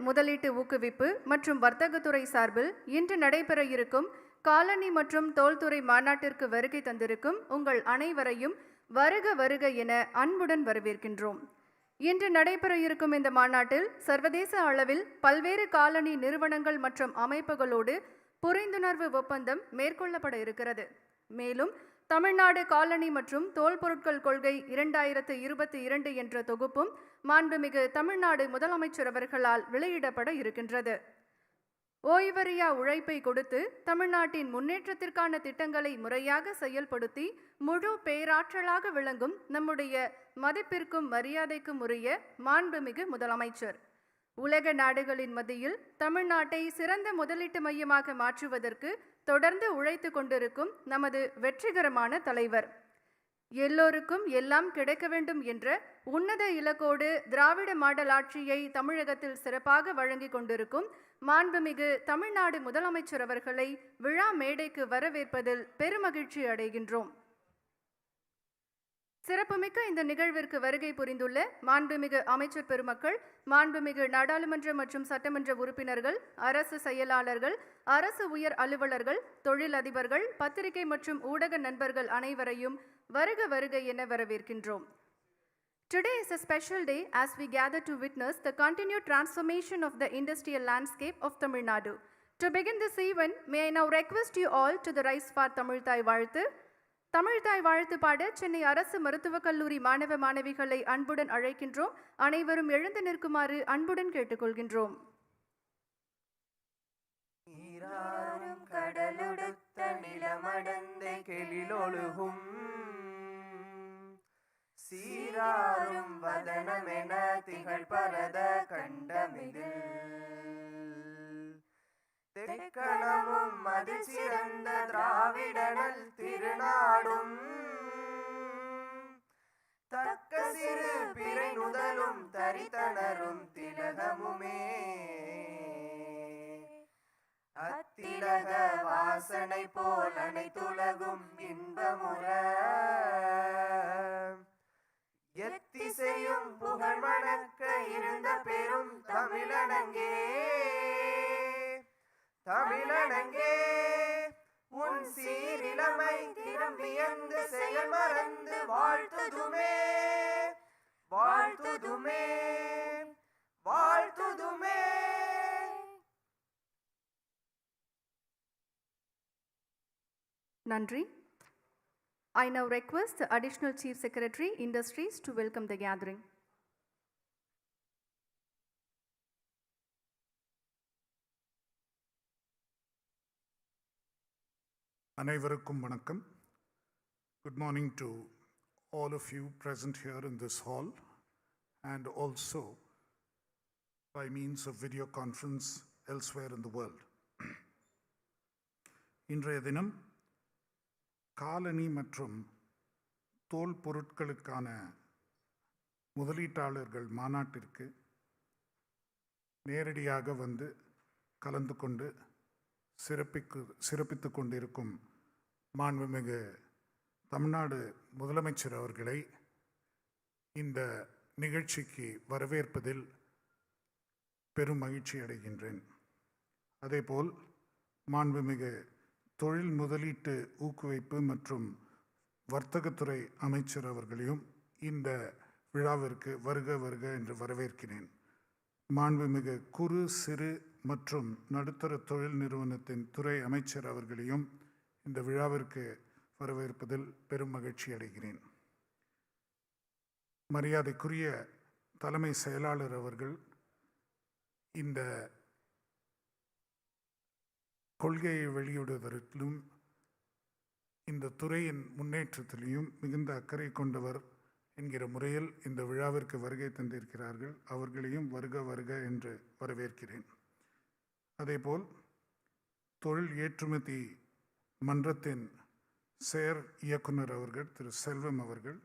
முதலீட்டு ஊக்குவிப்பு மற்றும் வர்த்தகத்துறை சார்பில் இன்று நடைபெற இருக்கும் காலணி மற்றும் தோல்துறை மாநாட்டிற்கு வருகை தந்திருக்கும் உங்கள் அனைவரையும் வருக வருக என அன்புடன் வரவேற்கின்றோம். இன்று நடைபெற இருக்கும் இந்த மாநாட்டில் சர்வதேச அளவில் பல்வேறு காலணி நிறுவனங்கள் மற்றும் அமைப்புகளோடு புரிந்துணர்வு ஒப்பந்தம் மேற்கொள்ளப்பட இருக்கிறது. மேலும் தமிழ்நாடு காலணி மற்றும் தோல் பொருட்கள் கொள்கை 2022 என்ற தொகுப்பும் மாண்புமிகு தமிழ்நாடு முதலமைச்சர் அவர்களால் வெளியிடப்பட இருக்கின்றது. ஓய்வறியா உழைப்பை கொடுத்து தமிழ்நாட்டின் முன்னேற்றத்திற்கான திட்டங்களை முறையாக செயல்படுத்தி முழு பேராற்றலாக விளங்கும் நம்முடைய மதிப்பிற்கும் மரியாதைக்கும் உரிய மாண்புமிகு முதலமைச்சர் உலக நாடுகளின் மத்தியில் தமிழ்நாட்டை சிறந்த முதலீட்டு மையமாக மாற்றுவதற்கு தொடர்ந்து உழைத்து கொண்டிருக்கும் நமது வெற்றிகரமான தலைவர், எல்லோருக்கும் எல்லாம் கிடைக்க வேண்டும் என்ற உன்னத இலக்கோடு திராவிட மாடல் ஆட்சியை தமிழகத்தில் சிறப்பாக வழங்கி கொண்டிருக்கும் மாண்புமிகு தமிழ்நாடு முதலமைச்சர் அவர்களை விழா மேடைக்கு வரவேற்பதில் பெருமகிழ்ச்சி அடைகின்றோம். சிறப்புமிக்க இந்த நிகழ்விற்கு வருகை புரிந்துள்ள மாண்புமிகு அமைச்சர் பெருமக்கள், மாண்புமிகு நாடாளுமன்ற மற்றும் சட்டமன்ற உறுப்பினர்கள், அரசு செயலாளர்கள், அரசு உயர் அலுவலர்கள், தொழில் அதிபர்கள், பத்திரிகை மற்றும் ஊடக நண்பர்கள் அனைவரையும் வருக வருக என வரவேற்கின்றோம். Today is a special day as we gather to witness the continued transformation of the industrial landscape of Tamil Nadu. To begin this event, may I now request you all to the rise for Tamil Thai Vazhuthu. Tamil தாய் வாழ்த்து பாட சென்னை அரசு மருத்துவக் கல்லூரி மாணவ மாணவிகளை அன்புடன் அழைக்கின்றோம். அனைவரும் எழுந்து நிற்குமாறு அன்புடன் கேட்டுக்கொள்கின்றோம். கடலுடுத்த நிலமடந்தை கெளிலொழுகும் சீராரும் வதனமென திகழ் பரத கண்டமிதில் தெக்கணமும் அதில் சிறந்த திராவிடனல் திருநாடும் தக்க சிறு பிறை நுதலும் தரித்தனரும் திலகமுமே அத்திலக வாசனை போல் அனைத்துலகும் இன்பமுற எத்திசையும் புகழ் மணக்க இருந்த பெரும் தமிழனங்கே தமிழனங்கே உன் சீரிலமை திரும்பியந்து செயல் மறந்து வாழ்த்துதுமே வாழ்த்துதுமே வாழ்த்துதுமே. நன்றி. I now request the Additional Chief Secretary, Industries to welcome the gathering. அனைவருக்கும் வணக்கம். Good morning to all of you present here in this hall and also by means of video conference elsewhere in the world. இன்றைய தினம் காலணி மற்றும் தோல் பொருட்களுக்கான முதலீட்டாளர்கள் மாநாட்டிற்கு நேரடியாக வந்து கலந்து கொண்டு சிறப்பித்து கொண்டிருக்கும் மாண்புமிகு தமிழ்நாடு முதலமைச்சர் அவர்களை இந்த நிகழ்ச்சிக்கு வரவேற்பதில் பெரும் மகிழ்ச்சி அடைகின்றேன். அதேபோல் மாண்புமிகு தொழில் முதலீட்டு ஊக்குவிப்பு மற்றும் வர்த்தகத்துறை அமைச்சர் அவர்களையும் இந்த விழாவிற்கு வருக வருக என்று வரவேற்கிறேன். மாண்புமிகு குறு சிறு மற்றும் நடுத்தர தொழில் நிறுவனத்தின் துறை அமைச்சர் அவர்களையும் இந்த விழாவிற்கு வரவேற்பதில் பெரும் மகிழ்ச்சி அடைகிறேன். மரியாதைக்குரிய தலைமை செயலாளர் அவர்கள் இந்த கொள்கையை வெளியிடுவதற்கும் இந்த துறையின் முன்னேற்றத்திலையும் மிகுந்த அக்கறை கொண்டவர் என்கிற முறையில் இந்த விழாவிற்கு வருகை தந்திருக்கிறார்கள். அவர்களையும் வருக வருக என்று வரவேற்கிறேன். அதேபோல் தொழில் ஏற்றுமதி மன்றத்தின் செயற் இயக்குனர் அவர்கள் திரு செல்வம் அவர்கள்,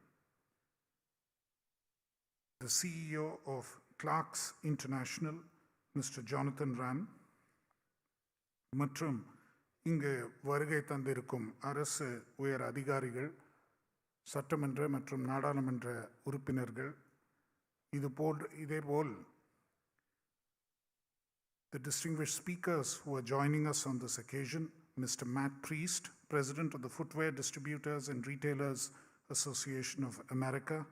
the CEO of Clarks International Mr. Jonathan Ram மற்றும் இங்கு வருகை தந்திருக்கும் அரசு உயர் அதிகாரிகள், சட்டமன்ற மற்றும் நாடாளுமன்ற உறுப்பினர்கள், இதேபோல் the distinguished speakers who are joining us on this occasion, Mr. Matt Priest, President of the Footwear Distributors and Retailers Association of America,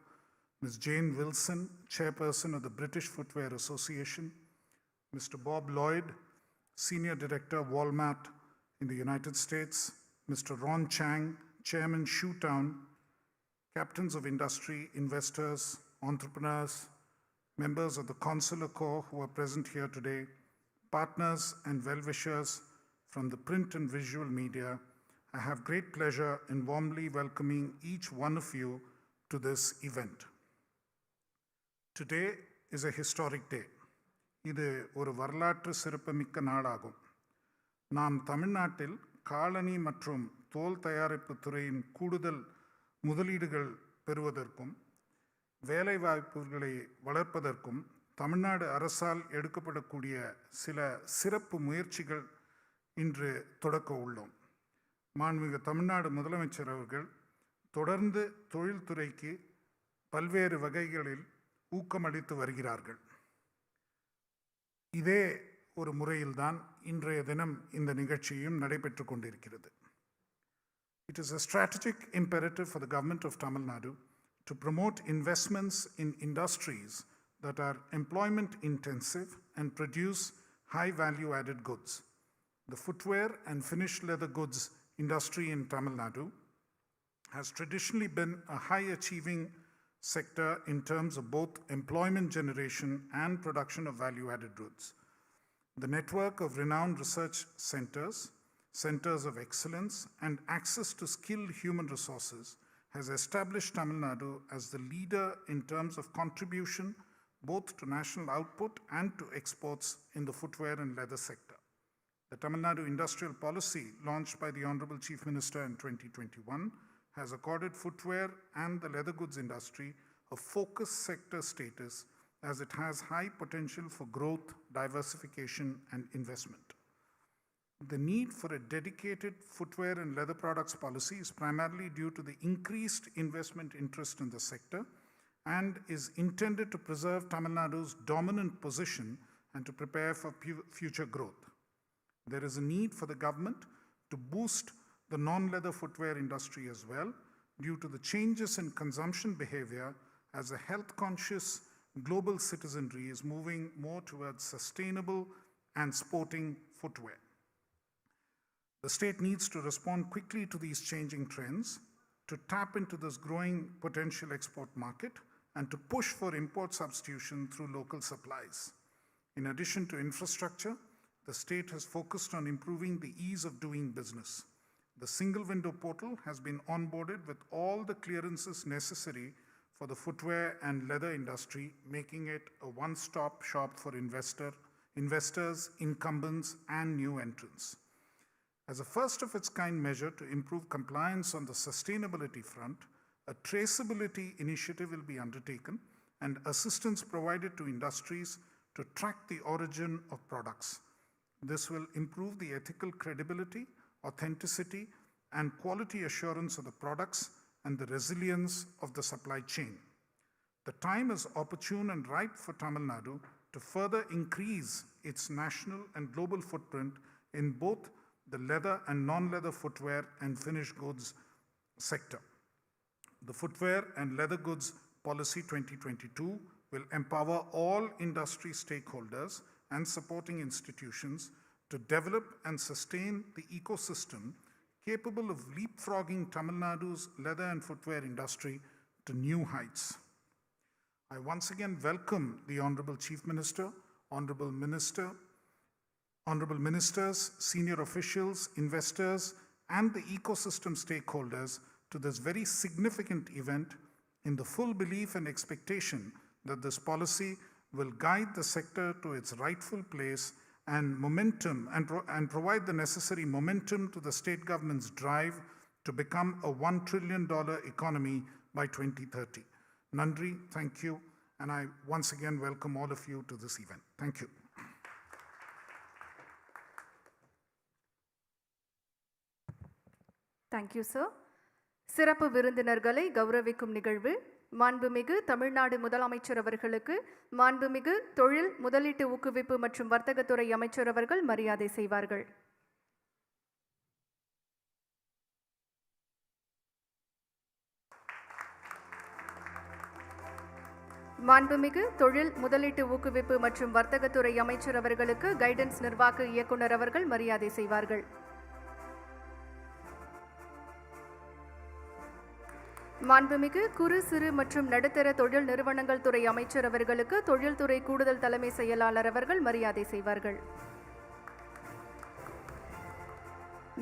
Ms. Jane Wilson, Chairperson of the British Footwear Association, Mr. Bob Lloyd, Senior Director, Walmart in the United States, Mr. Ron Chang, Chairman, Shoetown, captains of industry, investors, entrepreneurs, members of the Consular Corps who are present here today, partners and well-wishers from the print and visual media, I have great pleasure in warmly welcoming each one of you to this event. Today is a historic day. இது ஒரு வரலாற்று சிறப்புமிக்க நாளாகும். நாம் தமிழ்நாட்டில் காலணி மற்றும் தோல் தயாரிப்பு துறையின் கூடுதல் முதலீடுகள் பெறுவதற்கும் வேலைவாய்ப்புகளை வளர்ப்பதற்கும் தமிழ்நாடு அரசால் எடுக்கப்படக்கூடிய சில சிறப்பு முயற்சிகள் இன்று தொடக்க உள்ளோம். மாண்புமிகு தமிழ்நாடு முதலமைச்சர் அவர்கள் தொடர்ந்து தொழில்துறைக்கு பல்வேறு வகைகளில் ஊக்கமளித்து வருகிறார்கள். இதே ஒரு முறையில்தான் இன்றைய தினம் இந்த நிகழ்ச்சியும் நடைபெற்று கொண்டிருக்கிறது. It is a strategic imperative for the government of Tamil Nadu to promote investments in industries that are employment intensive and produce high value added goods. The footwear and finished leather goods industry in Tamil Nadu has traditionally been a high achieving sector in terms of both employment generation and production of value added goods. The network of renowned research centers, centers of excellence, and access to skilled human resources has established Tamil Nadu as the leader in terms of contribution both to national output and to exports in the footwear and leather sector. The Tamil Nadu industrial policy launched by the Honorable Chief Minister in 2021 has accorded footwear and the leather goods industry a focus sector status as it has high potential for growth, diversification, and investment. The need for a dedicated footwear and leather products policy is primarily due to the increased investment interest in the sector and is intended to preserve Tamil Nadu's dominant position and to prepare for future growth. There is a need for the government to boost the non-leather footwear industry as well due to the changes in consumption behavior as a health-conscious global citizenry is moving more towards sustainable and sporting footwear. The state needs to respond quickly to these changing trends, to tap into this growing potential export market, and to push for import substitution through local supplies. In addition to infrastructure, the state has focused on improving the ease of doing business. The single window portal has been onboarded with all the clearances necessary for the footwear and leather industry, making it a one-stop shop for investors, incumbents, and new entrants. As a first of its kind measure to improve compliance on the sustainability front, a traceability initiative will be undertaken and assistance provided to industries to track the origin of products. This will improve the ethical credibility, authenticity, and quality assurance of the products and the resilience of the supply chain. The time is opportune and ripe for Tamil Nadu to further increase its national and global footprint in both the leather and non-leather footwear and finished goods sector. The Footwear and Leather Goods Policy 2022 will empower all industry stakeholders and supporting institutions to develop and sustain the ecosystem capable of leapfrogging Tamil Nadu's leather and footwear industry to new heights. I once again welcome the Honorable Chief Minister, Honorable Ministers, senior officials, investors, and the ecosystem stakeholders to this very significant event in the full belief and expectation that this policy will guide the sector to its rightful place and momentum and provide the necessary momentum to the state government's drive to become a $1 trillion economy by 2030. Nandri, thank you, and I once again welcome all of you to this event. Thank you. Thank you, sir. சிறப்பு விருந்தினர்களை கௌரவிக்கும் நிகழ்வு மாண்புமிகு தமிழ்நாடு முதலமைச்சர் அவர்களுக்கு மாண்புமிகு தொழில் முதலீட்டு ஊக்குவிப்பு மற்றும் வர்த்தகத்துறை அமைச்சர் அவர்கள் மரியாதை செய்வார்கள். மாண்புமிகு தொழில் முதலீட்டு ஊக்குவிப்பு மற்றும் வர்த்தகத்துறை அமைச்சர் அவர்களுக்கு கைடன்ஸ் நிர்வாக இயக்குனர் அவர்கள் மரியாதை செய்வார்கள். மாண்புமிகு குறு சிறு மற்றும் நடுத்தர தொழில் நிறுவனங்கள் துறை அமைச்சர் அவர்களுக்கு தொழில்துறை கூடுதல் தலைமை செயலாளர் அவர்கள் மரியாதை செய்வார்கள்.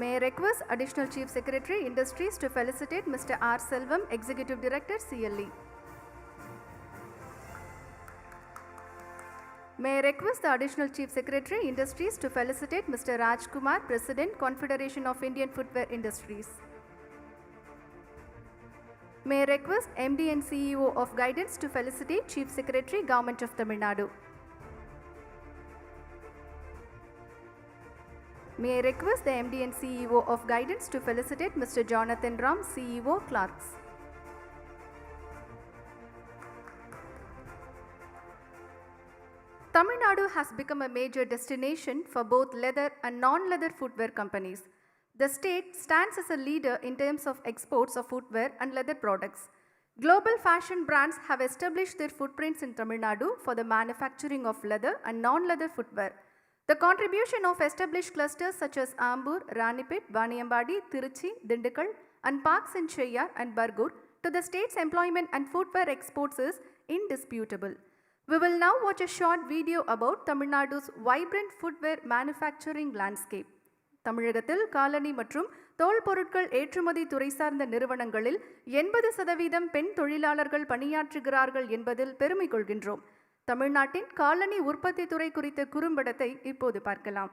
May I request Additional Chief Secretary Industries to felicitate Mr. R. Selvam, Executive Director, CLE. May I request the Additional Chief Secretary Industries to felicitate Mr. Raj Kumar, President, Confederation of Indian Footwear Industries. May I request MD and CEO of Guidance to felicitate Chief Secretary, Government of Tamil Nadu. May I request the MD and CEO of Guidance to felicitate Mr. Jonathan Ram, CEO, Clarks. Tamil Nadu has become a major destination for both leather and non-leather footwear companies. The state stands as a leader in terms of exports of footwear and leather products. Global fashion brands have established their footprints in Tamil Nadu for the manufacturing of leather and non-leather footwear. The contribution of established clusters such as Ambur, Ranipet, Vaniyambadi, Tiruchi, Dindigul, and parks in Cheyyar and Bargur to the state's employment and footwear exports is indisputable. We will now watch a short video about Tamil Nadu's vibrant footwear manufacturing landscape. தமிழகத்தில் காலணி மற்றும் தோல் பொருட்கள் ஏற்றுமதி துறை சார்ந்த நிறுவனங்களில் 80% பெண் தொழிலாளர்கள் பணியாற்றுகிறார்கள் என்பதில் பெருமை கொள்கின்றோம். தமிழ்நாட்டின் காலணி உற்பத்தி துறை குறித்த குறும்படத்தை இப்போது பார்க்கலாம்.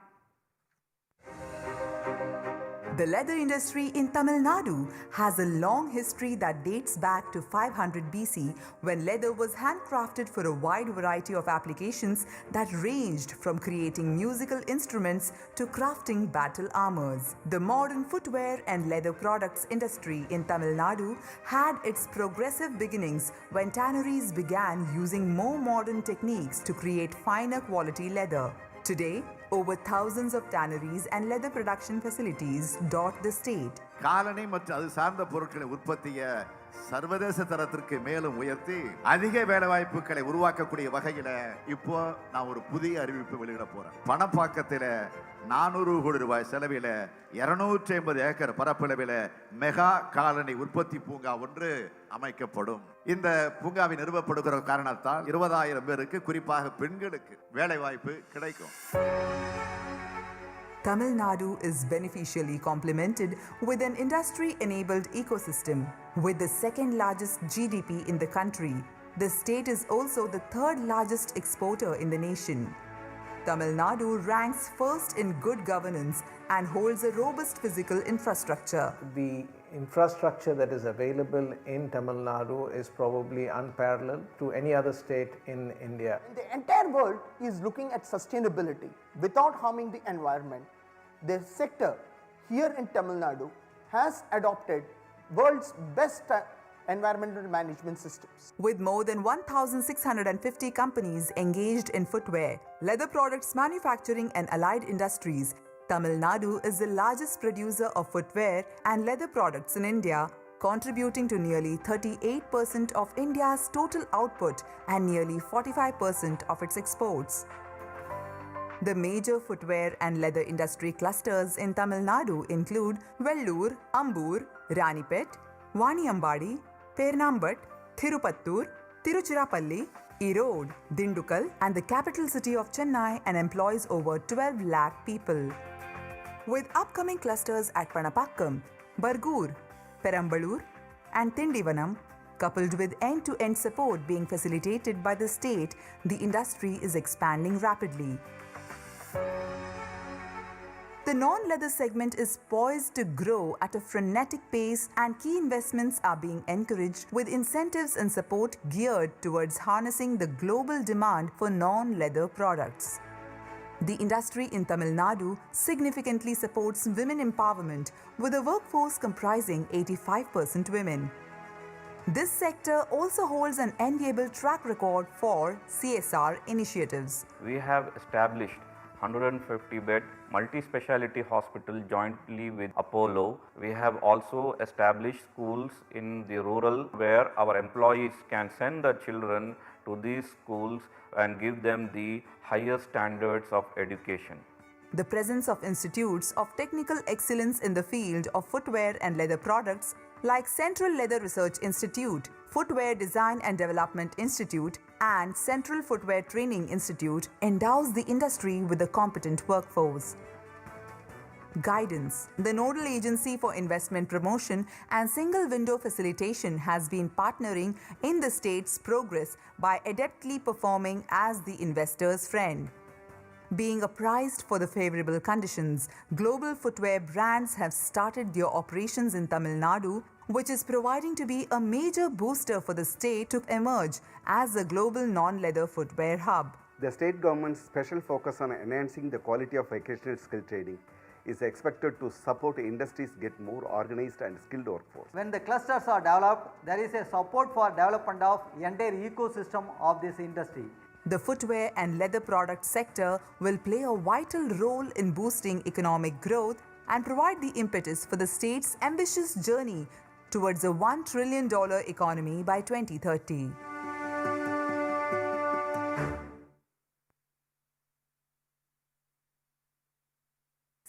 The leather industry in Tamil Nadu has a long history that dates back to 500 BC when leather was handcrafted for a wide variety of applications that ranged from creating musical instruments to crafting battle armors. The modern footwear and leather products industry in Tamil Nadu had its progressive beginnings when tanneries began using more modern techniques to create finer quality leather. Today, over thousands of tanneries and leather production facilities dot the state. காலணி மற்றும் அது சார்ந்த பொருட்களை உற்பத்தியை சர்வதேச தரத்திற்கு மேலும் உயர்த்தி அதிக வேலைவாய்ப்புகளை உருவாக்கக்கூடிய வகையில இப்போ நான் ஒரு புதிய அறிவிப்பு வெளியிட போறேன். பணப்பாக்கத்தில் 400 கோடி ரூபாய் செலவில் 250 ஏக்கர் பரப்பளவில் மெகா காலணி உற்பத்தி பூங்கா ஒன்று அமைக்கப்படும். இந்த பூங்காவை நிறுவப்படுகிற காரணத்தால் 20,000 பேருக்கு குறிப்பாக பெண்களுக்கு வேலைவாய்ப்பு கிடைக்கும். Tamil Nadu is beneficially complemented with an industry-enabled ecosystem. With the second largest GDP in the country, the state is also the third largest exporter in the nation. Tamil Nadu ranks first in good governance and holds a robust physical infrastructure. The infrastructure that is available in Tamil Nadu is probably unparalleled to any other state in India. The entire world is looking at sustainability without harming the environment. The sector here in Tamil Nadu has adopted world's best environmental management systems. With more than 1,650 companies engaged in footwear, leather products manufacturing and allied industries, Tamil Nadu is the largest producer of footwear and leather products in India, contributing to nearly 38% of India's total output and nearly 45% of its exports. The major footwear and leather industry clusters in Tamil Nadu include Vellore, Ambur, Ranipet, Vaniyambadi, Pernambuc, Thirupattur, Tiruchirappalli, Erode, Dindigul, and the capital city of Chennai and employs over 12 lakh people. With upcoming clusters at Panapakkam, Bargur, Perambalur, and Tindivanam, coupled with end-to-end support being facilitated by the state, the industry is expanding rapidly. The non-leather segment is poised to grow at a frenetic pace and key investments are being encouraged with incentives and support geared towards harnessing the global demand for non-leather products. The industry in Tamil Nadu significantly supports women empowerment with a workforce comprising 85% women. This sector also holds an enviable track record for CSR initiatives. We have established 150-bed multi-speciality hospital jointly with Apollo. We have also established schools in the rural where our employees can send their children to these schools and give them the higher standards of education. The presence of institutes of technical excellence in the field of footwear and leather products like Central Leather Research Institute, Footwear Design and Development Institute, and Central Footwear Training Institute endows the industry with a competent workforce. Guidance. The nodal agency for investment promotion and single window facilitation has been partnering in the state's progress by adeptly performing as the investor's friend. Being apprised for the favorable conditions, global footwear brands have started their operations in Tamil Nadu, which is proving to be a major booster for the state to emerge as a global non-leather footwear hub. The state government's special focus on enhancing the quality of vocational skill training is expected to support industries get more organized and skilled workforce. When the clusters are developed, there is a support for development of entire ecosystem of this industry. The footwear and leather product sector will play a vital role in boosting economic growth and provide the impetus for the state's ambitious journey towards a $1 trillion economy by 2030.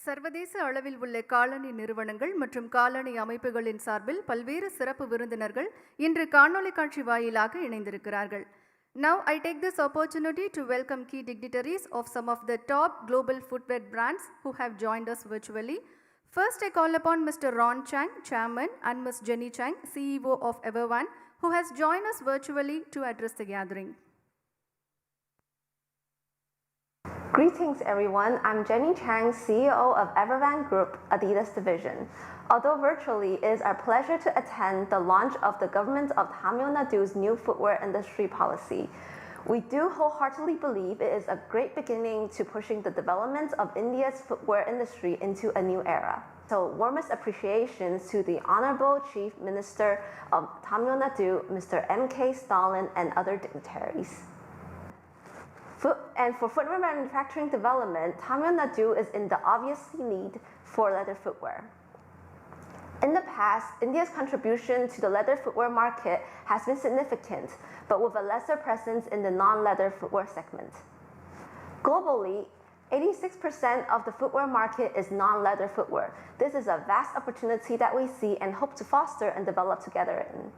சர்வதேச அளவில் உள்ள காலணி நிறுவனங்கள் மற்றும் காலணி அமைப்புகளின் சார்பில் பல்வேறு சிறப்பு விருந்தினர்கள் இன்று காணொளி காட்சி வாயிலாக இணைந்திருக்கிறார்கள். Now I take this opportunity to welcome key dignitaries of some of the top global footwear brands who have joined us virtually. First, I call upon Mr. Ron Chang, Chairman, and Ms. Jenny Chang, CEO of Everone, who has joined us virtually to address the gathering. Greetings everyone, I'm Jenny Chang, CEO of Everone Group, Adidas Division. Although virtually, it is our pleasure to attend the launch of the government of Tamil Nadu's new footwear industry policy. We do wholeheartedly believe it is a great beginning to pushing the development of India's footwear industry into a new era. So warmest appreciations to the Honorable Chief Minister of Tamil Nadu, Mr. M.K.STALIN, and other dignitaries. And for footwear manufacturing development, Tamil Nadu is in the obvious need for leather footwear. In the past, India's contribution to the leather footwear market has been significant, but with a lesser presence in the non-leather footwear segment. Globally, 86% of the footwear market is non-leather footwear. This is a vast opportunity that we see and hope to foster and develop together in.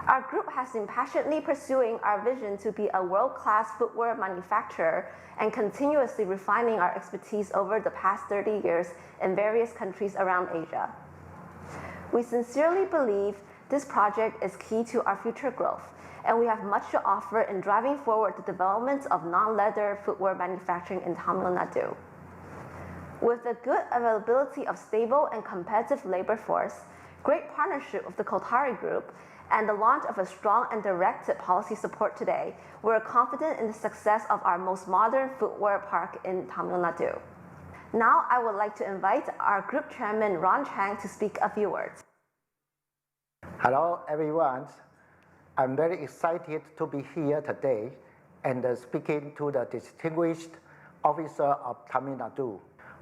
Our group has been passionately pursuing our vision to be a world-class footwear manufacturer and continuously refining our expertise over the past 30 years in various countries around Asia. We sincerely believe this project is key to our future growth, and we have much to offer in driving forward the development of non-leather footwear manufacturing in Tamil Nadu. With the good availability of stable and competitive labor force, great partnership with the THIRU Group, and the launch of a strong and directed policy support today, we're confident in the success of our most modern footwear park in Tamil Nadu. Now, I would like to invite our group chairman, Ron Chang, to speak a few words. Hello, everyone. I'm very excited to be here today and speaking to the distinguished officer of Tamil Nadu.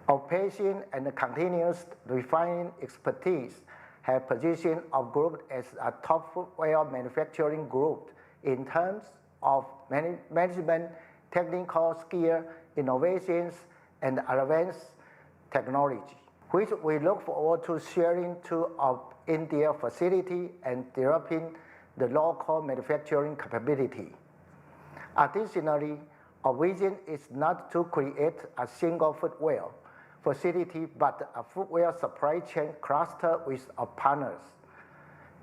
Our patient and continuous refining expertise have positioned our group as a top footwear manufacturing group in terms of management, technical skill, innovations, and advanced technology, which we look forward to sharing to our India facility and developing the local manufacturing capability. Additionally, our vision is not to create a single footwear facility, but a footwear supply chain cluster with our partners,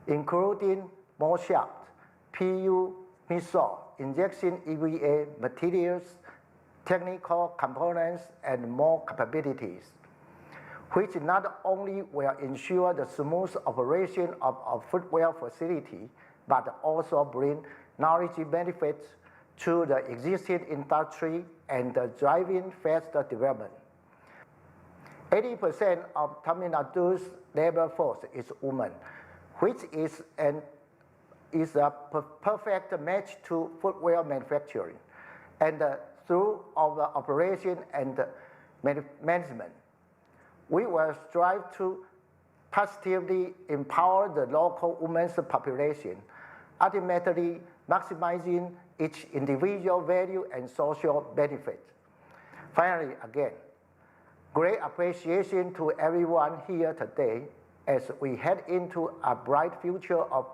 including more shops, PU, midsole, injection EVA materials, technical components, and more capabilities, which not only will ensure the smooth operation of our footwear facility, but also bring knowledge benefits to the existing industry and driving faster development. 80% of Tamil Nadu's labor force is women, which is an is a perfect match to footwear manufacturing. And through our operation and management, we will strive to positively empower the local women's population, ultimately maximizing each individual value and social benefit. Finally, again, great appreciation to everyone here today as we head into a bright future of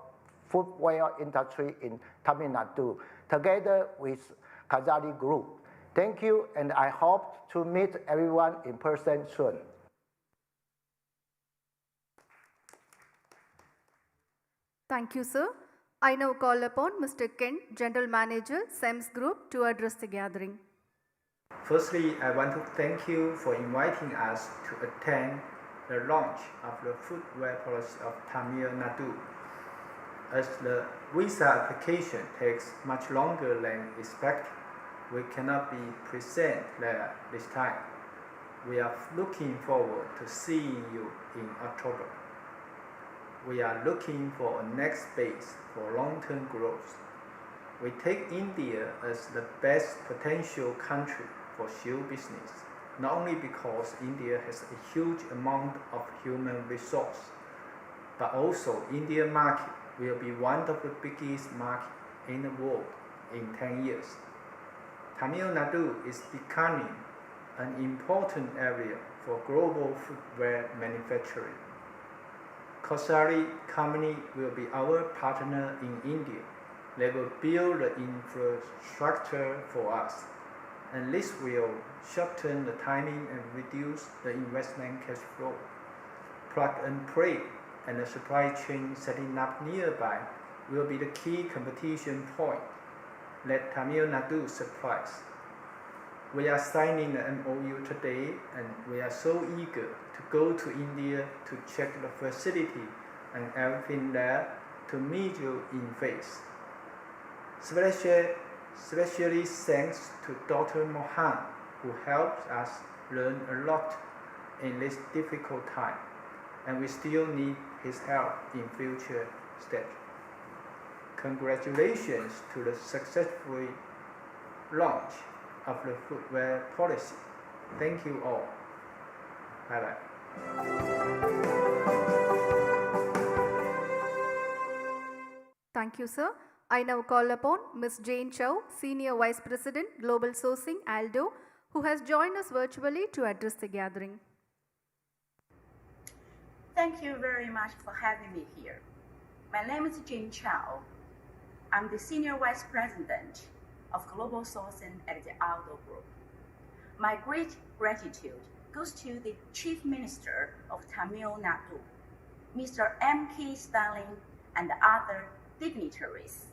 footwear industry in Tamil Nadu, together with Kazali Group. Thank you, and I hope to meet everyone in person soon. Thank you, sir. I now call upon Mr. Kent, General Manager, SEMS Group, to address the gathering. Firstly, I want to thank you for inviting us to attend the launch of the footwear policy of Tamil Nadu. As the visa application takes much longer than expected, we cannot be present there this time. We are looking forward to seeing you in October. We are looking for a next phase for long-term growth. We take India as the best potential country for shoe business, not only because India has a huge amount of human resource, but also Indian market will be one of the biggest markets in the world in 10 years. Tamil Nadu is becoming an important area for global footwear manufacturing. Kazali Company will be our partner in India. They will build the infrastructure for us, and this will shorten the timing and reduce the investment cash flow. Plug and play and the supply chain setting up nearby will be the key competition point. Let Tamil Nadu surprise. We are signing the MOU today, and we are so eager to go to India to check the facility and everything there to meet you in face. Especially thanks to Dr. Mohan, who helped us learn a lot in this difficult time, and we still need his help in future steps. Congratulations to the successful launch of the footwear policy. Thank you all. Bye-bye. Thank you, sir. I now call upon Ms. Jane Chow, Senior Vice President, Global Sourcing, ALDO, who has joined us virtually to address the gathering. Thank you very much for having me here. My name is Jane Chow. I'm the Senior Vice President of Global Sourcing at the ALDO Group. My great gratitude goes to the Chief Minister of Tamil Nadu, Mr. M.K.STALIN, and other dignitaries.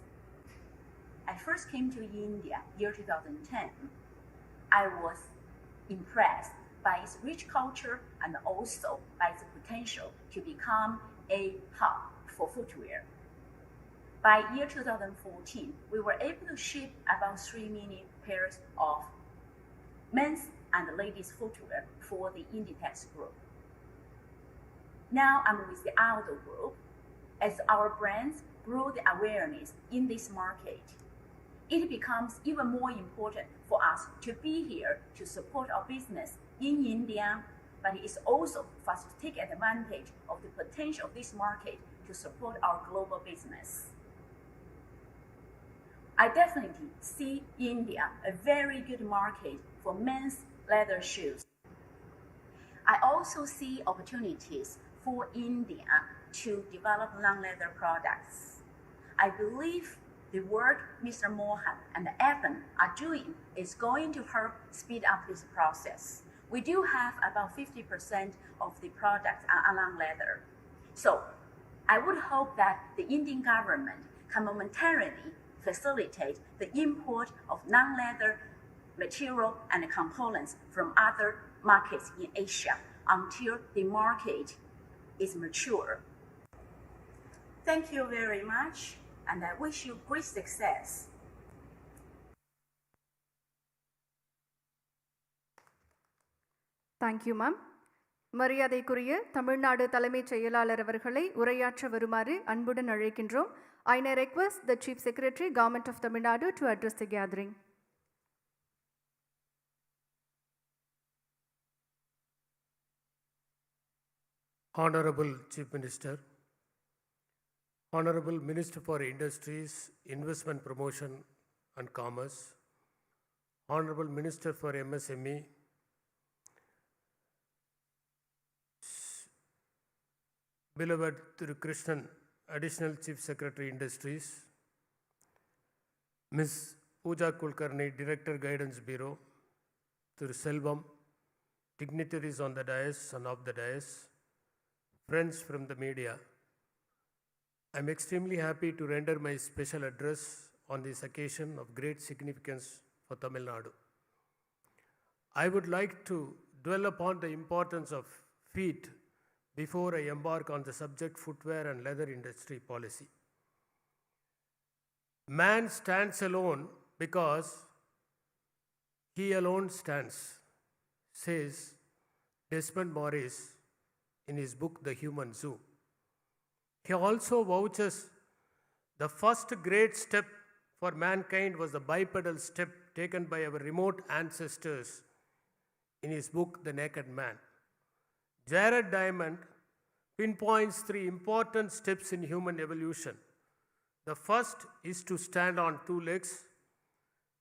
I first came to India year 2010. I was impressed by its rich culture and also by its potential to become a hub for footwear. By year 2014, we were able to ship about 3 million pairs of men's and ladies' footwear for the Inditex group. Now I'm with the ALDO group. As our brands grow the awareness in this market, it becomes even more important for us to be here to support our business in India, but it's also for us to take advantage of the potential of this market to support our global business. I definitely see India a very good market for men's leather shoes. I also see opportunities for India to develop non-leather products. I believe the work Mr. Mohan and Evan are doing is going to help speed up this process. We do have about 50% of the products are non-leather. So I would hope that the Indian government can momentarily facilitate the import of non-leather material and components from other markets in Asia until the market is mature. Thank you very much, and I wish you great success. Thank you, ma'am. மரியாதைக்குரிய தமிழ்நாடு தலைமைச் செயலாளர் அவர்களை உரையாற்ற வருமாறு அன்புடன் அழைக்கின்றோம். I now request the Chief Secretary, Government of Tamil Nadu, to address the gathering. Honorable Chief Minister, Honorable Minister for Industries, Investment Promotion and Commerce, Honorable Minister for MSME, beloved THIRU Krishnan, Additional Chief Secretary Industries, Ms. Pooja Kulkarni, Director Guidance Bureau, THIRU Selvam, dignitaries on the dais and off the dais, friends from the media, I am extremely happy to render my special address on this occasion of great significance for Tamil Nadu. I would like to dwell upon the importance of feet before I embark on the subject footwear and leather industry policy. Man stands alone because he alone stands, says Desmond Morris in his book The Human Zoo. He also vouches the first great step for mankind was the bipedal step taken by our remote ancestors in his book The Naked Man. Jared Diamond pinpoints 3 important steps in human evolution. The first is to stand on 2 legs.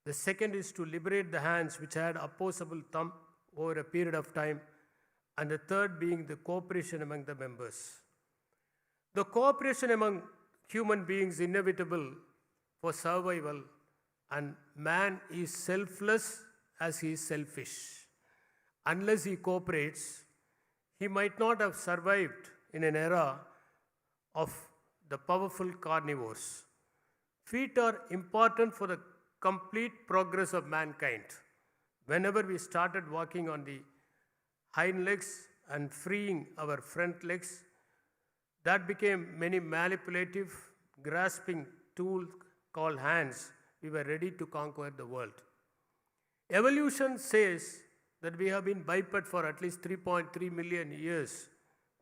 The second is to liberate the hands which had opposable thumb over a period of time. And the third being the cooperation among the members. The cooperation among human beings is inevitable for survival, and man is selfless as he is selfish. Unless he cooperates, he might not have survived in an era of the powerful carnivores. Feet are important for the complete progress of mankind. Whenever we started walking on the hind legs and freeing our front legs, that became many manipulative, grasping tools called hands. We were ready to conquer the world. Evolution says that we have been biped for at least 3.3 million years.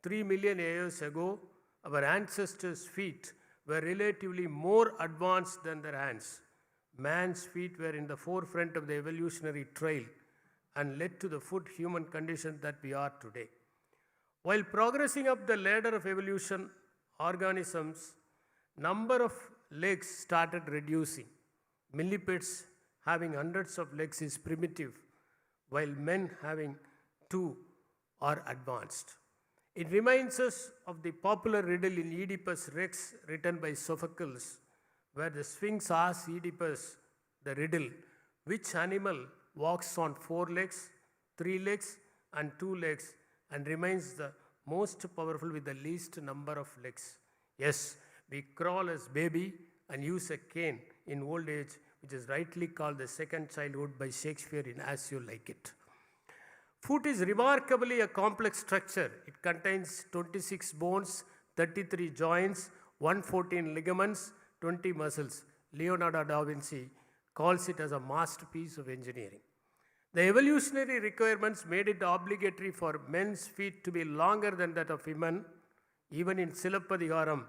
3 million years ago, our ancestors' feet were relatively more advanced than their hands. Man's feet were in the forefront of the evolutionary trail and led to the foot human condition that we are today. While progressing up the ladder of evolution, organisms' number of legs started reducing. Millipeds having hundreds of legs is primitive, while men having 2 are advanced. It reminds us of the popular riddle in Oedipus Rex written by Sophocles, where the Sphinx asks Oedipus the riddle, which animal walks on 4 legs, 3 legs, and 2 legs, and remains the most powerful with the least number of legs. Yes, we crawl as baby and use a cane in old age, which is rightly called the second childhood by Shakespeare in As You Like It. Foot is remarkably a complex structure. It contains 26 bones, 33 joints, 114 ligaments, 20 muscles. Leonardo da Vinci calls it as a masterpiece of engineering. The evolutionary requirements made it obligatory for men's feet to be longer than that of women. Even in Silappadigaram,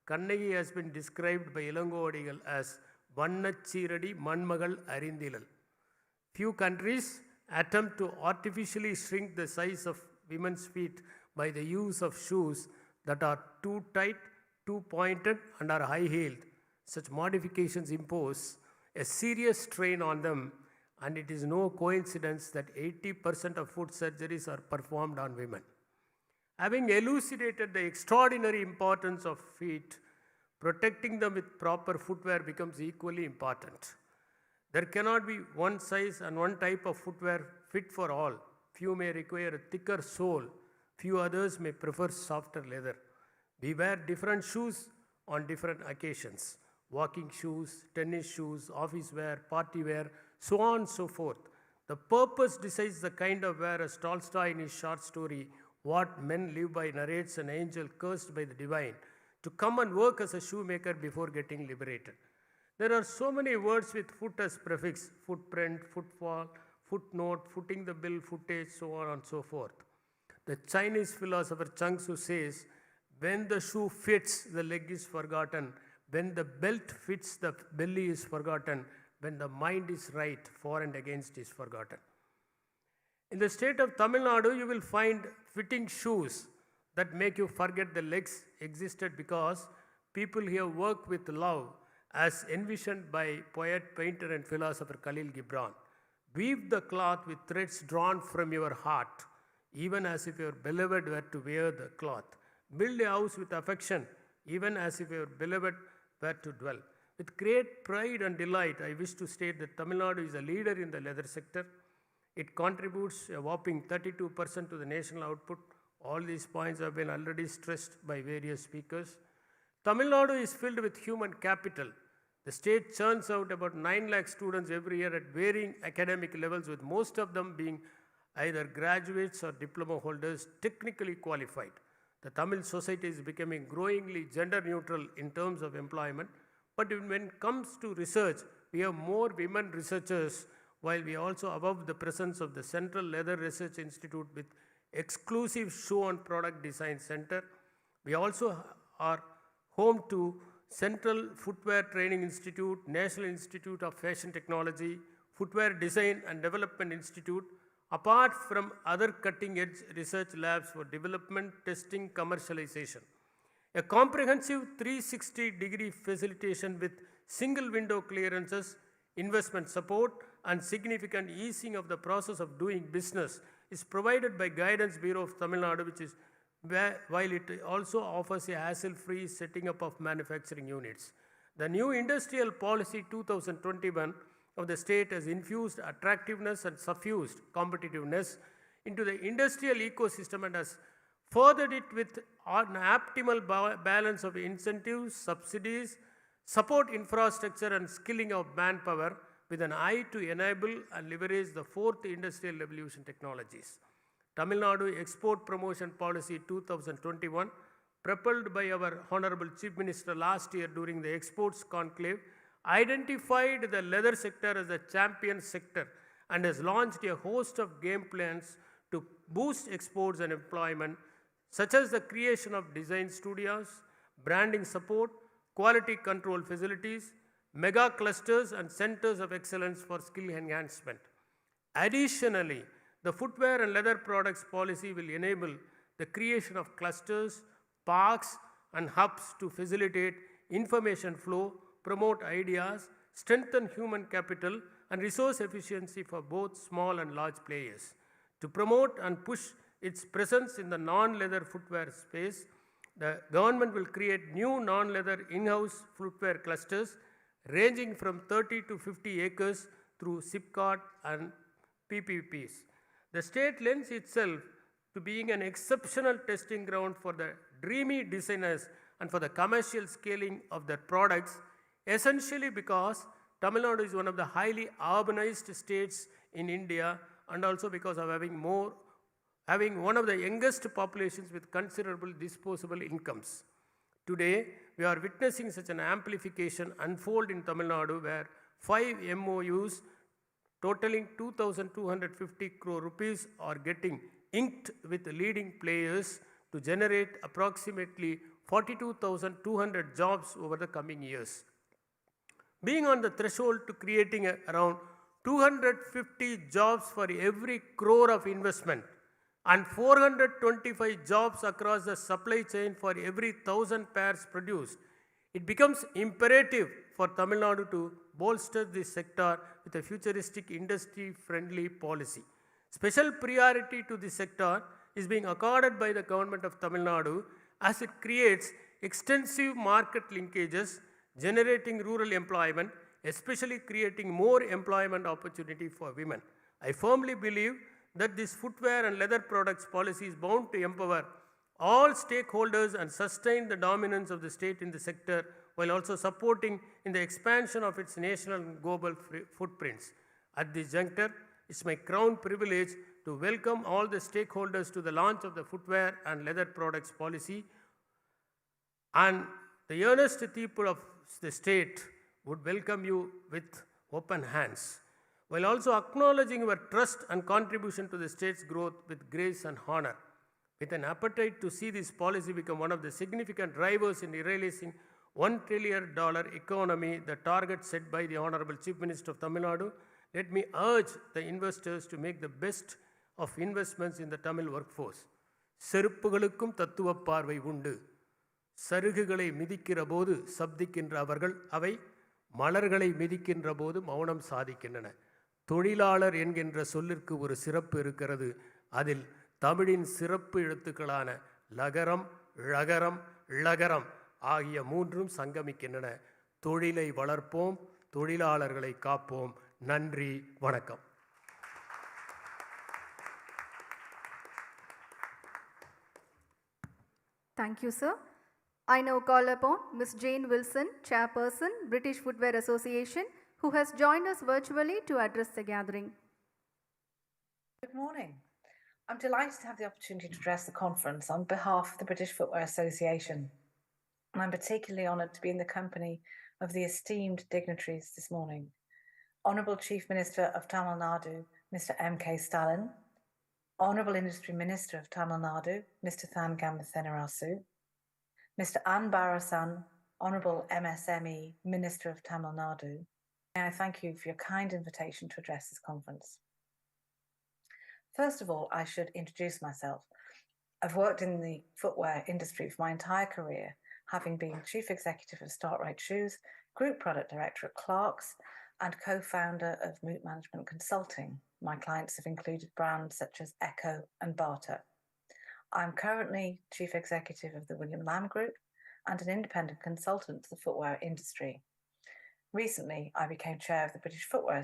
Kannagi has been described by Ilangovadigal as Vannachiradi Manmagal Arindilal. Few countries attempt to artificially shrink the size of women's feet by the use of shoes that are too tight, too pointed, and are high-heeled. Such modifications impose a serious strain on them, and it is no coincidence that 80% of foot surgeries are performed on women. Having elucidated the extraordinary importance of feet, protecting them with proper footwear becomes equally important. There cannot be one size and one type of footwear fit for all. Few may require a thicker sole, few others may prefer softer leather. We wear different shoes on different occasions. Walking shoes, tennis shoes, office wear, party wear, so on and so forth. The purpose decides the kind of wear, as Tolstoy in his short story, What Men Live By narrates an angel cursed by the divine to come and work as a shoemaker before getting liberated. There are so many words with foot as prefix: footprint, footfall, footnote, footing the bill, footage, so on and so forth. The Chinese philosopher Chang Tzu says, when the shoe fits, the leg is forgotten. When the belt fits, the belly is forgotten. When the mind is right, for and against is forgotten. In the state of Tamil Nadu, you will find fitting shoes that make you forget the legs existed, because people here work with love as envisioned by poet, painter and philosopher Khalil Gibran. Weave the cloth with threads drawn from your heart, even as if your beloved were to wear the cloth. Build a house with affection, even as if your beloved were to dwell. With great pride and delight, I wish to state that Tamil Nadu is a leader in the leather sector. It contributes a whopping 32% to the national output. All these points have been already stressed by various speakers. Tamil Nadu is filled with human capital. The state churns out about 9 lakh students every year at varying academic levels, with most of them being either graduates or diploma holders technically qualified. The Tamil society is becoming growingly gender neutral in terms of employment, but when it comes to research, we have more women researchers, while we also above the presence of the Central Leather Research Institute with exclusive shoe and product design center. We also are home to Central Footwear Training Institute, National Institute of Fashion Technology, Footwear Design and Development Institute, apart from other cutting-edge research labs for development, testing, commercialization. A comprehensive 360-degree facilitation with single window clearances, investment support, and significant easing of the process of doing business is provided by Guidance Bureau of Tamil Nadu, while it also offers a hassle-free setting up of manufacturing units. The new Industrial Policy 2021 of the state has infused attractiveness and suffused competitiveness into the industrial ecosystem and has furthered it with an optimal balance of incentives, subsidies, support infrastructure and skilling of manpower, with an eye to enable and leverage the fourth industrial revolution technologies. Tamil Nadu Export Promotion Policy 2021, propelled by our Honorable Chief Minister last year during the Exports Conclave, identified the leather sector as a champion sector and has launched a host of game plans to boost exports and employment, such as the creation of design studios, branding support, quality control facilities, mega clusters and centers of excellence for skill enhancement. Additionally, the footwear and leather products policy will enable the creation of clusters, parks and hubs to facilitate information flow, promote ideas, strengthen human capital and resource efficiency for both small and large players. To promote and push its presence in the non-leather footwear space, the government will create new non-leather in-house footwear clusters ranging from 30 to 50 acres through SIPCOT and PPPs. The state lends itself to being an exceptional testing ground for the dreamy designers and for the commercial scaling of their products, essentially because Tamil Nadu is one of the highly urbanized states in India, and also because of having one of the youngest populations with considerable disposable incomes. Today, we are witnessing such an amplification unfold in Tamil Nadu, where 5 MOUs totaling 2,250 crore rupees are getting inked with leading players to generate approximately 42,200 jobs over the coming years. Being on the threshold to creating around 250 jobs for every crore of investment and 425 jobs across the supply chain for every 1,000 pairs produced, it becomes imperative for Tamil Nadu to bolster this sector with a futuristic industry-friendly policy. Special priority to this sector is being accorded by the government of Tamil Nadu as it creates extensive market linkages, generating rural employment, especially creating more employment opportunity for women. I firmly believe that this footwear and leather products policy is bound to empower all stakeholders and sustain the dominance of the state in the sector, while also supporting in the expansion of its national and global footprints. At this juncture, it's my crown privilege to welcome all the stakeholders to the launch of the footwear and leather products policy, and the earnest people of the state would welcome you with open hands, while also acknowledging your trust and contribution to the state's growth with grace and honor. With an appetite to see this policy become one of the significant drivers in realizing $1 trillion economy, the target set by the Honorable Chief Minister of Tamil Nadu, let me urge the investors to make the best of investments in the Tamil workforce. செருப்புகளுக்கும் தத்துவ பார்வை உண்டு. சருகுகளை மிதிக்கிற போது சப்திக்கின்ற அவர்கள் அவை மலர்களை மிதிக்கின்ற போது மௌனம் சாதிக்கின்றன. தொழிலாளர் என்கின்ற சொல்லிற்கு ஒரு சிறப்பு இருக்கிறது. அதில் தமிழின் சிறப்பு எழுத்துக்களான லகரம், ழகரம், ழகரம் ஆகிய மூன்றும் சங்கமிக்கின்றன. தொழிலை வளர்ப்போம், தொழிலாளர்களை காப்போம். நன்றி, வணக்கம். Thank you, sir. I now call upon Ms. Jane Wilson, Chairperson, British Footwear Association, who has joined us virtually to address the gathering. Good morning. I'm delighted to have the opportunity to address the conference on behalf of the British Footwear Association. And I'm particularly honoured to be in the company of the esteemed dignitaries this morning. Honourable Chief Minister of Tamil Nadu, Mr. M.K.STALIN, Honourable Industry Minister of Tamil Nadu, Mr. Thangam Thenarasu, Mr. An Barasan, Honourable MSME Minister of Tamil Nadu, may I thank you for your kind invitation to address this conference. First of all, I should introduce myself. I've worked in the footwear industry for my entire career, having been Chief Executive of Startright Shoes, Group Product Director at Clarks, and co-founder of Moot Management Consulting. My clients have included brands such as Echo and Barter. I'm currently Chief Executive of the William Lamb Group and an independent consultant to the footwear industry. Recently, I became chair of the British Footwear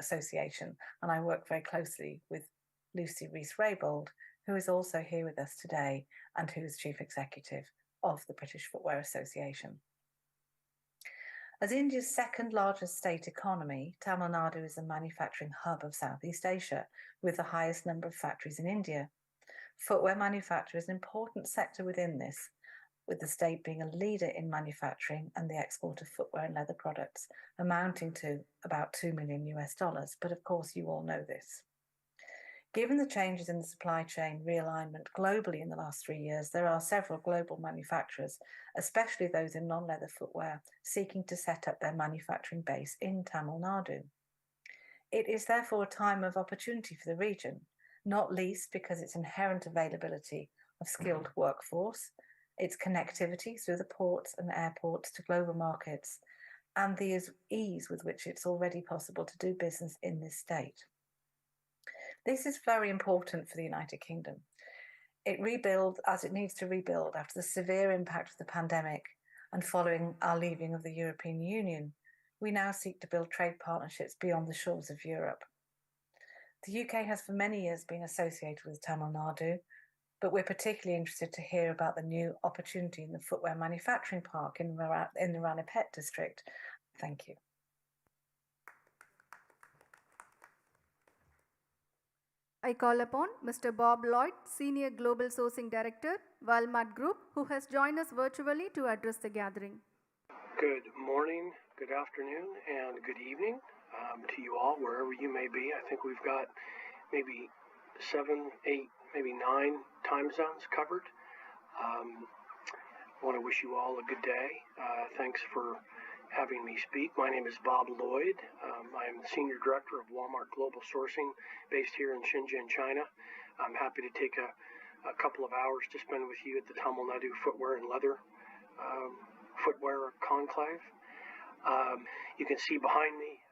Association, and I work very closely with Lucy Rees-Raybould, who is also here with us today and who is Chief Executive of the British Footwear Association. As India's second largest state economy, Tamil Nadu is a manufacturing hub of Southeast Asia, with the highest number of factories in India. Footwear manufacture is an important sector within this, with the state being a leader in manufacturing and the export of footwear and leather products, amounting to about $2 million US. But of course, you all know this. Given the changes in the supply chain realignment globally in the last 3 years, there are several global manufacturers, especially those in non-leather footwear, seeking to set up their manufacturing base in Tamil Nadu. It is therefore a time of opportunity for the region, not least because its inherent availability of skilled workforce, its connectivity through the ports and airports to global markets, and the ease with which it's already possible to do business in this state. This is very important for the United Kingdom. It rebuilds as it needs to rebuild after the severe impact of the pandemic and following our leaving of the European Union. We now seek to build trade partnerships beyond the shores of Europe. The UK has for many years been associated with Tamil Nadu, but we're particularly interested to hear about the new opportunity in the footwear manufacturing park in the Ranipet district. Thank you. I call upon Mr. Bob Lloyd, Senior Global Sourcing Director, Walmart Group, who has joined us virtually to address the gathering. Good morning, good afternoon, and good evening to you all, wherever you may be. I think we've got maybe 7, 8, maybe 9 time zones covered. I want to wish you all a good day. Thanks for having me speak. My name is Bob Lloyd. I am the Senior Director of Walmart Global Sourcing based here in Shenzhen, China. I'm happy to take a couple of hours to spend with you at the Tamil Nadu Footwear and Leather Footwear Conclave. You can see behind me,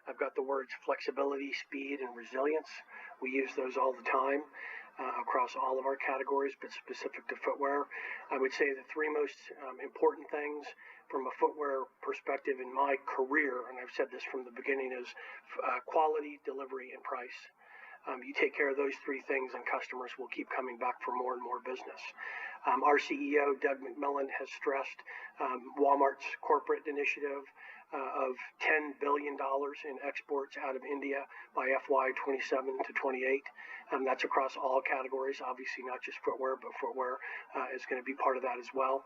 I've got the words flexibility, speed, and resilience. We use those all the time across all of our categories, but specific to footwear. I would say the 3 most important things from a footwear perspective in my career, and I've said this from the beginning, is quality, delivery, and price. You take care of those 3 things and customers will keep coming back for more and more business. Our CEO, Doug McMillan, has stressed Walmart's corporate initiative of $10 billion in exports out of India by FY 27 to 28. That's across all categories, obviously not just footwear, but footwear is going to be part of that as well.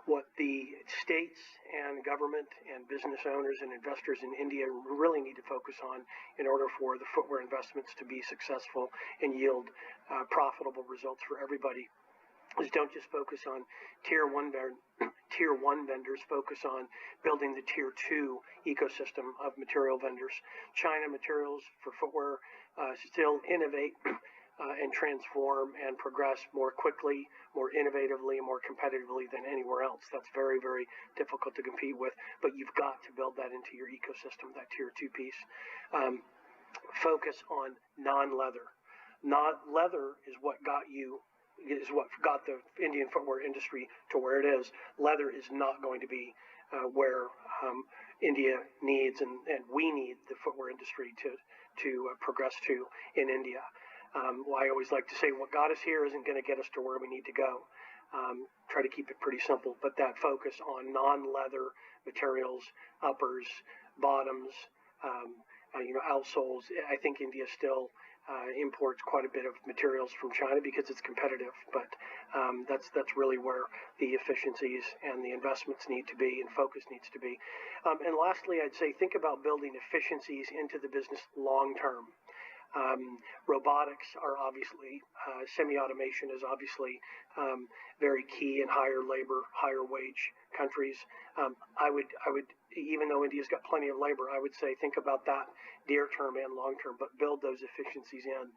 What the states and government and business owners and investors in India really need to focus on in order for the footwear investments to be successful and yield profitable results for everybody is don't just focus on tier one vendors, focus on building the tier 2 ecosystem of material vendors. China materials for footwear still innovate and transform and progress more quickly, more innovatively, more competitively than anywhere else. That's very, very difficult to compete with, but you've got to build that into your ecosystem, that tier 2 piece. Focus on non-leather. Leather is what got the Indian footwear industry to where it is. Leather is not going to be where India needs and we need the footwear industry to progress to in India. I always like to say what got us here isn't going to get us to where we need to go. Try to keep it pretty simple, but that focus on non-leather materials, uppers, bottoms, outsoles. I think India still imports quite a bit of materials from China because it's competitive, but that's really where the efficiencies and the investments need to be and focus needs to be. And lastly, I'd say think about building efficiencies into the business long term. Robotics are obviously, semi-automation is obviously very key in higher labor, higher wage countries. I would, even though India's got plenty of labor, I would say think about that near term and long term, but build those efficiencies in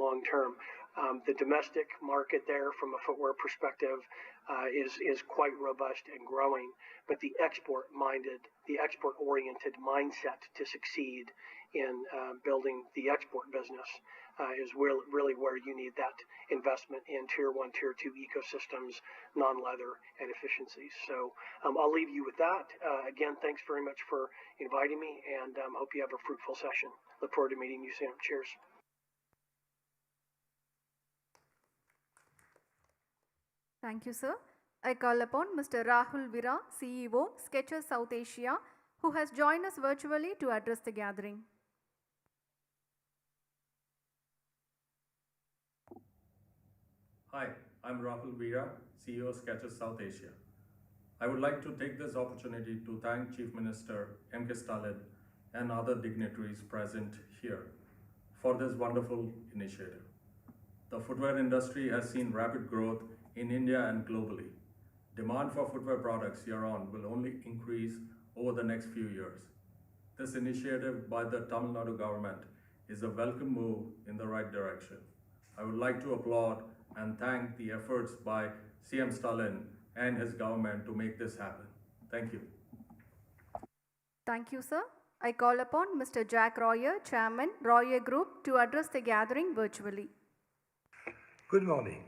long term. The domestic market there from a footwear perspective is quite robust and growing, but the export-oriented mindset to succeed in building the export business is really where you need that investment in tier 1, tier 2 ecosystems, non-leather, and efficiencies. So I'll leave you with that. Again, thanks very much for inviting me, and hope you have a fruitful session. Look forward to meeting you soon. Cheers. Thank you, sir. I call upon Mr. Rahul Vira, CEO, Skechers South Asia, who has joined us virtually to address the gathering. Hi, I'm Rahul Vira, CEO of Skechers South Asia. I would like to take this opportunity to thank Chief Minister M.K.STALIN and other dignitaries present here for this wonderful initiative. The footwear industry has seen rapid growth in India and globally. Demand for footwear products hereon will only increase over the next few years. This initiative by the Tamil Nadu government is a welcome move in the right direction. I would like to applaud and thank the efforts by CM Stalin and his government to make this happen. Thank you. Thank you, sir. I call upon Mr. Jack Royer, Chairman, Royer Group, to address the gathering virtually. Good morning.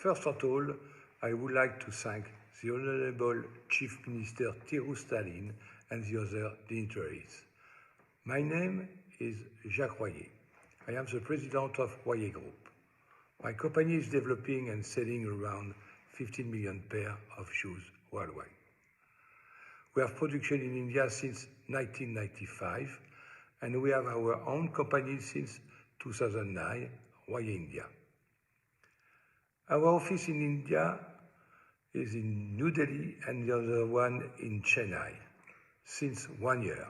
First of all, I would like to thank the Honorable Chief Minister THIRU M.K.STALIN and the other dignitaries. My name is Jacques Royer. I am the President of Royer Group. My company is developing and selling around 15 million pairs of shoes worldwide. We have production in India since 1995, and we have our own company since 2009, Royer India. Our office in India is in New Delhi and the other one in Chennai. Since 1 year,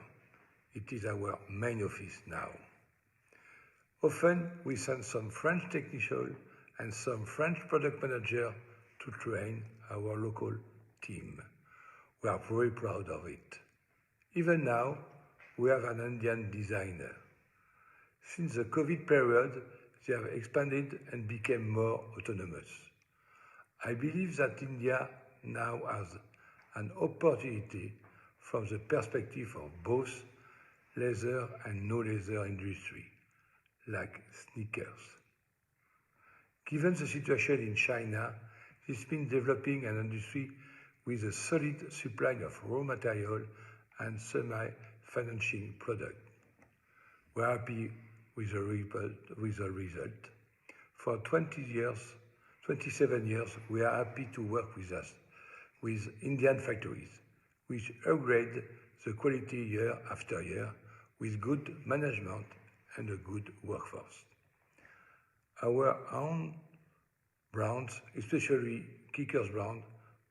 it is our main office now. Often we send some French technicians and some French product managers to train our local team. We are very proud of it. Even now, we have an Indian designer. Since the COVID period, they have expanded and became more autonomous. I believe that India now has an opportunity from the perspective of both leather and no-leather industry, like sneakers. Given the situation in China, it's been developing an industry with a solid supply of raw material and semi-finishing product. We are happy with the result. For 27 years, we are happy to work with Indian factories, which upgrade the quality year after year with good management and a good workforce. Our own brands, especially Kickers brand,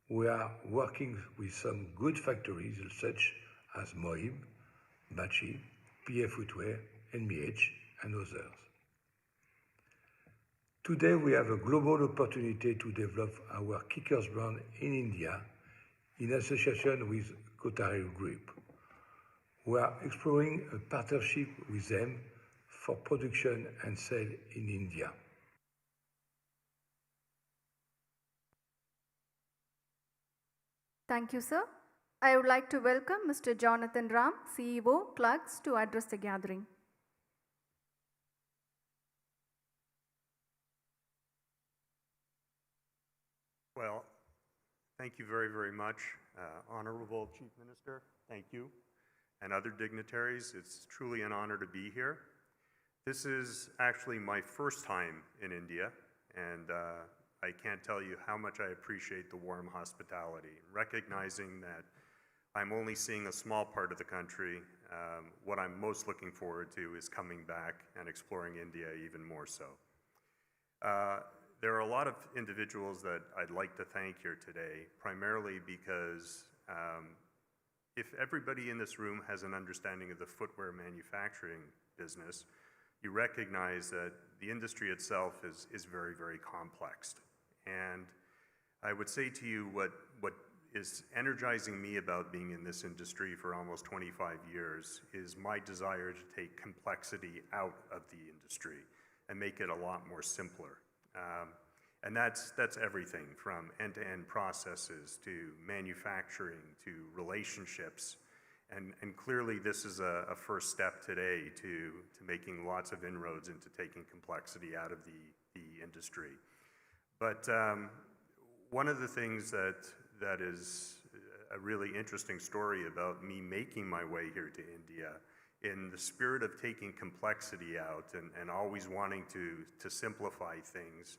we are working with some good factories such as Mohib, Bachi, PF Footwear, NMH, and others. Today we have a global opportunity to develop our Kickers brand in India in association with THIRU Group. We are exploring a partnership with them for production and sale in India. Thank you, sir. I would like to welcome Mr. Jonathan Ram, CEO, Clarks, to address the gathering. Well, thank you very, very much, Honorable Chief Minister. Thank you. And other dignitaries, it's truly an honor to be here. This is actually my first time in India, and I can't tell you how much I appreciate the warm hospitality. Recognizing that I'm only seeing a small part of the country, what I'm most looking forward to is coming back and exploring India even more so. There are a lot of individuals that I'd like to thank here today, primarily because if everybody in this room has an understanding of the footwear manufacturing business, you recognize that the industry itself is very, very complex. And I would say to you what is energizing me about being in this industry for almost 25 years is my desire to take complexity out of the industry and make it a lot more simpler. And that's everything from end-to-end processes to manufacturing to relationships. And clearly this is a first step today to making lots of inroads into taking complexity out of the industry. But one of the things that is a really interesting story about me making my way here to India, in the spirit of taking complexity out and always wanting to simplify things,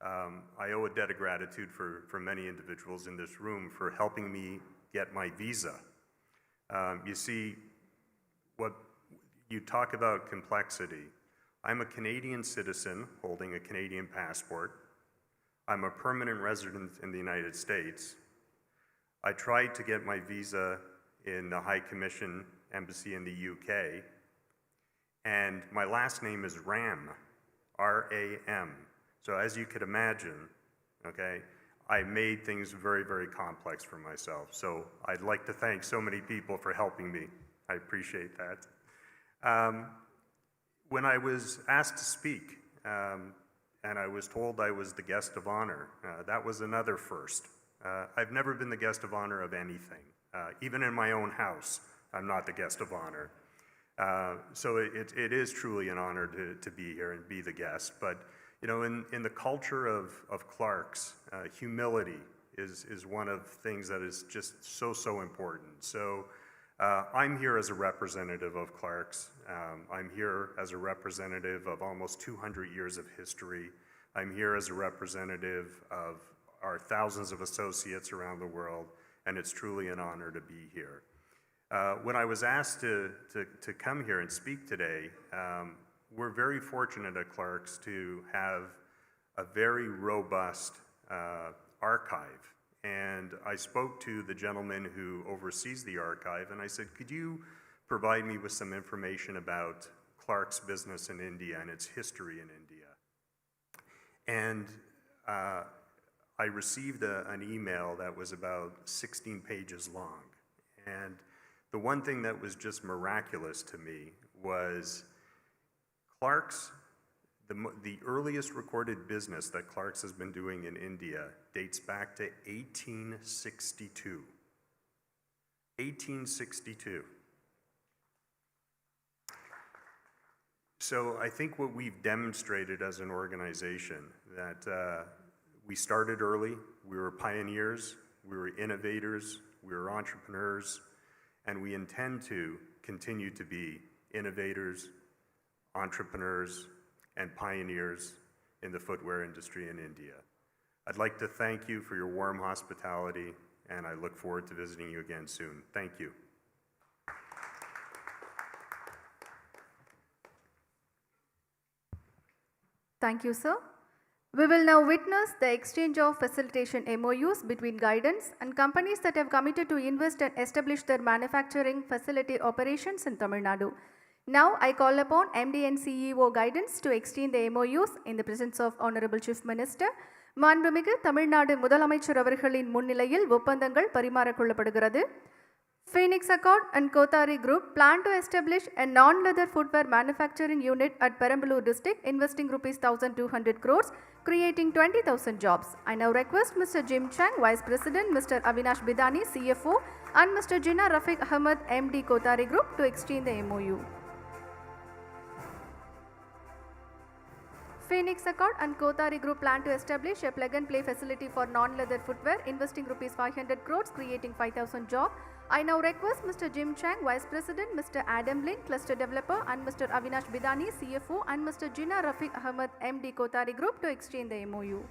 I owe a debt of gratitude for many individuals in this room for helping me get my visa. You see, what you talk about complexity. I'm a Canadian citizen holding a Canadian passport. I'm a permanent resident in the United States. I tried to get my visa in the High Commission Embassy in the UK, and my last name is Ram, R-A-M. So as you could imagine, okay, I made things very, very complex for myself. So I'd like to thank so many people for helping me. I appreciate that. When I was asked to speak, and I was told I was the guest of honor, that was another first. I've never been the guest of honor of anything. Even in my own house, I'm not the guest of honor. So it is truly an honor to be here and be the guest. But you know, in the culture of Clarks, humility is one of the things that is just so important. So I'm here as a representative of Clarks. I'm here as a representative of almost 200 years of history. I'm here as a representative of our thousands of associates around the world, and it's truly an honor to be here. When I was asked to come here and speak today, we're very fortunate at Clarks to have a very robust archive. And I spoke to the gentleman who oversees the archive, and I said, could you provide me with some information about Clarks' business in India and its history in India? And I received an email that was about 16 pages long. And the one thing that was just miraculous to me was Clarks, the earliest recorded business that Clarks has been doing in India dates back to 1862. 1862. So I think what we've demonstrated as an organization that we started early, we were pioneers, we were innovators, we were entrepreneurs, and we intend to continue to be innovators, entrepreneurs, and pioneers in the footwear industry in India. I'd like to thank you for your warm hospitality, and I look forward to visiting you again soon. Thank you. Thank you, sir. We will now witness the exchange of facilitation MOUs between guidance and companies that have committed to invest and establish their manufacturing facility operations in Tamil Nadu. Now I call upon MD and CEO guidance to extend the MOUs in the presence of Honorable Chief Minister. மாண்புமிகு தமிழ்நாடு முதலமைச்சர் அவர்களின் முன்னிலையில் ஒப்பந்தங்கள் பரிமாறிக்கொள்ளப்படுகிறது. Phoenix Accord and Kothari Group plan to establish a non-leather footwear manufacturing unit at Peramballur district, investing rupees 1,200 crores, creating 20,000 jobs. I now request Mr. Jim Chang, Vice President, Mr. Avinash Bidani, CFO, and Mr. Jinnah Rafiq Ahmed, MD Kothari Group, to exchange the MOU. Phoenix Accord and Kothari Group plan to establish a plug-and-play facility for non-leather footwear, investing rupees 500 crores, creating 5,000 jobs. I now request Mr. Jim Chang, Vice President, Mr. Adam Lin, Cluster Developer, and Mr. Avinash Bidani, CFO, and Mr. Jinnah Rafiq Ahmed, MD Kothari Group, to exchange the MOU.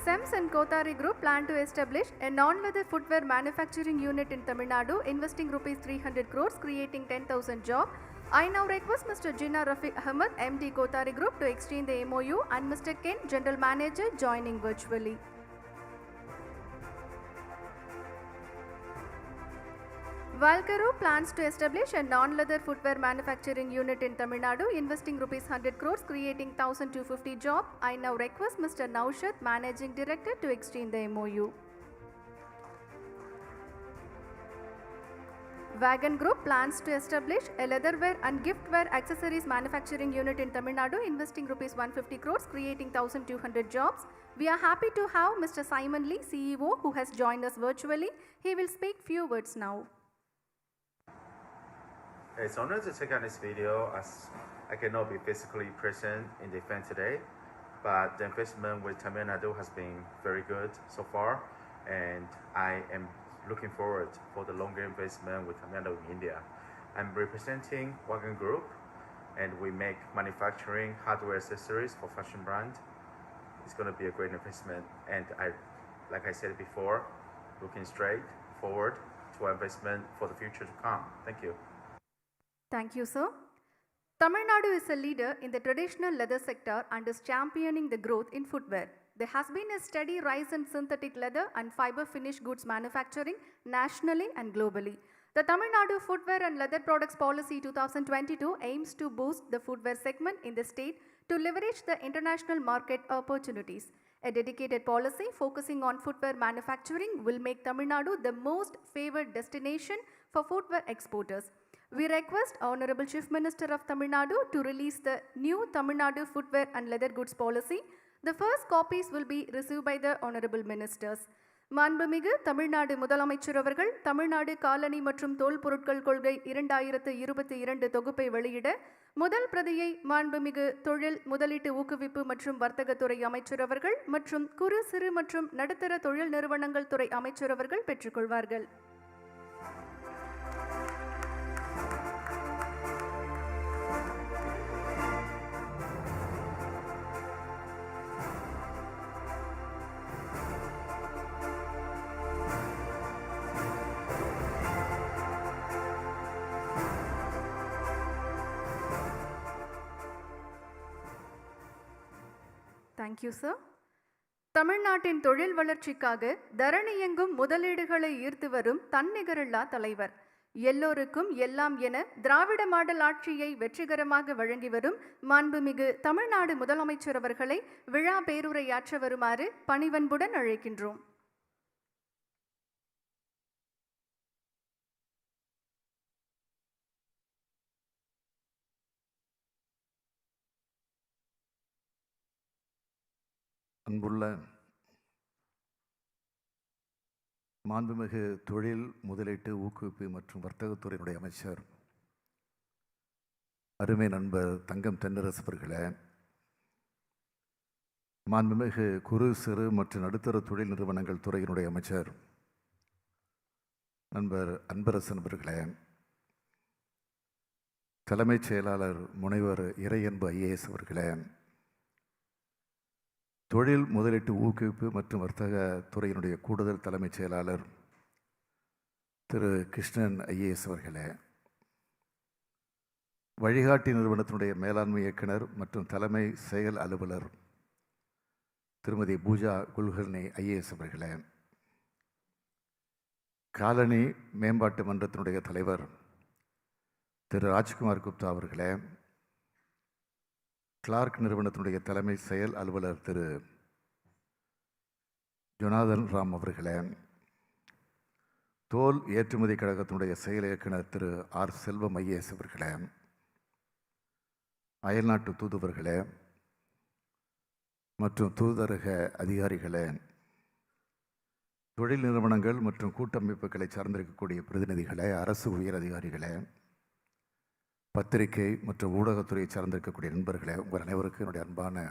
SEMS and Kothari Group plan to establish a non-leather footwear manufacturing unit in Tamil Nadu, investing rupees 300 crores, creating 10,000 jobs. I now request Mr. Jinnah Rafiq Ahmed, MD Kothari Group, to exchange the MOU, and Mr. Ken, General Manager, joining virtually. Valkaro plans to establish a non-leather footwear manufacturing unit in Tamil Nadu, investing rupees 100 crores, creating 1,250 jobs. I now request Mr. Naushad, Managing Director, to exchange the MOU. Wagon Group plans to establish a leatherware and giftware accessories manufacturing unit in Tamil Nadu, investing rupees 150 crores, creating 1,200 jobs. We are happy to have Mr. Simon Lee, CEO, who has joined us virtually. He will speak few words now. It's an honor to take on this video as I cannot be physically present in the event today, but the investment with Tamil Nadu has been very good so far, and I am looking forward for the longer investment with Tamil Nadu in India. I'm representing Wagon Group, and we make manufacturing hardware accessories for fashion brand. It's going to be a great investment, and like I said before, looking straight forward to our investment for the future to come. Thank you. Thank you, sir. Tamil Nadu is a leader in the traditional leather sector and is championing the growth in footwear. There has been a steady rise in synthetic leather and fiber finished goods manufacturing nationally and globally. The Tamil Nadu Footwear and Leather Products Policy 2022 aims to boost the footwear segment in the state to leverage the international market opportunities. A dedicated policy focusing on footwear manufacturing will make Tamil Nadu the most favored destination for footwear exporters. We request Honorable Chief Minister of Tamil Nadu to release the new Tamil Nadu Footwear and Leather Goods Policy. The first copies will be received by the Honorable Ministers. மாண்புமிகு தமிழ்நாடு முதலமைச்சர் அவர்கள் தமிழ்நாடு காலணி மற்றும் தோல் பொருட்கள் கொள்கை 2022 தொகுப்பை வெளியிட முதல் பிரதியை மாண்புமிகு தொழில் முதலீட்டு ஊக்குவிப்பு மற்றும் வர்த்தகத்துறை அமைச்சர் அவர்கள் மற்றும் குறு சிறு மற்றும் நடுத்தர தொழில் நிறுவனங்கள் துறை அமைச்சர் அவர்கள் பெற்றுக்கொள்வார்கள். Thank you, sir. தமிழ்நாட்டின் தொழில் வளர்ச்சிக்காக தரணி எங்கும் முதலீடுகளை ஈர்த்து வரும் தன்னிகரில்லா தலைவர். எல்லோருக்கும் எல்லாம் என திராவிட மாடல் ஆட்சியை வெற்றிகரமாக வழங்கி வரும் மாண்புமிகு தமிழ்நாடு முதலமைச்சர் அவர்களை விழா பேருரையாற்ற வருமாறு பணிவன்புடன் அழைக்கின்றோம். அன்புள்ள மாண்புமிகு தொழில் முதலீட்டு ஊக்குவிப்பு மற்றும் வர்த்தகத்துறையினுடைய அமைச்சர் அருமை நண்பர் தங்கம் தென்னரசு அவர்களே, மாண்புமிகு குறு சிறு மற்றும் நடுத்தர தொழில் நிறுவனங்கள் துறையினுடைய அமைச்சர் நண்பர் அன்பரசன் அவர்களே, தலைமைச் செயலாளர் முனைவர் இறையன்பு ஐஏஎஸ் அவர்களே, தொழில் முதலீட்டு ஊக்குவிப்பு மற்றும் வர்த்தக துறையினுடைய கூடுதல் தலைமைச் செயலாளர் திரு கிருஷ்ணன் ஐஏஎஸ் அவர்களே, வழிகாட்டி நிறுவனத்தினுடைய மேலாண்மை இயக்குனர் மற்றும் தலைமை செயல் அலுவலர் திருமதி பூஜா குல்கர்னி ஐஏஎஸ் அவர்களே, காலனி மேம்பாட்டு மன்றத்தினுடைய தலைவர் திரு ராஜ்குமார் குப்தா அவர்களே, கிளார்க் நிறுவனத்தினுடைய தலைமை செயல் அலுவலர் திரு ஜொனாதன் ராம் அவர்களே, தோல் ஏற்றுமதி கழகத்தினுடைய செயல் இயக்குனர் திரு ஆர் செல்வம் ஐஏஎஸ் அவர்களே, அயல்நாட்டு தூதுவர்களே மற்றும் தூதரக அதிகாரிகளே, தொழில் நிறுவனங்கள் மற்றும் கூட்டமைப்புகளை சார்ந்திருக்கக்கூடிய பிரதிநிதிகளே, அரசு உயர் அதிகாரிகளே, பத்திரிகை மற்றும் ஊடகத்துறையை சார்ந்திருக்கக்கூடிய நண்பர்களே, உங்கள் அனைவருக்கும் என்னுடைய அன்பான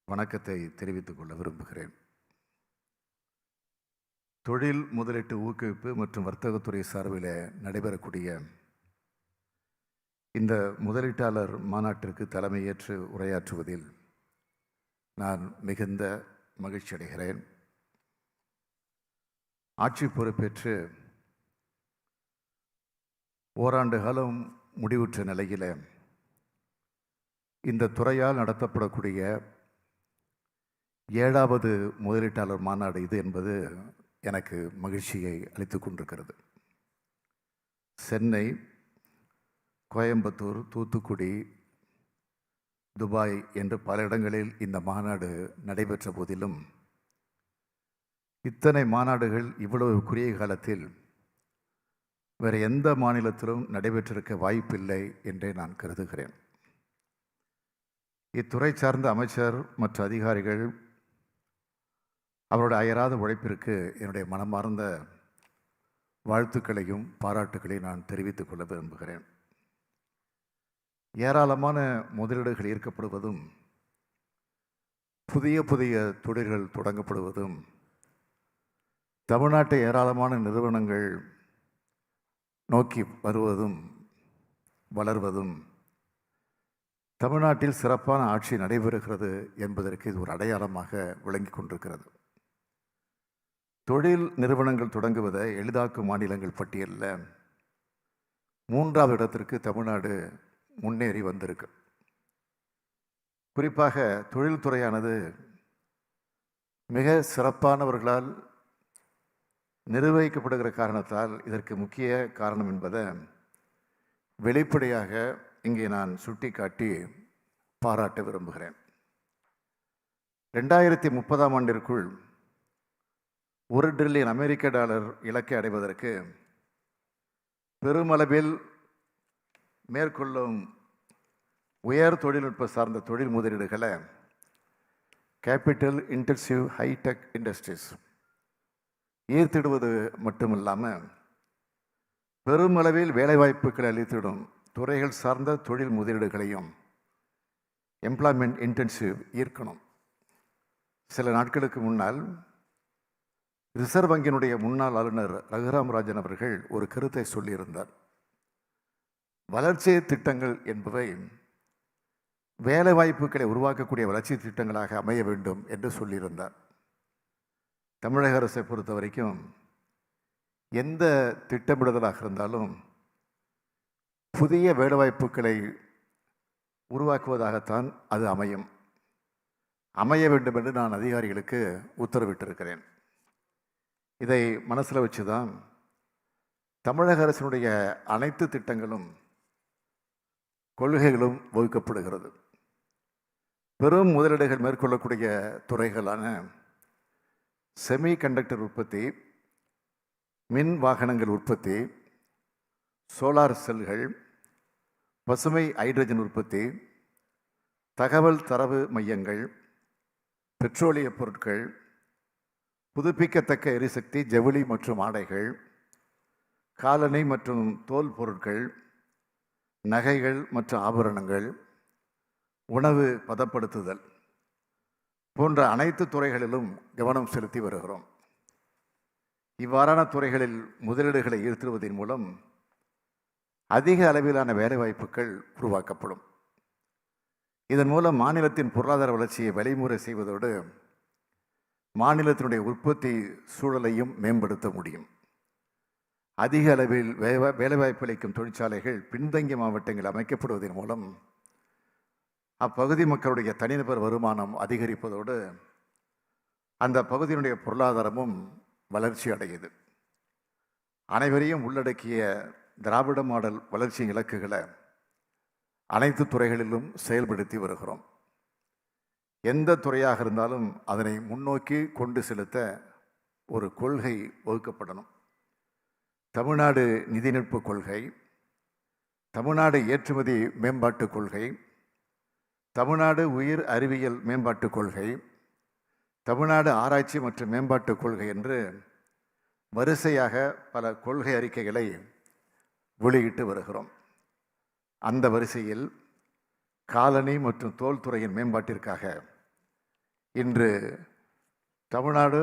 வணக்கத்தை தெரிவித்துக் கொள்ள விரும்புகிறேன். தொழில் முதலீட்டு ஊக்குவிப்பு மற்றும் வர்த்தகத்துறை சார்பில் நடைபெறக்கூடிய இந்த முதலீட்டாளர் மாநாட்டிற்கு தலைமையேற்று உரையாற்றுவதில் நான் மிகுந்த மகிழ்ச்சி அடைகிறேன். ஆட்சி பொறுப்பேற்று ஓராண்டு காலம் முடிவுற்ற நிலையில் இந்த துறையால் நடத்தப்படக்கூடிய 7வது முதலீட்டாளர் மாநாடு இது என்பது எனக்கு மகிழ்ச்சியை அளித்து கொண்டிருக்கிறது. சென்னை, கோயம்புத்தூர், தூத்துக்குடி, துபாய் என்று பல இடங்களில் இந்த மாநாடு நடைபெற்ற போதிலும் இத்தனை மாநாடுகள் இவ்வளவு குறுகிய காலத்தில் வேறு எந்த மாநிலத்திலும் நடைபெற்றிருக்க வாய்ப்பில்லை என்றே நான் கருதுகிறேன். இத்துறை சார்ந்த அமைச்சர் மற்ற அதிகாரிகள் அவருடைய அயராத உழைப்பிற்கு என்னுடைய மனமார்ந்த வாழ்த்துக்களையும் பாராட்டுக்களையும் நான் தெரிவித்துக் கொள்ள விரும்புகிறேன். ஏராளமான முதலீடுகள் ஈர்க்கப்படுவதும் புதிய புதிய தொழில்கள் தொடங்கப்படுவதும் தமிழ்நாட்டை ஏராளமான நிறுவனங்கள் நோக்கி வருவதும் வளர்வதும் தமிழ்நாட்டில் சிறப்பான ஆட்சி நடைபெறுகிறது என்பதற்கு இது ஒரு அடையாளமாக விளங்கி கொண்டிருக்கிறது. தொழில் நிறுவனங்கள் தொடங்குவதை எளிதாக்கும் மாநிலங்கள் பட்டியலில் 3வது இடத்திற்கு தமிழ்நாடு முன்னேறி வந்திருக்கு. குறிப்பாக தொழில்துறையானது மிக சிறப்பானவர்களால் நிர்வகிக்கப்படுகிற காரணத்தால் இதற்கு முக்கிய காரணம் என்பதை வெளிப்படையாக இங்கே நான் சுட்டிக்காட்டி பாராட்ட விரும்புகிறேன். 2030ஆம் ஆண்டிற்குள் $1 டிரில்லியன் அமெரிக்க டாலர் இலக்கை அடைவதற்கு பெருமளவில் மேற்கொள்ளும் உயர் தொழில்நுட்ப சார்ந்த தொழில் முதலீடுகளை கேபிட்டல் இன்டென்சிவ் ஹைடெக் இண்டஸ்ட்ரீஸ் ஈர்த்திடுவது மட்டுமில்லாமல் பெருமளவில் வேலைவாய்ப்புகளை அளித்திடும் துறைகள் சார்ந்த தொழில் முதலீடுகளையும் எம்ப்ளாய்மெண்ட் இன்டென்சிவ் ஈர்க்கணும். சில நாட்களுக்கு முன்னால் ரிசர்வ் வங்கியினுடைய முன்னாள் ஆளுநர் ரகுராம் ராஜன் அவர்கள் ஒரு கருத்தை சொல்லியிருந்தார். வளர்ச்சி திட்டங்கள் என்பவை வேலை வாய்ப்புகளை உருவாக்கக்கூடிய வளர்ச்சி திட்டங்களாக அமைய வேண்டும் என்று சொல்லியிருந்தார். தமிழக அரசை பொறுத்த வரைக்கும் எந்த திட்டமிடுதலாக இருந்தாலும் புதிய வேலைவாய்ப்புகளை உருவாக்குவதாகத்தான் அது அமைய வேண்டும் என்று நான் அதிகாரிகளுக்கு உத்தரவிட்டிருக்கிறேன். இதை மனசில் வச்சு தான் தமிழக அரசினுடைய அனைத்து திட்டங்களும் கொள்கைகளும் வகுக்கப்படுகிறது. பெரும் முதலீடுகள் மேற்கொள்ளக்கூடிய துறைகளான செமி கண்டக்டர் உற்பத்தி, மின் வாகனங்கள் உற்பத்தி, சோலார் செல்கள், பசுமை ஹைட்ரஜன் உற்பத்தி, தகவல் தரவு மையங்கள், பெட்ரோலிய பொருட்கள், புதுப்பிக்கத்தக்க எரிசக்தி, ஜவுளி மற்றும் ஆடைகள், காலணி மற்றும் தோல் பொருட்கள், நகைகள் மற்றும் ஆபரணங்கள், உணவு பதப்படுத்துதல் போன்ற அனைத்து துறைகளிலும் கவனம் செலுத்தி வருகிறோம். இவ்வாறான துறைகளில் முதலீடுகளை ஈர்த்திடுவதன் மூலம் அதிக அளவிலான வேலைவாய்ப்புகள் உருவாக்கப்படும். இதன் மூலம் மாநிலத்தின் பொருளாதார வளர்ச்சியை வழிமுறை செய்வதோடு மாநிலத்தினுடைய உற்பத்தி சூழலையும் மேம்படுத்த முடியும். அதிக அளவில் வேலைவாய்ப்பு அளிக்கும் தொழிற்சாலைகள் பின்தங்கிய மாவட்டங்கள் அமைக்கப்படுவதன் மூலம் அப்பகுதி மக்களுடைய தனிநபர் வருமானம் அதிகரிப்பதோடு அந்த பகுதியினுடைய பொருளாதாரமும் வளர்ச்சி அடையுது. அனைவரையும் உள்ளடக்கிய திராவிட மாடல் வளர்ச்சி இலக்குகளை அனைத்து துறைகளிலும் செயல்படுத்தி வருகிறோம். எந்த துறையாக இருந்தாலும் அதனை முன்னோக்கி கொண்டு செலுத்த ஒரு கொள்கை வகுக்கப்படணும். தமிழ்நாடு நிதிநுட்ப கொள்கை, தமிழ்நாடு ஏற்றுமதி மேம்பாட்டுக் கொள்கை, தமிழ்நாடு உயிர் அறிவியல் மேம்பாட்டுக் கொள்கை, தமிழ்நாடு ஆராய்ச்சி மற்றும் மேம்பாட்டுக் கொள்கை என்று வரிசையாக பல கொள்கை அறிக்கைகளை வெளியிட்டு வருகிறோம். அந்த வரிசையில் காலணி மற்றும் தோல்துறையின் மேம்பாட்டிற்காக இன்று தமிழ்நாடு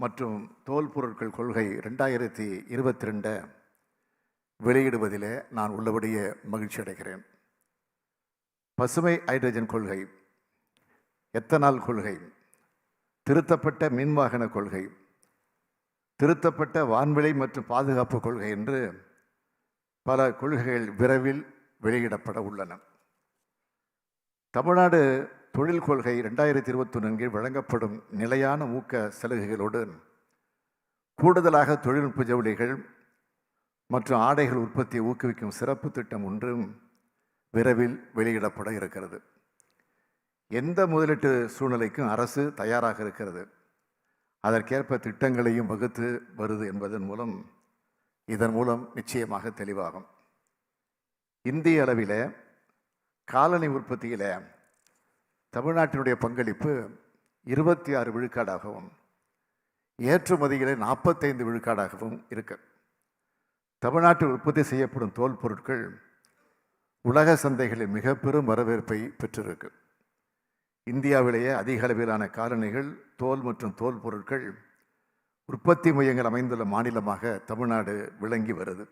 மற்றும் தோல் பொருட்கள் கொள்கை 2022 வெளியிடுவதிலே நான் உள்ளபடியே மகிழ்ச்சி அடைகிறேன். பசுமை ஹைட்ரஜன் கொள்கை, எத்தனால் கொள்கை, திருத்தப்பட்ட மின்வாகன கொள்கை, திருத்தப்பட்ட வான்வெளி மற்றும் பாதுகாப்பு கொள்கை என்று பல கொள்கைகள் விரைவில் வெளியிடப்பட உள்ளன. தமிழ்நாடு தொழில் கொள்கை 2021 கீழ் வழங்கப்படும் நிலையான ஊக்க சலுகைகளோடு கூடுதலாக தொழில்நுட்ப ஜவுளிகள் மற்றும் ஆடைகள் உற்பத்தியை ஊக்குவிக்கும் சிறப்பு திட்டம் ஒன்றும் விரைவில் வெளியிடப்பட இருக்கிறது. எந்த முதலீட்டு சூழ்நிலைக்கும் அரசு தயாராக இருக்கிறது. அதற்கேற்ப திட்டங்களையும் வகுத்து வருது என்பதன் மூலம் இதன் மூலம் நிச்சயமாக தெளிவாகும். இந்திய அளவில் காலணி உற்பத்தியில் தமிழ்நாட்டினுடைய பங்களிப்பு 26 விழுக்காடாகவும் ஏற்றுமதியில் 45 விழுக்காடாகவும் இருக்கு. தமிழ்நாட்டில் உற்பத்தி செய்யப்படும் தோல் பொருட்கள் உலக சந்தைகளில் மிக பெரும் வரவேற்பை பெற்றிருக்கு. இந்தியாவிலேயே அதிக அளவிலான காலணிகள், தோல் மற்றும் தோல் பொருட்கள் உற்பத்தி மையங்கள் அமைந்துள்ள மாநிலமாக தமிழ்நாடு விளங்கி வருது.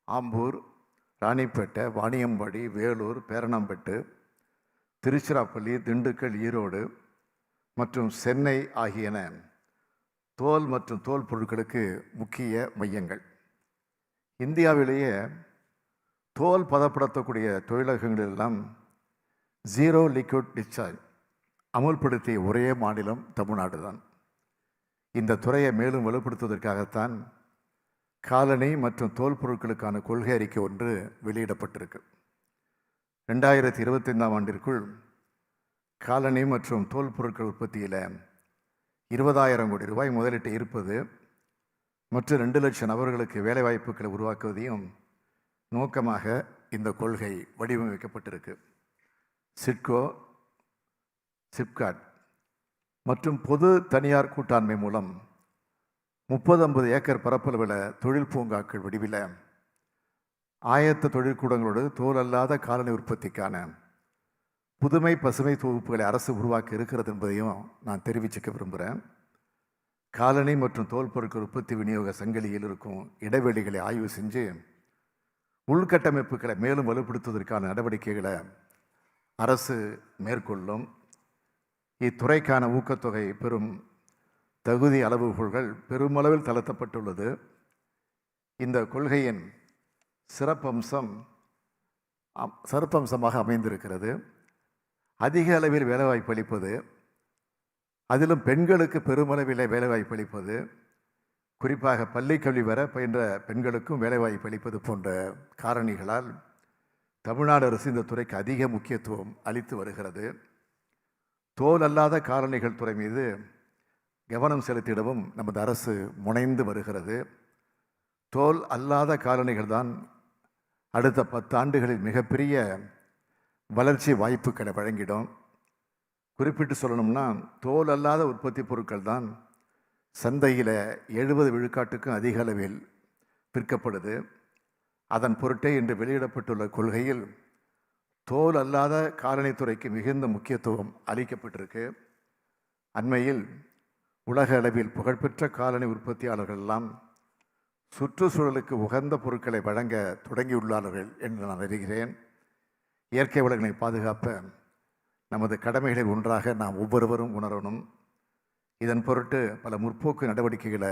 ஆம்பூர், ராணிப்பேட்டை, வாணியம்பாடி, வேலூர், பேரணாம்பட்டு, திருச்சிராப்பள்ளி, திண்டுக்கல், ஈரோடு மற்றும் சென்னை ஆகியன தோல் மற்றும் தோல் பொருட்களுக்கு முக்கிய மையங்கள். இந்தியாவிலேயே தோல் பதப்படுத்தக்கூடிய தொழிலகங்களெல்லாம் ஜீரோ லிக்விட் டிஸ்சார்ஜ் அமுல்படுத்திய ஒரே மாநிலம் தமிழ்நாடு தான். இந்த துறையை மேலும் வலுப்படுத்துவதற்காகத்தான் காலணி மற்றும் தோல் பொருட்களுக்கான கொள்கை அறிக்கை ஒன்று வெளியிடப்பட்டிருக்கு. 2025 ஆண்டிற்குள் காலணி மற்றும் தோல் பொருட்கள் உற்பத்தியில் 20,000 கோடி ரூபாய் முதலீட்டு இருப்பது மற்றும் 2 லட்சம் நபர்களுக்கு வேலைவாய்ப்புகளை உருவாக்குவதையும் நோக்கமாக இந்த கொள்கை வடிவமைக்கப்பட்டிருக்கு. சிட்கோ, சிப்காட் மற்றும் பொது தனியார் கூட்டாண்மை மூலம் 30-50 ஏக்கர் பரப்பளவில் தொழில் பூங்காக்கள் வடிவில் ஆயத்த தொழிற்கூடங்களோடு தோல் அல்லாத காலணி உற்பத்திக்கான புதுமை பசுமை தொகுப்புகளை அரசு உருவாக்கி இருக்கிறது என்பதையும் நான் தெரிவிச்சுக்க விரும்புகிறேன். காலணி மற்றும் தோல் பொருட்கள் உற்பத்தி விநியோக சங்கிலியில் இருக்கும் இடைவெளிகளை ஆய்வு செஞ்சு உள்கட்டமைப்புகளை மேலும் வலுப்படுத்துவதற்கான நடவடிக்கைகளை அரசு மேற்கொள்ளும். இத்துறைக்கான ஊக்கத்தொகை பெறும் தகுதி அளவுகோல்கள் பெருமளவில் தளர்த்தப்பட்டுள்ளது. இந்த கொள்கையின் சிறப்பம்சமாக அமைந்திருக்கிறது. அதிக அளவில் வேலைவாய்ப்பு அளிப்பது, அதிலும் பெண்களுக்கு பெருமளவில் வேலைவாய்ப்பு அளிப்பது, குறிப்பாக பள்ளி கல்வி வர பயின்ற பெண்களுக்கும் வேலைவாய்ப்பு அளிப்பது போன்ற காரணிகளால் தமிழ்நாடு அரசு இந்த துறைக்கு அதிக முக்கியத்துவம் அளித்து வருகிறது. தோல் அல்லாத காலணிகள் துறை மீது கவனம் செலுத்திடவும் நமது அரசு முனைந்து வருகிறது. தோல் அல்லாத காலணிகள் தான் அடுத்த 10 ஆண்டுகளில் மிகப்பெரிய வளர்ச்சி வாய்ப்புகளை வழங்கிடும். குறிப்பிட்டு சொல்லணும்னா தோல் அல்லாத உற்பத்தி பொருட்கள் தான் சந்தையில் 70 விழுக்காட்டுக்கும் அதிக அளவில் விற்கப்படுது. அதன் பொருட்டே இன்று வெளியிடப்பட்டுள்ள கொள்கையில் தோல் அல்லாத காலணித்துறைக்கு மிகுந்த முக்கியத்துவம் அளிக்கப்பட்டிருக்கு. அண்மையில் உலக அளவில் புகழ்பெற்ற காலணி உற்பத்தியாளர்கள் எல்லாம் சுற்றுச்சூழலுக்கு உகந்த பொருட்களை வழங்க தொடங்கியுள்ளார்கள் என்று நான் அறிகிறேன். இயற்கை வளங்களை பாதுகாப்ப நமது கடமைகளில் ஒன்றாக நாம் ஒவ்வொருவரும் உணரணும். இதன் பொருட்டு பல முற்போக்கு நடவடிக்கைகளை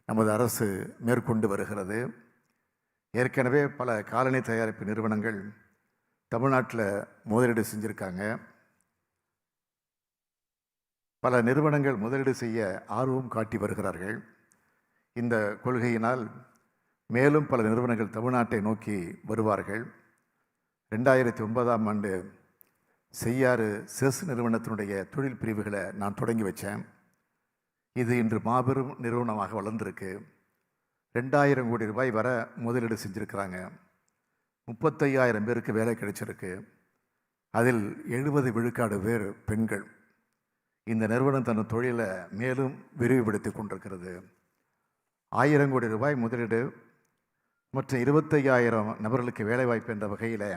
நமது அரசு மேற்கொண்டு வருகிறது. ஏற்கனவே பல காலணி தயாரிப்பு நிறுவனங்கள் தமிழ்நாட்டில் முதலீடு செஞ்சுருக்காங்க. பல நிறுவனங்கள் முதலீடு செய்ய ஆர்வம் காட்டி வருகிறார்கள். இந்த கொள்கையினால் மேலும் பல நிறுவனங்கள் தமிழ்நாட்டை நோக்கி வருவார்கள். 2009ஆம் ஆண்டு செய்யாறு செஸ் நிறுவனத்தினுடைய தொழில் பிரிவுகளை நான் தொடங்கி வச்சேன். இது இன்று மாபெரும் நிறுவனமாக வளர்ந்துருக்கு. 2000 கோடி ரூபாய் வரை முதலீடு செஞ்சுருக்கிறாங்க. 35,000 பேருக்கு வேலை கிடைச்சிருக்கு. அதில் 70 விழுக்காடு பேர் பெண்கள். இந்த நிறுவனம் தன் தொழிலை மேலும் விரிவுபடுத்தி கொண்டிருக்கிறது. 1000 கோடி ரூபாய் முதலீடு மற்றும் 25,000 நபர்களுக்கு வேலைவாய்ப்பு என்ற வகையில்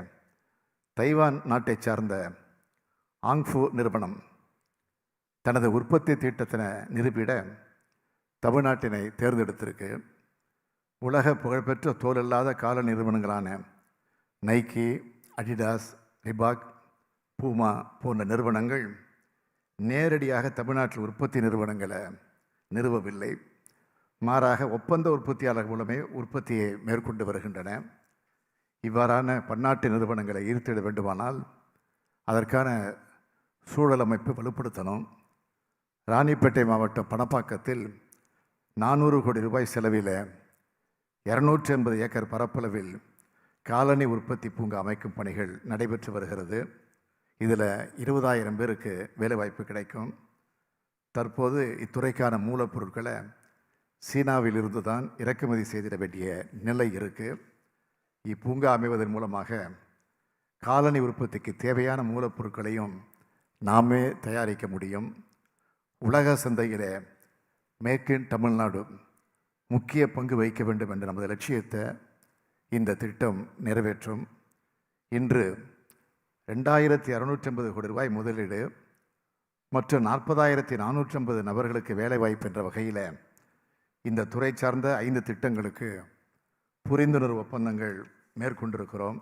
தைவான் நாட்டை சார்ந்த ஆங்ஃபு நிறுவனம் தனது உற்பத்தி திட்டத்தினை நிரூபிட தமிழ்நாட்டினை தேர்ந்தெடுத்திருக்கு. உலக புகழ்பெற்ற தோலில்லாத கால நிறுவனங்களான நைக்கி, அடிடாஸ், ரிபாக், பூமா போன்ற நிறுவனங்கள் நேரடியாக தமிழ்நாட்டில் உற்பத்தி நிறுவனங்களை நிறுவவில்லை. மாறாக ஒப்பந்த உற்பத்தியாளர் மூலமே உற்பத்தியை மேற்கொண்டு வருகின்றன. இவ்வாறான பன்னாட்டு நிறுவனங்களை ஈர்த்திட வேண்டுமானால் அதற்கான சூழல் அமைப்பு வலுப்படுத்தணும். ராணிப்பேட்டை மாவட்டம் பணப்பாக்கத்தில் 400 கோடி ரூபாய் செலவில் 280 ஏக்கர் பரப்பளவில் காலனி உற்பத்தி பூங்கா அமைக்கும் பணிகள் நடைபெற்று வருகிறது. இதில் 20,000 பேருக்கு வேலைவாய்ப்பு கிடைக்கும். தற்போது இத்துறைக்கான மூலப்பொருட்களை சீனாவில் இருந்து தான் இறக்குமதி செய்திட வேண்டிய நிலை இருக்குது. இப்பூங்கா அமைவதன் மூலமாக காலனி உற்பத்திக்கு தேவையான மூலப்பொருட்களையும் நாமே தயாரிக்க முடியும். உலக சந்தையில் மேக் இன் தமிழ்நாடு முக்கிய பங்கு வகிக்க வேண்டும் என்ற நமது லட்சியத்தை இந்த திட்டம் நிறைவேற்றும். இன்று 2,650 கோடி ரூபாய் முதலீடு மற்றும் 40,450 நபர்களுக்கு வேலைவாய்ப்பு என்ற வகையில் இந்த துறை சார்ந்த 5 திட்டங்களுக்கு புரிந்துணர்வு ஒப்பந்தங்கள் மேற்கொண்டிருக்கிறோம்.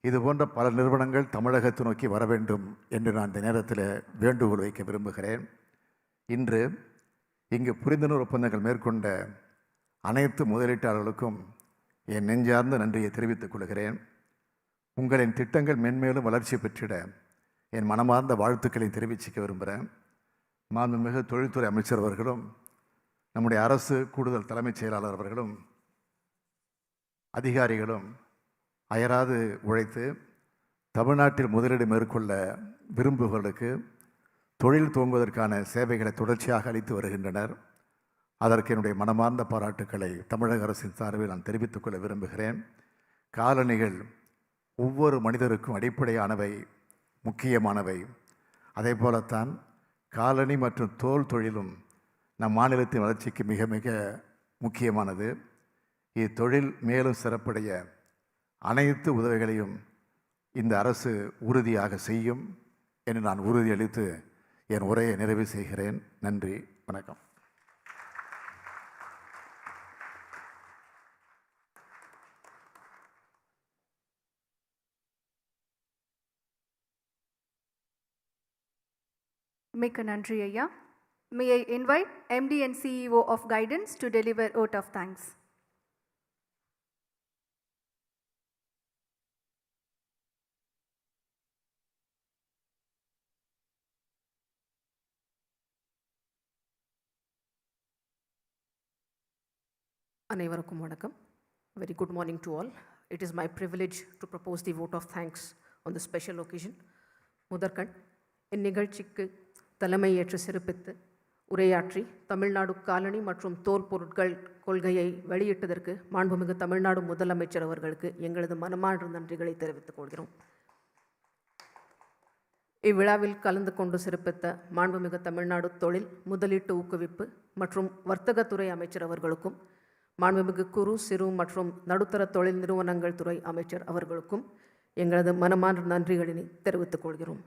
இதுபோன்ற பல நிறுவனங்கள் தமிழகத்தை நோக்கி வர வேண்டும் என்று நான் இந்த நேரத்தில் வேண்டுகோள் வைக்க விரும்புகிறேன். இன்று இங்கு புரிந்துணர்வு ஒப்பந்தங்கள் மேற்கொண்ட அனைத்து முதலீட்டாளர்களுக்கும் என் நெஞ்சார்ந்த நன்றியை தெரிவித்துக் கொள்கிறேன். உங்களின் திட்டங்கள் மென்மேலும் வளர்ச்சி பெற்றிட என் மனமார்ந்த வாழ்த்துக்களை தெரிவிச்சுக்க விரும்புகிறேன். மாண்புமிகு தொழில்துறை அமைச்சர் அவர்களும் நம்முடைய அரசு கூடுதல் தலைமைச் செயலாளர் அவர்களும் அதிகாரிகளும் அயராது உழைத்து தமிழ்நாட்டில் முதலீடு மேற்கொள்ள விரும்புபவர்களுக்கு தொழில் துவங்குவதற்கான சேவைகளை தொடர்ச்சியாக அளித்து வருகின்றனர். அதற்கு என்னுடைய மனமார்ந்த பாராட்டுக்களை தமிழக அரசின் சார்பில் நான் தெரிவித்துக் கொள்ள விரும்புகிறேன். காலணிகள் ஒவ்வொரு மனிதருக்கும் அடிப்படையானவை, முக்கியமானவை. அதே போலத்தான் காலணி மற்றும் தோல் தொழிலும் நம் மாநிலத்தின் வளர்ச்சிக்கு மிக மிக முக்கியமானது. இத்தொழில் மேலும் சிறப்படைய அனைத்து உதவிகளையும் இந்த அரசு உறுதியாக செய்யும் என்று நான் உறுதியளித்து என் உரையை நிறைவு செய்கிறேன். நன்றி, வணக்கம். மிக்க நன்றி ஐயா. May I invite MD and CEO of Guidance to deliver vote of thanks. அனைவருக்கும் வணக்கம். Very good morning to all. It is my privilege to propose the vote of thanks on the special occasion. முதற்கண் இந்நிகழ்ச்சிக்கு தலைமையேற்று சிறப்பித்து உரையாற்றி தமிழ்நாடு காலணி மற்றும் தோல் பொருட்கள் கொள்கையை வெளியிட்டதற்கு மாண்புமிகு தமிழ்நாடு முதலமைச்சர் அவர்களுக்கு எங்களது மனமார்ந்த நன்றிகளை தெரிவித்துக் கொள்கிறோம். இவ்விழாவில் கலந்து கொண்டு சிறப்பித்த மாண்புமிகு தமிழ்நாடு தொழில் முதலீட்டு ஊக்குவிப்பு மற்றும் வர்த்தகத்துறை அமைச்சர் அவர்களுக்கும் மாண்புமிகு குறு சிறு மற்றும் நடுத்தர தொழில் நிறுவனங்கள் துறை அமைச்சர் அவர்களுக்கும் எங்களது மனமார்ந்த நன்றிகளை தெரிவித்துக் கொள்கிறோம்.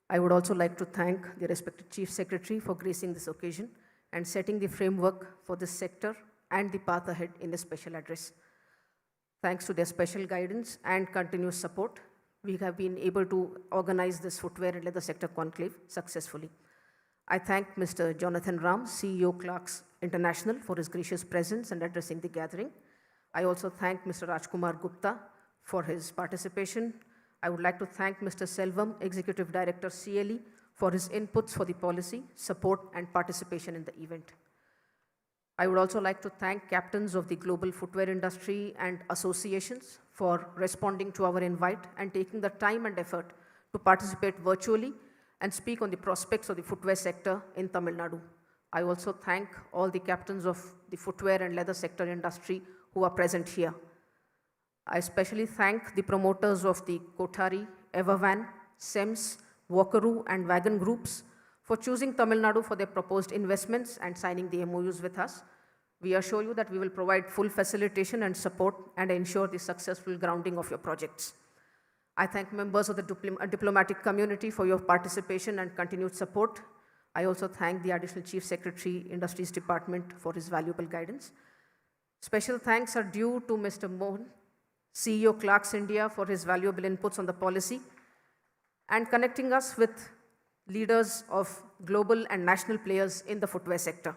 I would also like to thank the respected Chief Secretary for gracing this occasion and setting the framework for this sector and the path ahead in the special address. Thanks to their special guidance and continuous support, we have been able to organize this footwear and leather sector conclave successfully. I thank Mr. Jonathan Ram, CEO Clarks International, for his gracious presence and addressing the gathering. I also thank Mr. Rajkumar Gupta for his participation. I would like to thank Mr. Selvam, Executive Director CLE, for his inputs for the policy, support, and participation in the event. I would also like to thank captains of the global footwear industry and associations for responding to our invite and taking the time and effort to participate virtually and speak on the prospects of the footwear sector in Tamil Nadu. I also thank all the captains of the footwear and leather sector industry who are present here. I especially thank the promoters of the Kothari, Evervan, SEMS, Walkaroo and Wagon groups for choosing Tamil Nadu for their proposed investments and signing the MOUs with us. We assure you that we will provide full facilitation and support and ensure the successful grounding of your projects. I thank members of the diplomatic community for your participation and continued support. I also thank the Additional Chief Secretary, Industries Department, for his valuable guidance. Special thanks are due to Mr. Mohan, CEO Clarks India, for his valuable inputs on the policy and connecting us with leaders of global and national players in the footwear sector.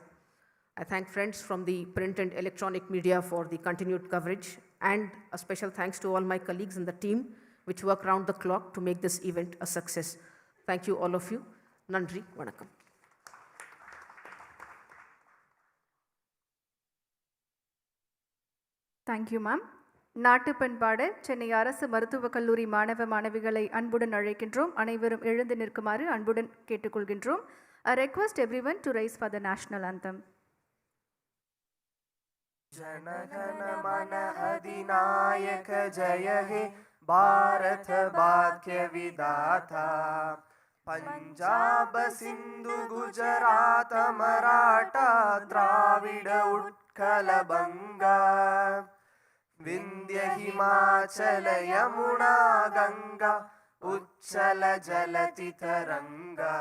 I thank friends from the print and electronic media for the continued coverage, and a special thanks to all my colleagues in the team which work round the clock to make this event a success. Thank you all of you. Nandri, Vanakkam. Thank you, ma'am. நாட்டு பண்பாடு சென்னை அரசு மருத்துவக் கல்லூரி மாணவ மாணவிகளை அன்புடன் அழைக்கின்றோம். அனைவரும் எழுந்து நிற்குமாறு அன்புடன் கேட்டுக்கொள்கின்றோம். I request everyone to rise for the national anthem. जनगण मन अधिनायक जय हे भारत भाग्य विधाता पंजाब सिंधु गुजरात मराठा द्राविड उत्कल बंगा विंध्य हिमाचल यमुना गंगा उच्चल जलति तरंगा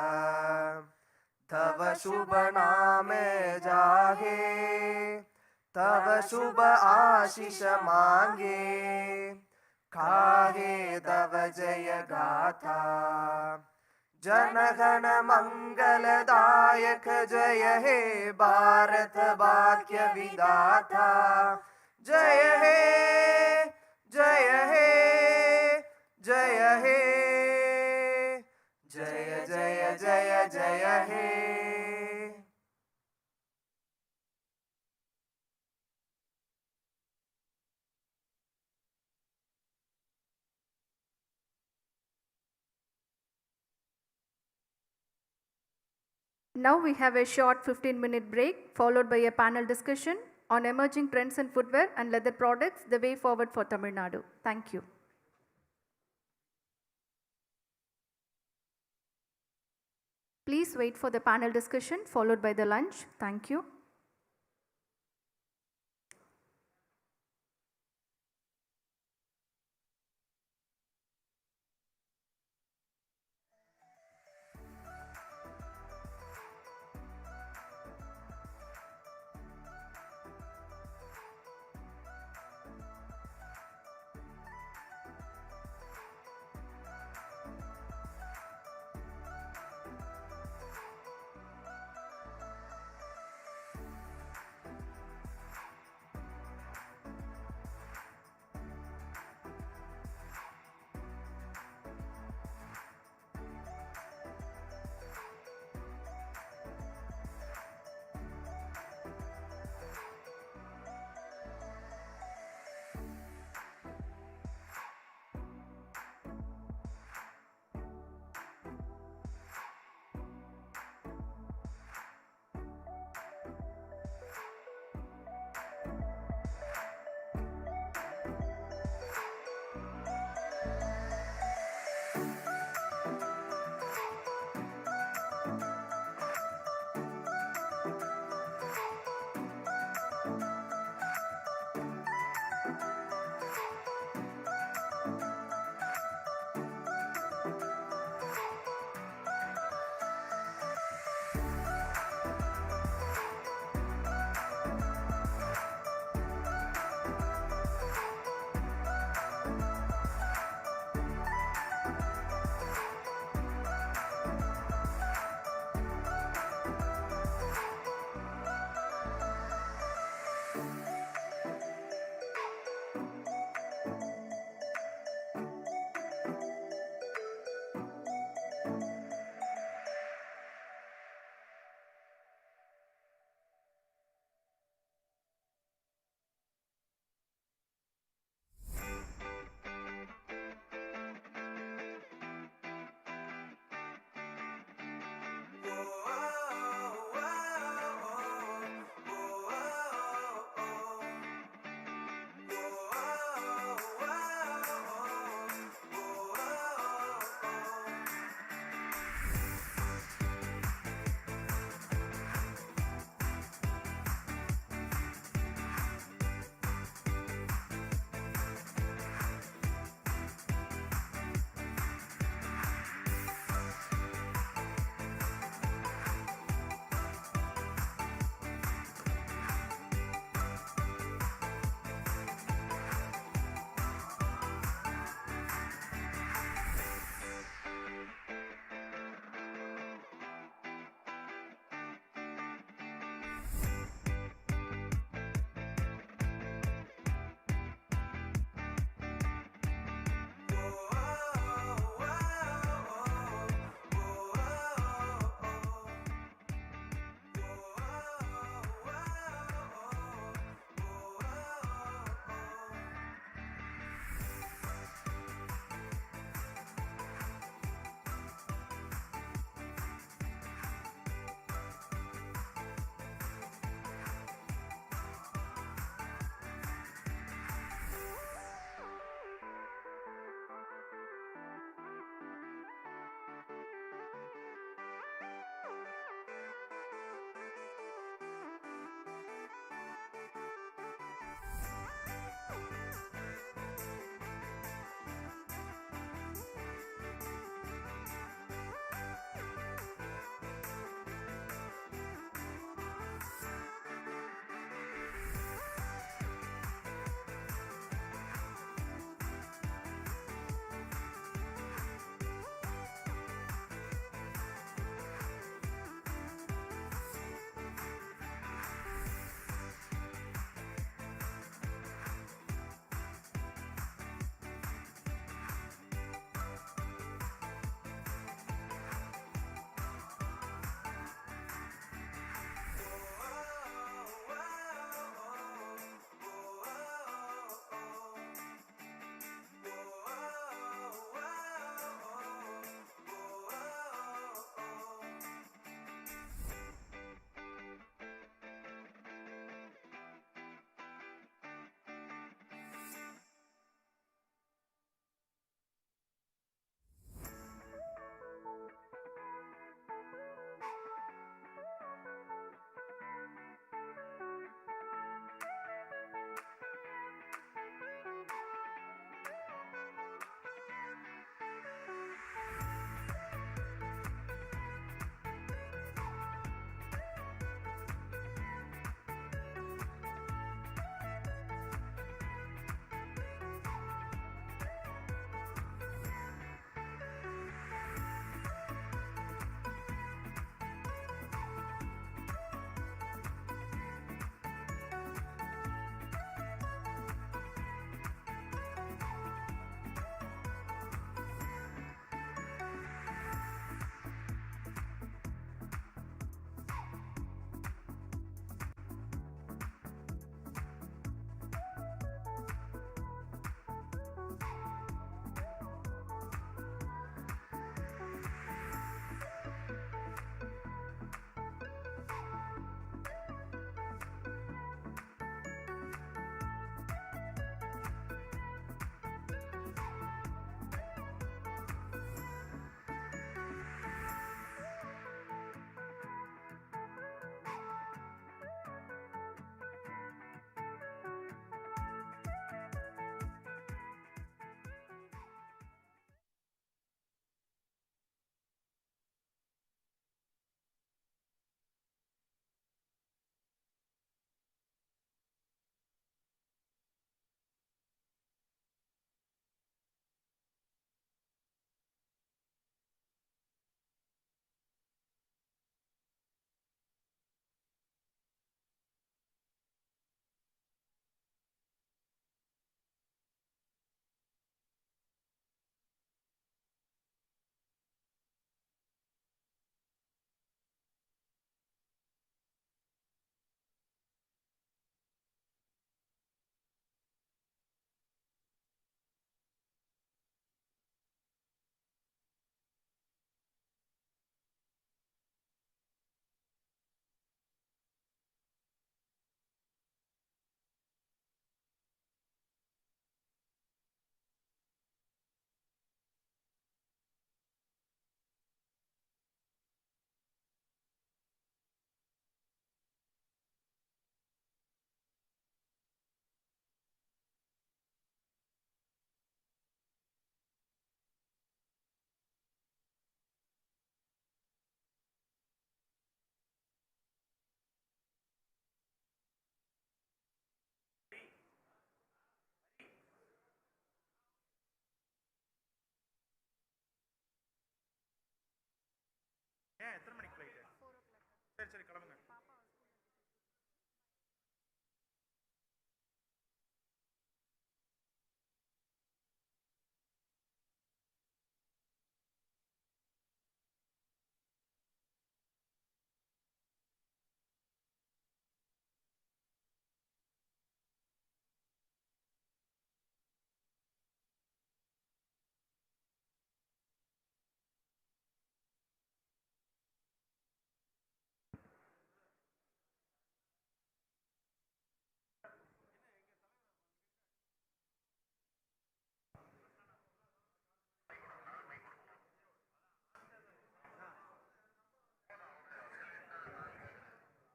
तव शुभ नामे जाहे तव शुभ आशीष मांगे काहे तव जय गाथा जनगण मंगलदायक जय हे भारत भाग्य विधाता जय हे जय हे जय हे जय जय जय जय हे. Now we have a short 15-minute break followed by a panel discussion on emerging trends in footwear and leather products, the way forward for Tamil Nadu. Thank you. Please wait for the panel discussion followed by the lunch. Thank you.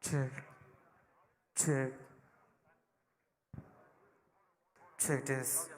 Check. Check. Check this.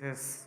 this.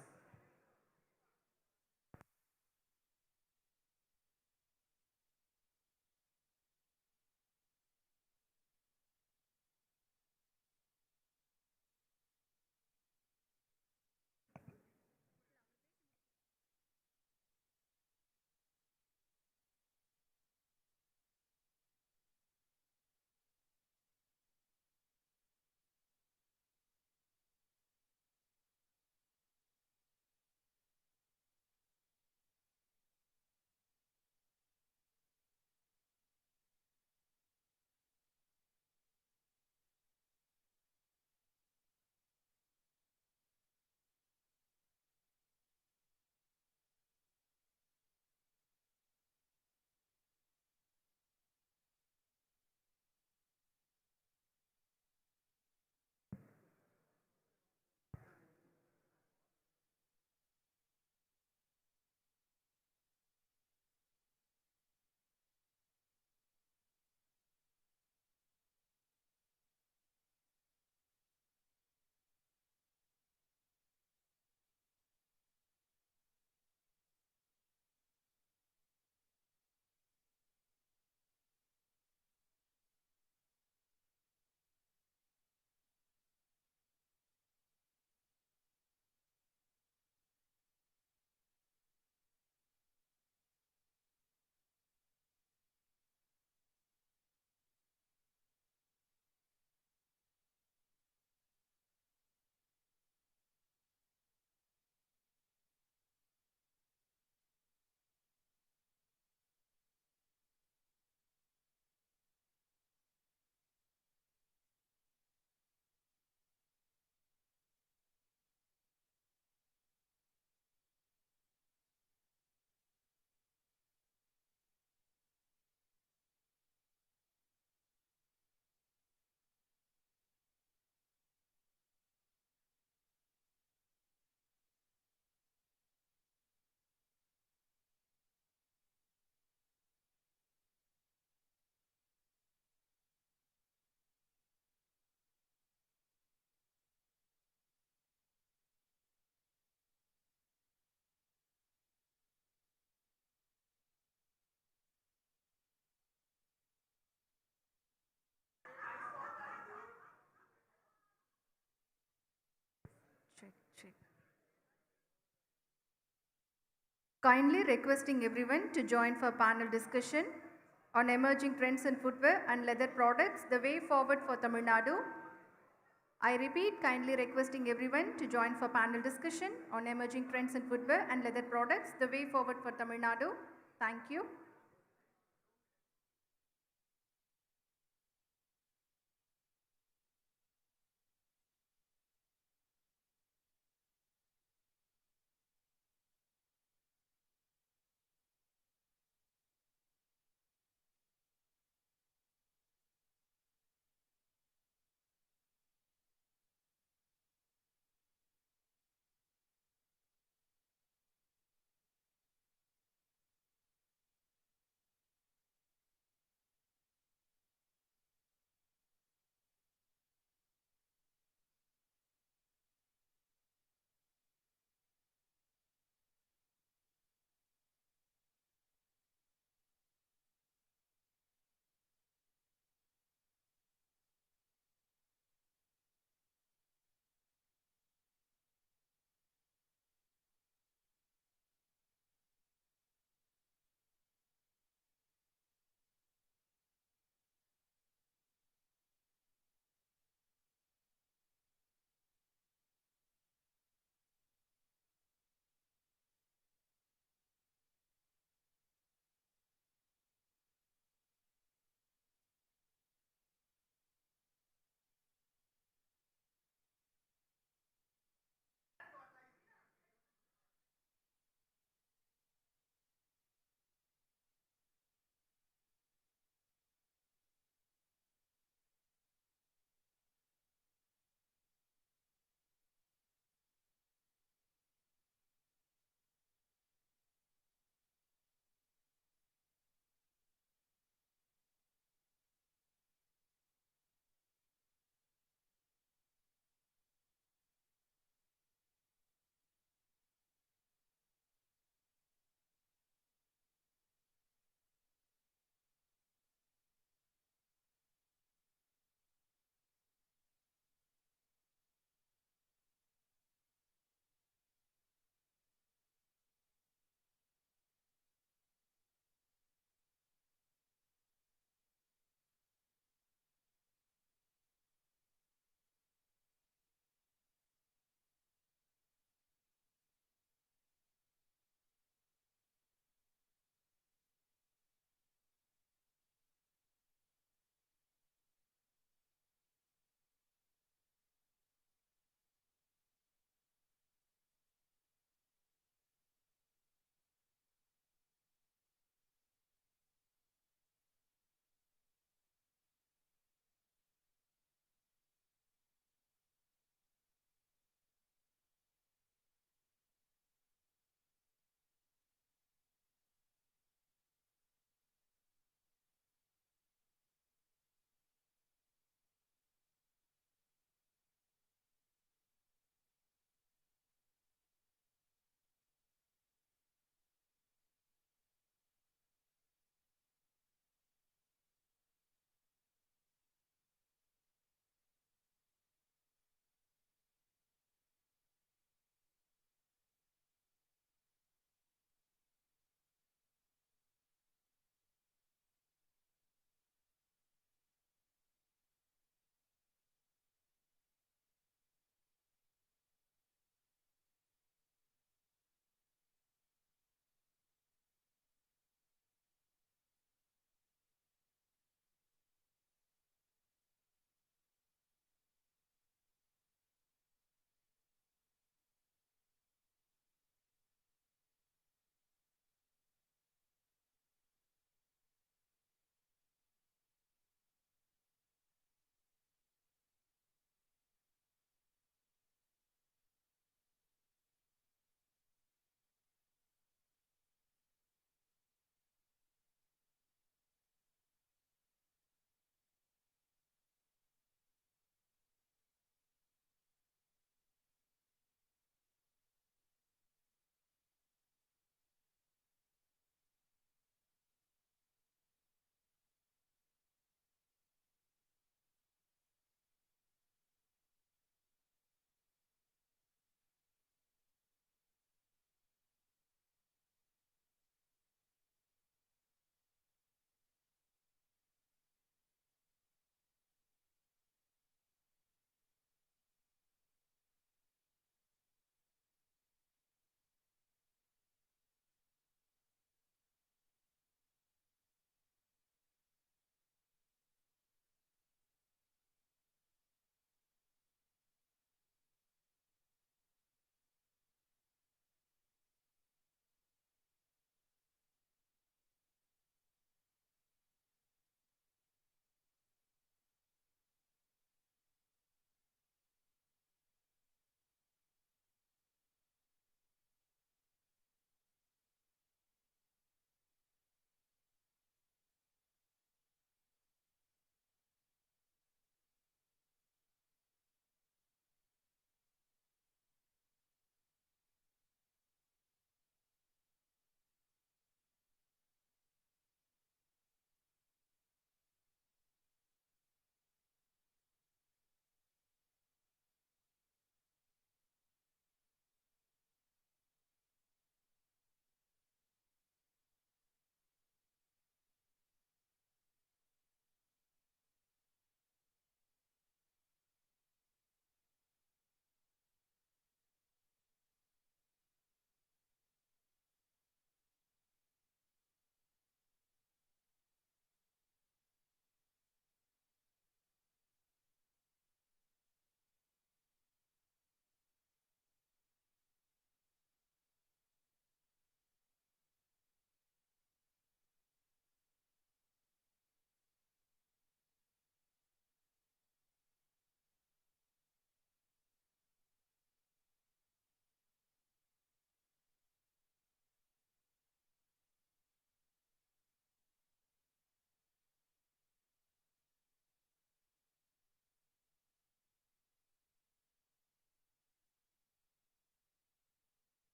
Check. Kindly requesting everyone to join for panel discussion on emerging trends in footwear and leather products, the way forward for Tamil Nadu. I repeat, kindly requesting everyone to join for panel discussion on emerging trends in footwear and leather products, the way forward for Tamil Nadu. Thank you.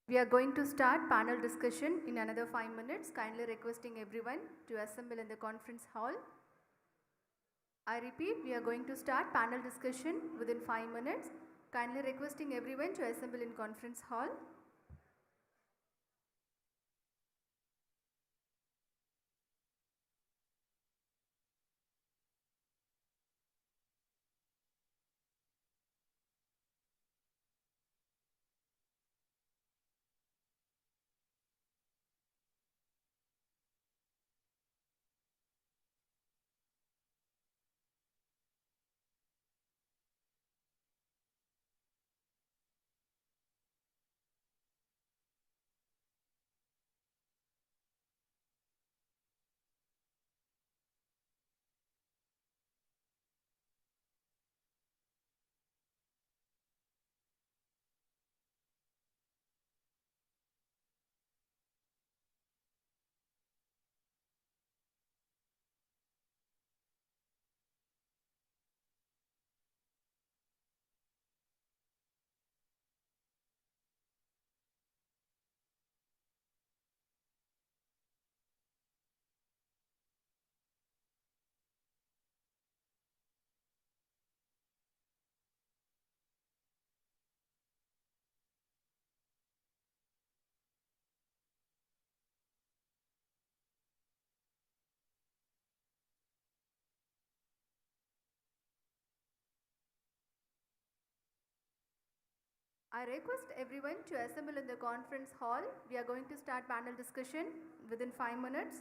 We are going to start panel discussion in another 5 minutes, kindly requesting everyone to assemble in the conference hall. I repeat, we are going to start panel discussion within 5 minutes, kindly requesting everyone to assemble in conference hall. I request everyone to assemble in the conference hall. We are going to start panel discussion within 5 minutes.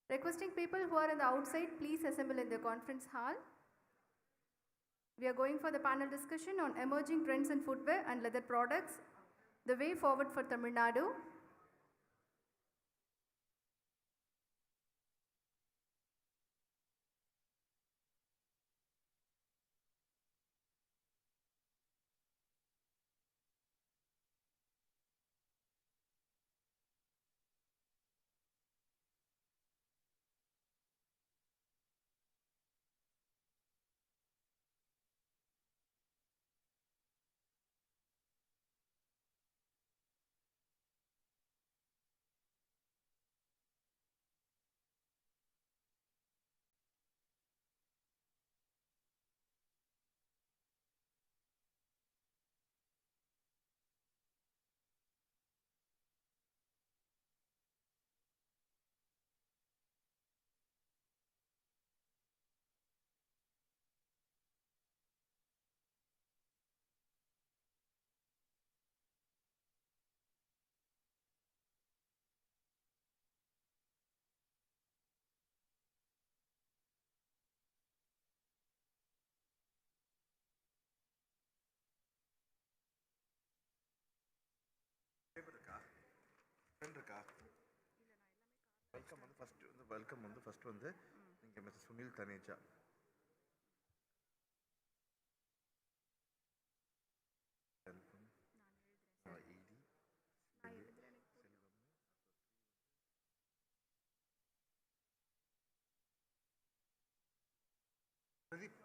Requesting people who are on the outside, please assemble in the conference hall. We are going for the panel discussion on emerging trends in footwear and leather products, the way forward for Tamil Nadu. Welcome வந்து first வந்து நீங்க mister Sunil Taneja Pradeep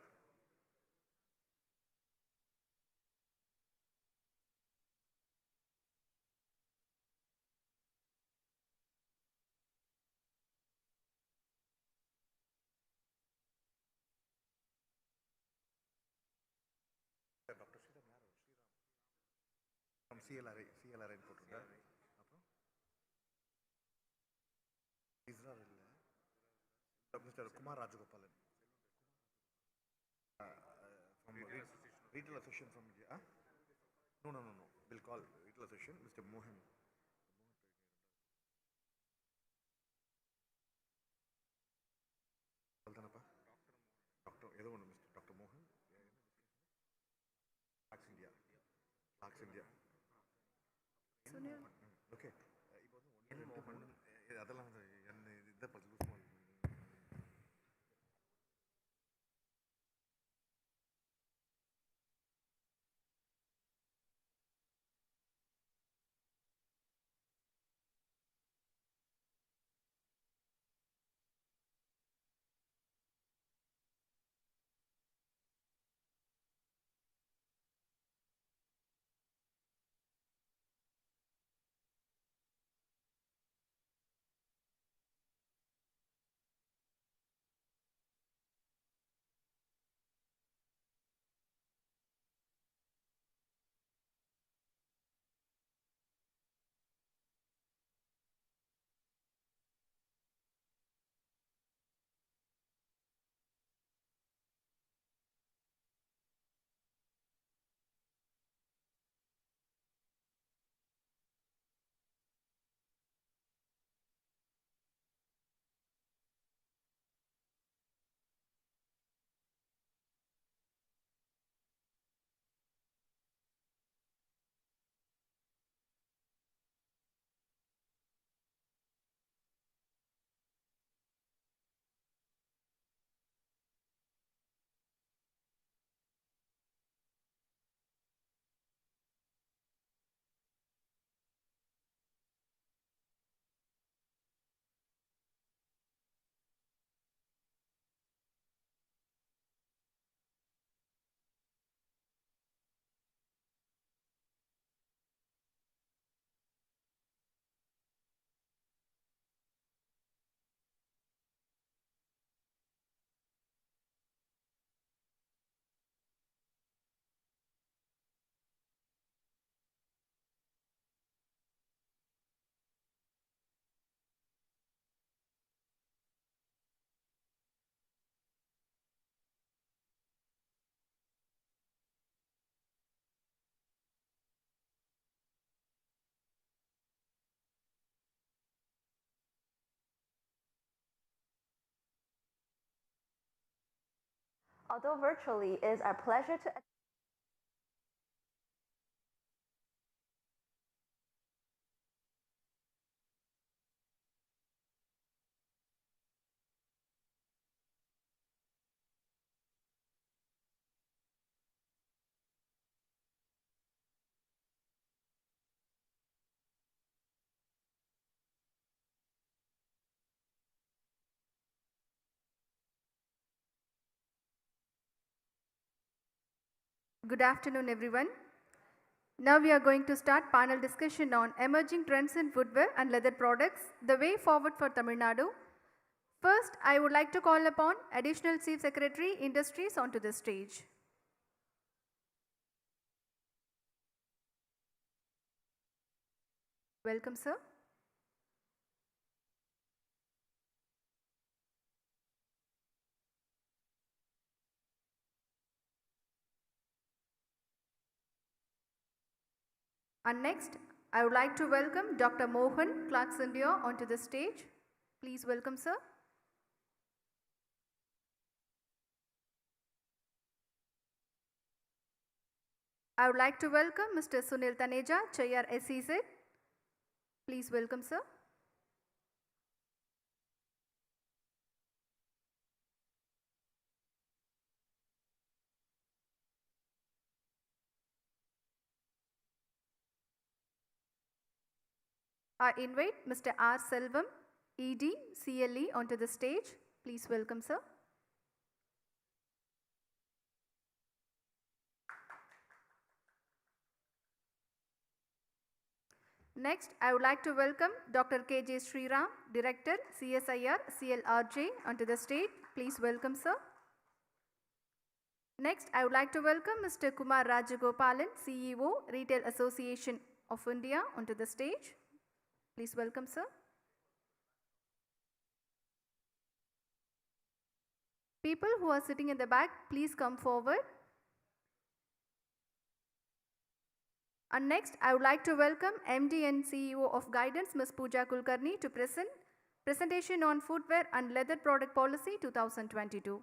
doctor Sriram யார் Sriram CLRI போட்டுருங்க அப்புறம் இஸ்ரார் இல்லை mister Kumar Rajagopalan from retail association from India. No. We'll call retail association Mr. Mohan. Doctor, Dr. Mohan. Lax India. Okay. Although virtually, it is our pleasure to Good afternoon, everyone. Now we are going to start panel discussion on emerging trends in footwear and leather products, the way forward for Tamil Nadu. First, I would like to call upon Additional Chief Secretary Industries onto the stage. Welcome, sir. And next, I would like to welcome Dr. Mohan Clarkson India onto the stage. Please welcome, sir. I would like to welcome Mr. Sunil Taneja, Chair SEZ. Please welcome, sir. I invite Mr. R. Selvam, ED, CLE onto the stage. Please welcome, sir. Next, I would like to welcome Dr. K.J. Sriram, Director, CSIR, CLRJ onto the stage. Please welcome, sir. Next, I would like to welcome Mr. Kumar Rajagopalan, CEO, Retail Association of India onto the stage. Please welcome, sir. People who are sitting in the back, please come forward. And next, I would like to welcome MD and CEO of Guidance, Ms. Pooja Kulkarni, to presentation on Footwear and Leather Product Policy 2022.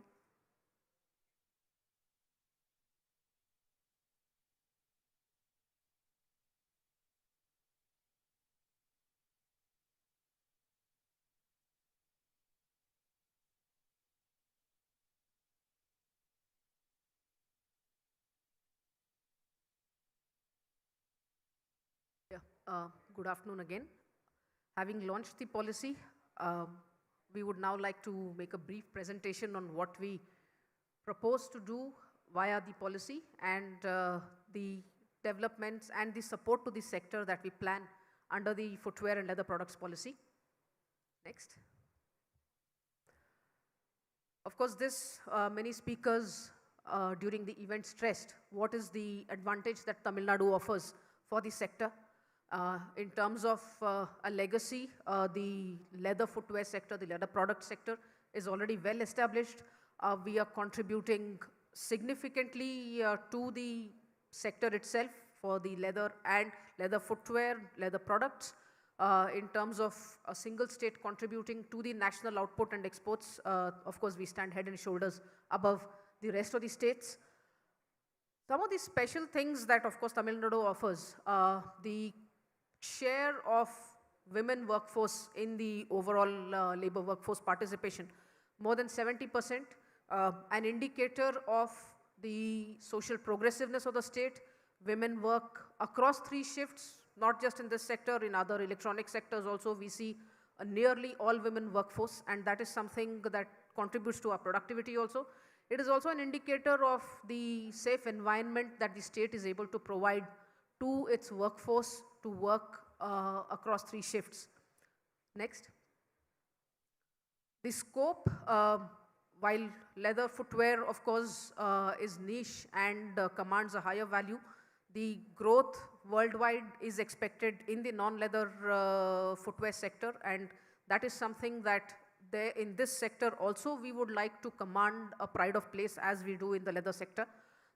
Good afternoon again. Having launched the policy, we would now like to make a brief presentation on what we propose to do via the policy and the developments and the support to the sector that we plan under the footwear and leather products policy. Next. Of course, this many speakers during the event stressed what is the advantage that Tamil Nadu offers for the sector. In terms of a legacy, the leather footwear sector, the leather product sector is already well established. We are contributing significantly to the sector itself for the leather and leather footwear, leather products. In terms of a single state contributing to the national output and exports, of course, we stand head and shoulders above the rest of the states. Some of the special things that, of course, Tamil Nadu offers, the share of women workforce in the overall labor workforce participation, more than 70%, an indicator of the social progressiveness of the state. Women work across 3 shifts, not just in this sector, in other electronic sectors also we see a nearly all women workforce, and that is something that contributes to our productivity also. It is also an indicator of the safe environment that the state is able to provide to its workforce to work across 3 shifts. Next. The scope, while leather footwear of course is niche and commands a higher value, the growth worldwide is expected in the non-leather footwear sector, and that is something that in this sector also we would like to command a pride of place as we do in the leather sector.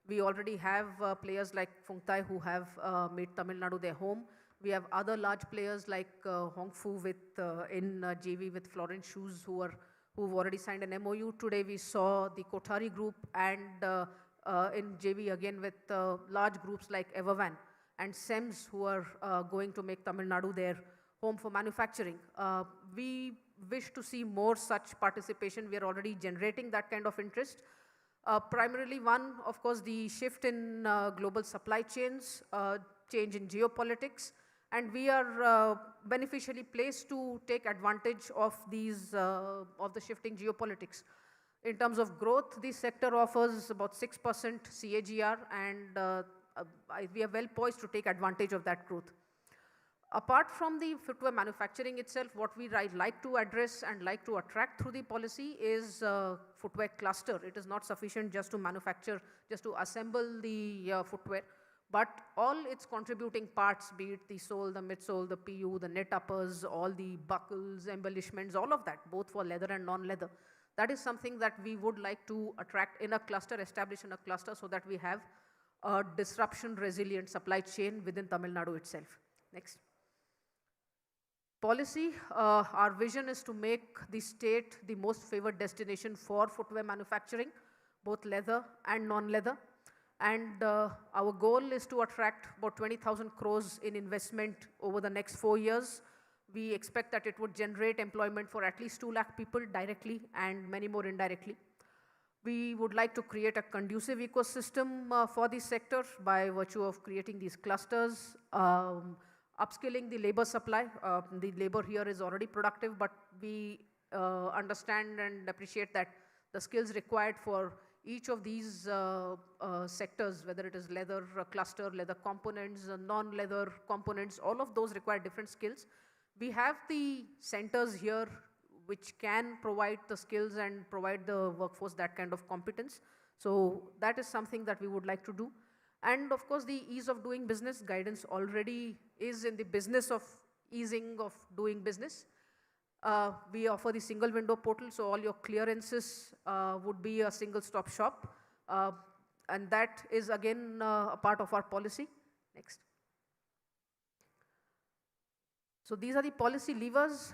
We already have players like Conclave who have made Tamil Nadu their home. We have other large players like Hongfu in JV with Florence Shoes who are who've already signed an MOU. Today we saw the Kothari Group and in JV again with large groups like Evervan and SEMS who are going to make Tamil Nadu their home for manufacturing. We wish to see more such participation. We are already generating that kind of interest. Primarily one, of course, the shift in global supply chains, change in geopolitics, and we are beneficially placed to take advantage of these, of the shifting geopolitics. In terms of growth, the sector offers about 6% CAGR, and we are well poised to take advantage of that growth. Apart from the footwear manufacturing itself, what we like to address and like to attract through the policy is footwear cluster. It is not sufficient just to manufacture, just to assemble the footwear, but all its contributing parts, be it the sole, the midsole, the PU, the net uppers, all the buckles, embellishments, all of that, both for leather and non-leather. That is something that we would like to attract in a cluster, establish in a cluster, so that we have a disruption-resilient supply chain within Tamil Nadu itself. Next. Policy, our vision is to make the state the most favored destination for footwear manufacturing, both leather and non-leather. And our goal is to attract about 20,000 crores in investment over the next 4 years. We expect that it would generate employment for at least 2 lakh people directly and many more indirectly. We would like to create a conducive ecosystem for the sector by virtue of creating these clusters, upskilling the labor supply. The labor here is already productive, but we understand and appreciate that the skills required for each of these sectors, whether it is leather cluster, leather components, non-leather components, all of those require different skills. We have the centers here which can provide the skills and provide the workforce that kind of competence. So that is something that we would like to do. And of course, the ease of doing business guidance already is in the business of easing of doing business. We offer the single window portal, so all your clearances would be a single stop shop. And that is again a part of our policy. Next. So these are the policy levers.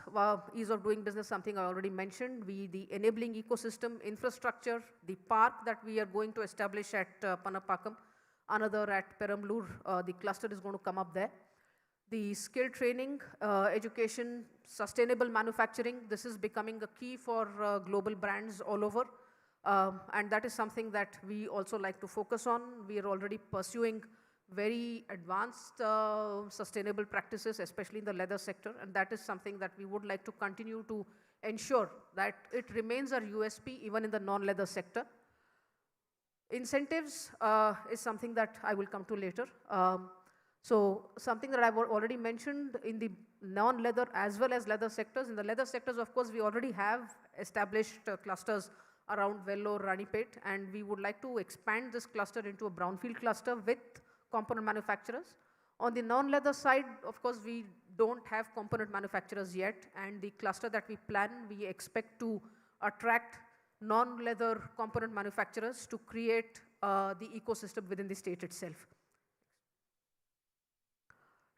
Ease of doing business, something I already mentioned. The enabling ecosystem, infrastructure, the park that we are going to establish at Panapakam, another at Perambalur, the cluster is going to come up there. The skill training, education, sustainable manufacturing, this is becoming a key for global brands all over. And that is something that we also like to focus on. We are already pursuing very advanced sustainable practices, especially in the leather sector. And that is something that we would like to continue to ensure that it remains our USP even in the non-leather sector. Incentives is something that I will come to later. So something that I've already mentioned in the non-leather as well as leather sectors. In the leather sectors, of course, we already have established clusters around Vellore, Ranipet, and we would like to expand this cluster into a brownfield cluster with component manufacturers. On the non-leather side, of course, we don't have component manufacturers yet, and the cluster that we plan, we expect to attract non-leather component manufacturers to create the ecosystem within the state itself.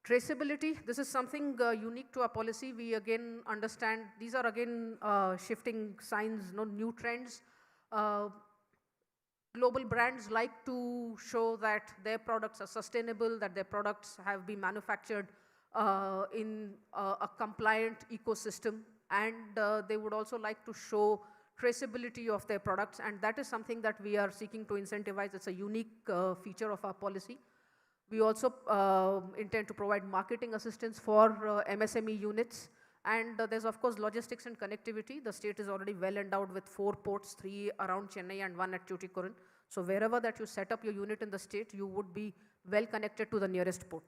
Traceability, this is something unique to our policy. We again understand, these are again shifting signs, new trends. Global brands like to show that their products are sustainable, that their products have been manufactured in a compliant ecosystem, and they would also like to show traceability of their products, and that is something that we are seeking to incentivize. It's a unique feature of our policy. We also intend to provide marketing assistance for MSME units. And there's of course logistics and connectivity. The state is already well endowed with 4 ports, 3 around Chennai and 1 at Tuticorin. So wherever that you set up your unit in the state, you would be well connected to the nearest port.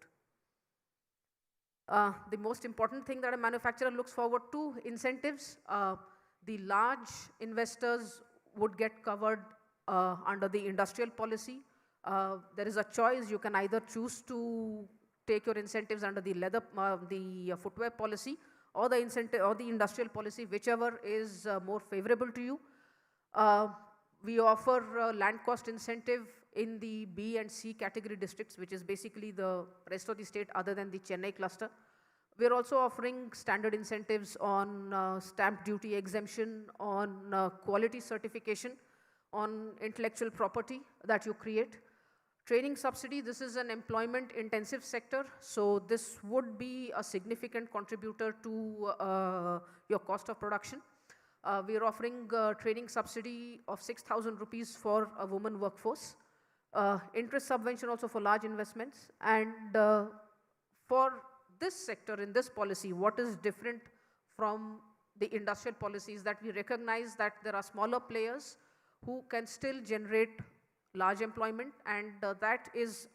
The most important thing that a manufacturer looks forward to, incentives. The large investors would get covered under the industrial policy. There is a choice. You can either choose to take your incentives under the the footwear policy, or the incentive or the industrial policy, whichever is more favorable to you. We offer land cost incentive in the B and C category districts, which is basically the rest of the state other than the Chennai cluster, We're also offering standard incentives on stamp duty exemption, on quality certification, on intellectual property that you create. Training subsidy, this is an employment intensive sector, so this would be a significant contributor to your cost of production. We are offering training subsidy of 6,000 rupees for a woman workforce. Interest subvention also for large investments. And for this sector in this policy, what is different from the industrial policy is that we recognize that there are smaller players who can still generate large employment, and that is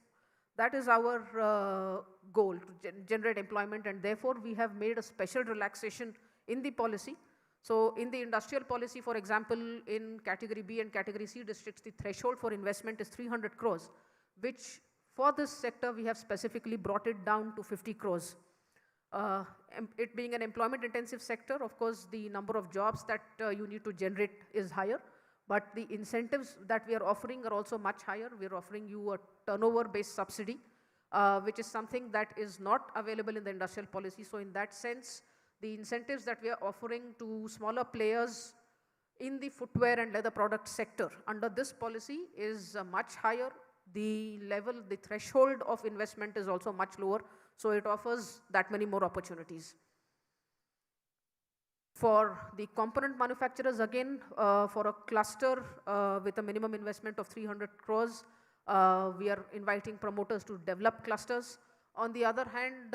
our goal, to generate employment, and therefore we have made a special relaxation in the policy. So in the industrial policy, for example, in category B and category C districts, the threshold for investment is 300 crores, which for this sector we have specifically brought it down to 50 crores. It being an employment intensive sector, of course the number of jobs that you need to generate is higher, but the incentives that we are offering are also much higher. We are offering you a turnover based subsidy, which is something that is not available in the industrial policy. So in that sense, the incentives that we are offering to smaller players in the footwear and leather product sector under this policy is much higher. The level, the threshold of investment is also much lower, so it offers that many more opportunities. For the component manufacturers, again, for a cluster with a minimum investment of 300 crores, we are inviting promoters to develop clusters. On the other hand,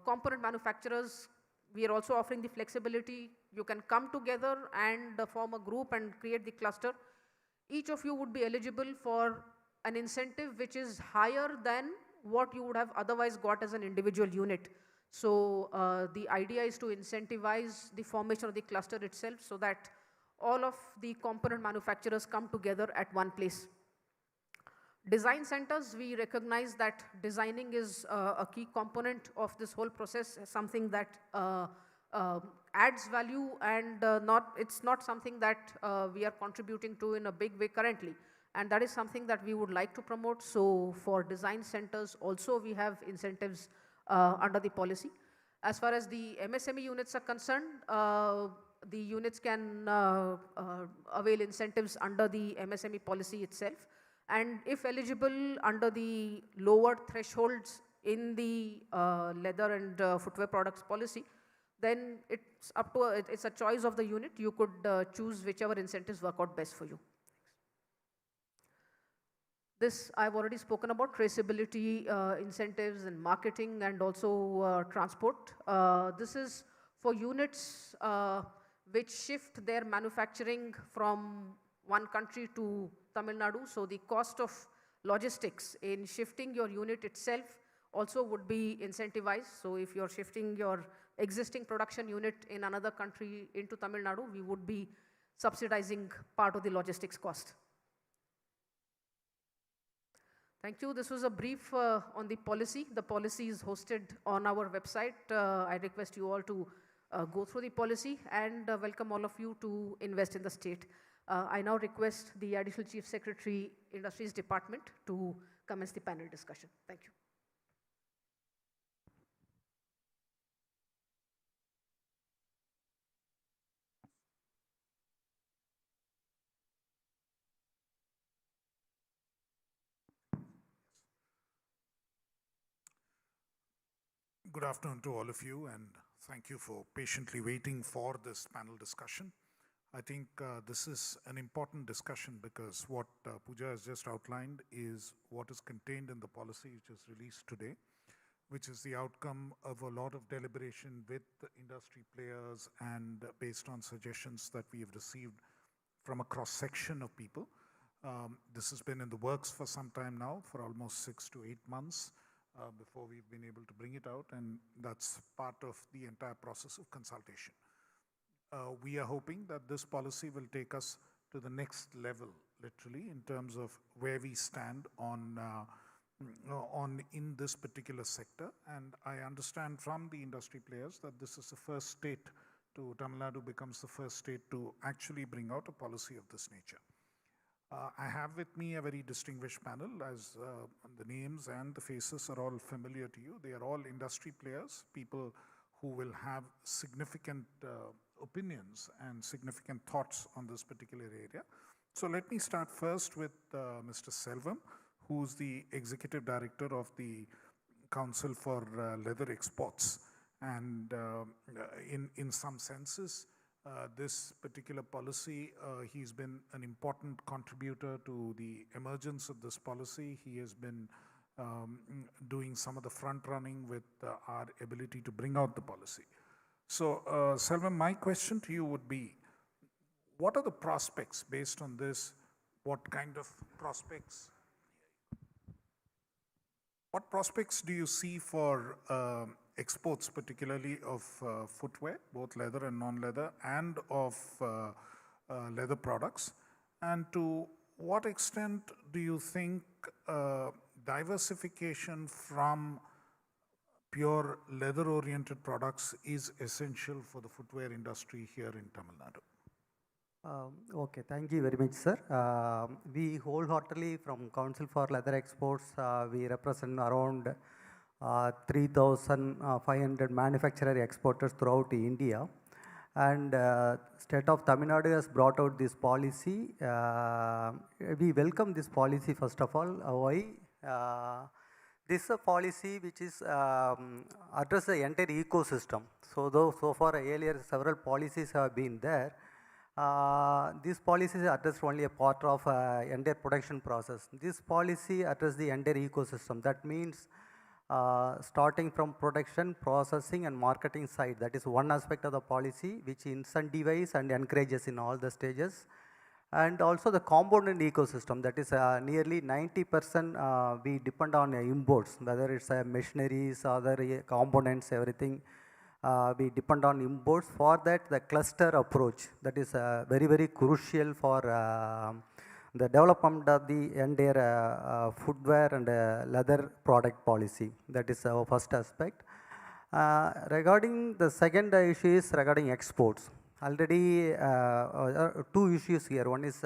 component manufacturers, we are also offering the flexibility. You can come together and form a group and create the cluster. Each of you would be eligible for an incentive which is higher than what you would have otherwise got as an individual unit. So the idea is to incentivize the formation of the cluster itself so that all of the component manufacturers come together at one place. Design centers, we recognize that designing is a key component of this whole process, something that adds value, and it's not something that we are contributing to in a big way currently. And that is something that we would like to promote. So for design centers also we have incentives under the policy. As far as the MSME units are concerned, the units can avail incentives under the MSME policy itself. And if eligible under the lower thresholds in the leather and footwear products policy, then it's a choice of the unit. You could choose whichever incentives work out best for you. This I've already spoken about, traceability incentives and marketing, and also transport. This is for units which shift their manufacturing from one country to Tamil Nadu. So the cost of logistics in shifting your unit itself also would be incentivized. So if you're shifting your existing production unit in another country into Tamil Nadu, we would be subsidizing part of the logistics cost. Thank you. This was a brief on the policy. The policy is hosted on our website. I request you all to go through the policy and welcome all of you to invest in the state. I now request the Additional Chief Secretary, Industries Department, to commence the panel discussion. Thank you. Good afternoon to all of you, and thank you for patiently waiting for this panel discussion. I think this is an important discussion because what Pooja has just outlined is what is contained in the policy which is released today, which is the outcome of a lot of deliberation with the industry players and based on suggestions that we have received from a cross-section of people. This has been in the works for some time now, for almost 6 to 8 months. Before we've been able to bring it out, and that's part of the entire process of consultation. We are hoping that this policy will take us to the next level, literally, in terms of where we stand in this particular sector. And I understand from the industry players that this is the first state Tamil Nadu becomes the first state to actually bring out a policy of this nature. I have with me a very distinguished panel, as the names and the faces are all familiar to you. They are all industry players, people who will have significant opinions and significant thoughts on this particular area. So let me start first with Mr. Selvam, who's the Executive Director of the Council for Leather Exports. And in some senses, this particular policy, he's been an important contributor to the emergence of this policy. He has been doing some of the front running with our ability to bring out the policy. So, Selvam, my question to you would be, what are the prospects based on this? What kind of prospects? What prospects do you see for exports, particularly of footwear, both leather and non-leather, and of leather products? And to what extent do you think diversification from pure leather-oriented products is essential for the footwear industry here in Tamil Nadu? Okay, thank you very much, sir. We wholeheartedly from Council for Leather Exports, we represent around 3,500 manufacturer exporters throughout India. And state of Tamil Nadu has brought out this policy. We welcome this policy first of all. Why? This is a policy which is address the entire ecosystem. So far earlier several policies have been there. These policies address only a part of entire production process. This policy addresses the entire ecosystem. That means starting from production, processing and marketing side. That is one aspect of the policy which incentivizes and encourages in all the stages. And also the component ecosystem, that is nearly 90% we depend on imports, whether it's machineries, other components, everything. We depend on imports. For that, the cluster approach, that is very, very crucial for the development of the entire footwear and leather product policy. That is our first aspect. Regarding the second issue is regarding exports. Already two issues here. One is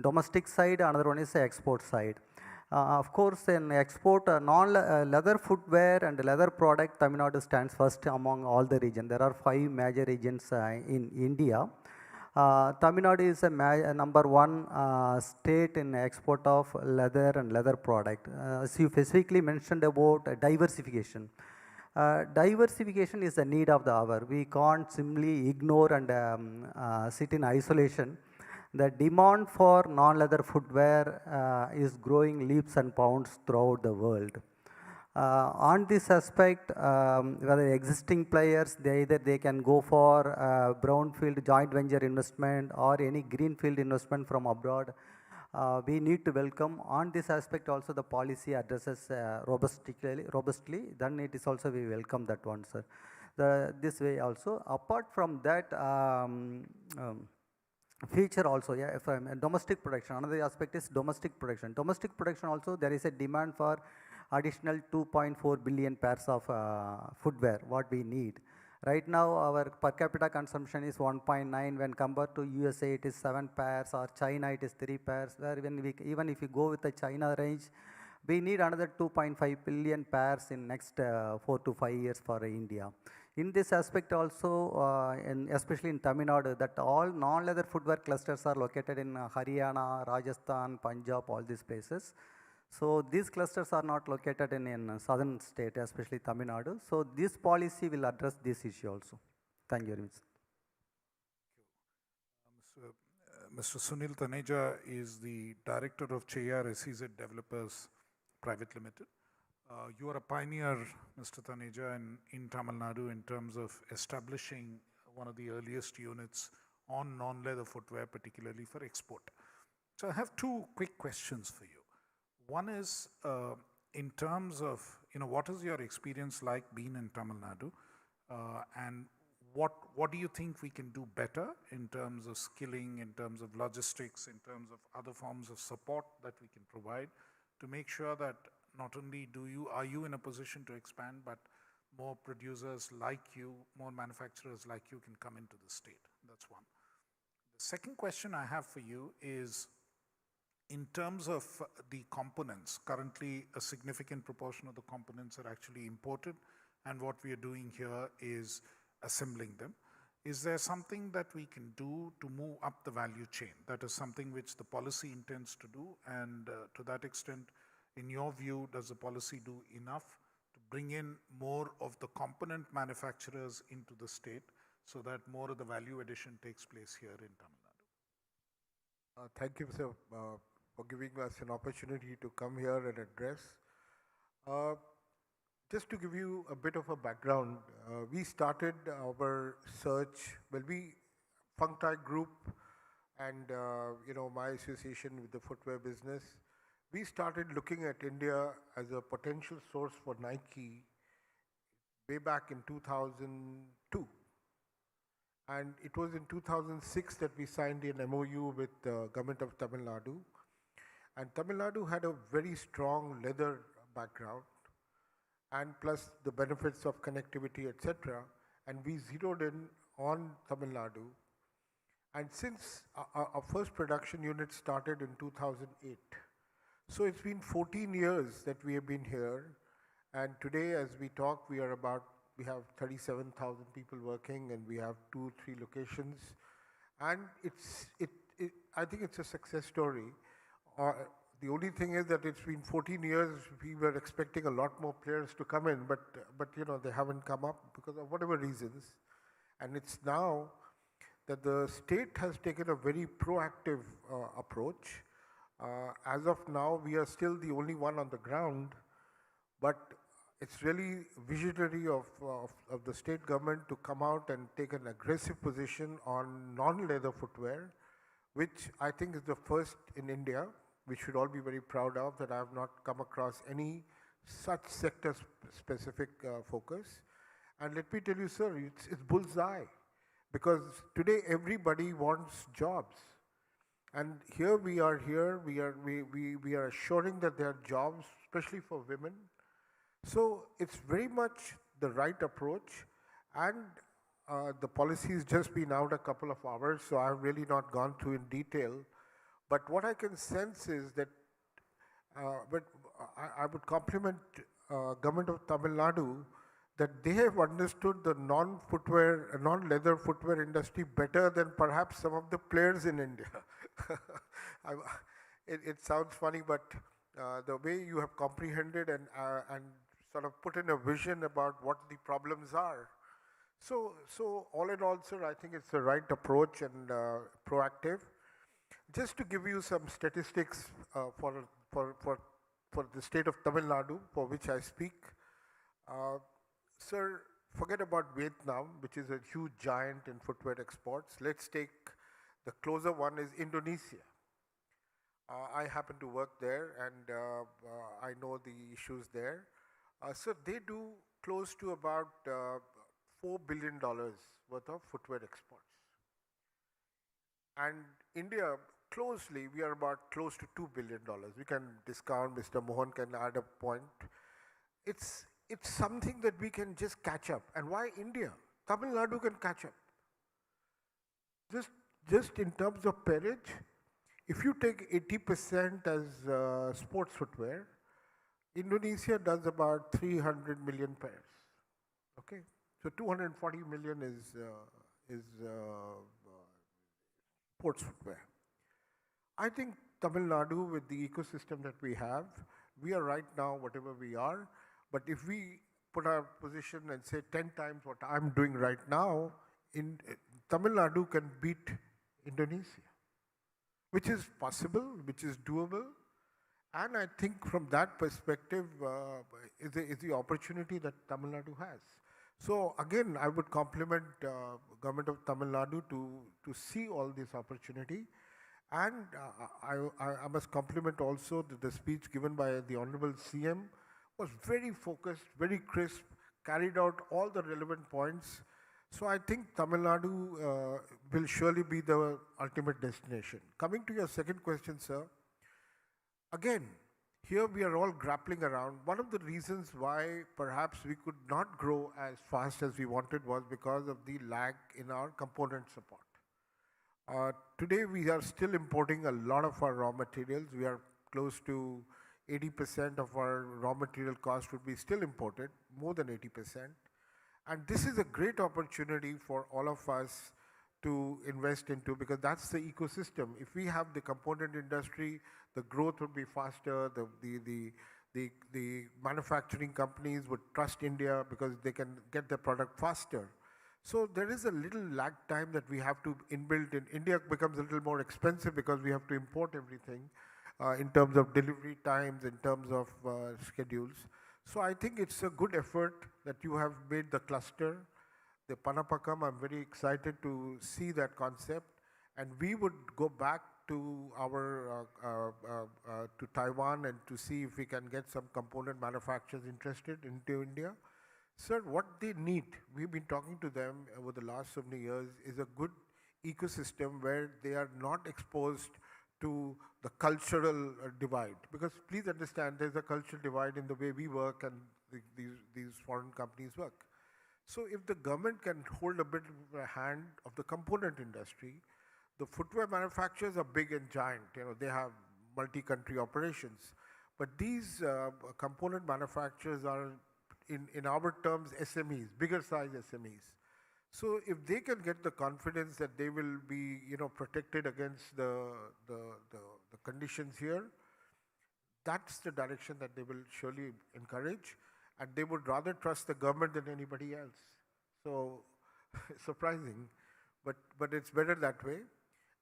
domestic side, another one is export side. Of course, in export, non-leather footwear and leather product, Tamil Nadu stands first among all the regions. There are 5 major regions in India. Tamil Nadu is a number 1 state in export of leather and leather product. As you specifically mentioned about diversification. Diversification is the need of the hour. We can't simply ignore and sit in isolation. The demand for non-leather footwear is growing leaps and bounds throughout the world. On this aspect, whether existing players, they can go for brownfield joint venture investment or any greenfield investment from abroad. We need to welcome. On this aspect also the policy addresses robustly. Then it is also we welcome that one, sir. This way also. Apart from that, future also, yeah, if domestic production, another aspect is domestic production. Domestic production also, there is a demand for additional 2.4 billion pairs of footwear, what we need. Right now, our per capita consumption is 1.9. When compared to USA, it is 7 pairs, or China, it is 3 pairs. Where even if you go with the China range, we need another 2.5 billion pairs in next 4 to 5 years for India. In this aspect also, especially in Tamil Nadu, that all non-leather footwear clusters are located in Haryana, Rajasthan, Punjab, all these places. So these clusters are not located in southern state, especially Tamil Nadu. So this policy will address this issue also. Thank you very much. Mr. Sunil Taneja is the director of Cheyyar SEZ Developers Private Limited. You are a pioneer, Mr. Taneja, in Tamil Nadu in terms of establishing one of the earliest units on non-leather footwear, particularly for export. So I have 2 quick questions for you. One is in terms of, what is your experience like being in Tamil Nadu, and what do you think we can do better in terms of skilling, in terms of logistics, in terms of other forms of support that we can provide to make sure that not only are you in a position to expand, but more producers like you, more manufacturers like you can come into the state? That's one. The second question I have for you is, In terms of the components, currently a significant proportion of the components are actually imported, and what we are doing here is assembling them. Is there something that we can do to move up the value chain? That is something which the policy intends to do, and to that extent, in your view, does the policy do enough to bring in more of the component manufacturers into the state so that more of the value addition takes place here in Tamil Nadu? Thank you, sir, for giving us an opportunity to come here and address. Just to give you a bit of a background, we started our search, Functide Group and my association with the footwear business, we started looking at India as a potential source for Nike way back in 2002. And it was in 2006 that we signed an MOU with the government of Tamil Nadu. And Tamil Nadu had a very strong leather background, and plus the benefits of connectivity, etc. And we zeroed in on Tamil Nadu. And since our first production unit started in 2008, so it's been 14 years that we have been here. And today, as we talk, we have 37,000 people working, and we have 2-3 locations. And I think it's a success story. The only thing is that it's been 14 years. We were expecting a lot more players to come in, but they haven't come up because of whatever reasons. And it's now that the state has taken a very proactive approach. As of now, we are still the only one on the ground, but it's really visionary of the state government to come out and take an aggressive position on non-leather footwear, which I think is the first in India. We should all be very proud of that. I have not come across any such sector-specific focus. And let me tell you, sir, it's bullseye, because today everybody wants jobs. And here we are assuring that there are jobs, especially for women. So it's very much the right approach, and the policy has just been out a couple of hours, so I have really not gone through in detail. But what I can sense is that, I would compliment government of Tamil Nadu that they have understood the non-leather footwear industry better than perhaps some of the players in India. It sounds funny, but the way you have comprehended and sort of put in a vision about what the problems are. So all in all, sir, I think it's the right approach and proactive. Just to give you some statistics for the state of Tamil Nadu, for which I speak. Sir, forget about Vietnam, which is a huge giant in footwear exports. Let's take the closer one is Indonesia. I happen to work there, and I know the issues there. So they do close to about $4 billion worth of footwear exports. And India, closely, we are about close to $2 billion. We can discount, Mr. Mohan can add a point. It's something that we can just catch up. And why India? Tamil Nadu can catch up. Just in terms of pairage, if you take 80% as sports footwear, Indonesia does about 300 million pairs. Okay, so 240 million is sports footwear. I think Tamil Nadu, with the ecosystem that we have, we are right now whatever we are. But if we put our position and say 10 times what I'm doing right now, Tamil Nadu can beat Indonesia, which is possible, which is doable. And I think from that perspective is the opportunity that Tamil Nadu has. So again, I would compliment government of Tamil Nadu to see all this opportunity. And I must compliment also the speech given by the Honorable CM was very focused, very crisp, carried out all the relevant points. So I think Tamil Nadu will surely be the ultimate destination. Coming to your second question, sir. Again, here we are all grappling around. One of the reasons why perhaps we could not grow as fast as we wanted was because of the lag in our component support. Today we are still importing a lot of our raw materials. We are close to 80% of our raw material cost would be still imported, more than 80%. And this is a great opportunity for all of us to invest into, because that's the ecosystem. If we have the component industry, the growth would be faster, the manufacturing companies would trust India because they can get their product faster. So there is a little lag time that we have to inbuilt in. India becomes a little more expensive because we have to import everything in terms of delivery times, in terms of schedules. So I think it's a good effort that you have made the cluster, the Panapakam. I'm very excited to see that concept, and we would go back to our to Taiwan and to see if we can get some component manufacturers interested into India. Sir, what they need, we've been talking to them over the last so many years, is a good ecosystem where they are not exposed to the cultural divide. Because please understand, there's a cultural divide in the way we work and these foreign companies work. So if the government can hold a bit of a hand of the component industry, the footwear manufacturers are big and giant. You know, they have multi-country operations. But these component manufacturers are, in our terms, SMEs, bigger size SMEs. So if they can get the confidence that they will be, you know, protected against the conditions here, that's the direction that they will surely encourage, and they would rather trust the government than anybody else. So surprising, but it's better that way.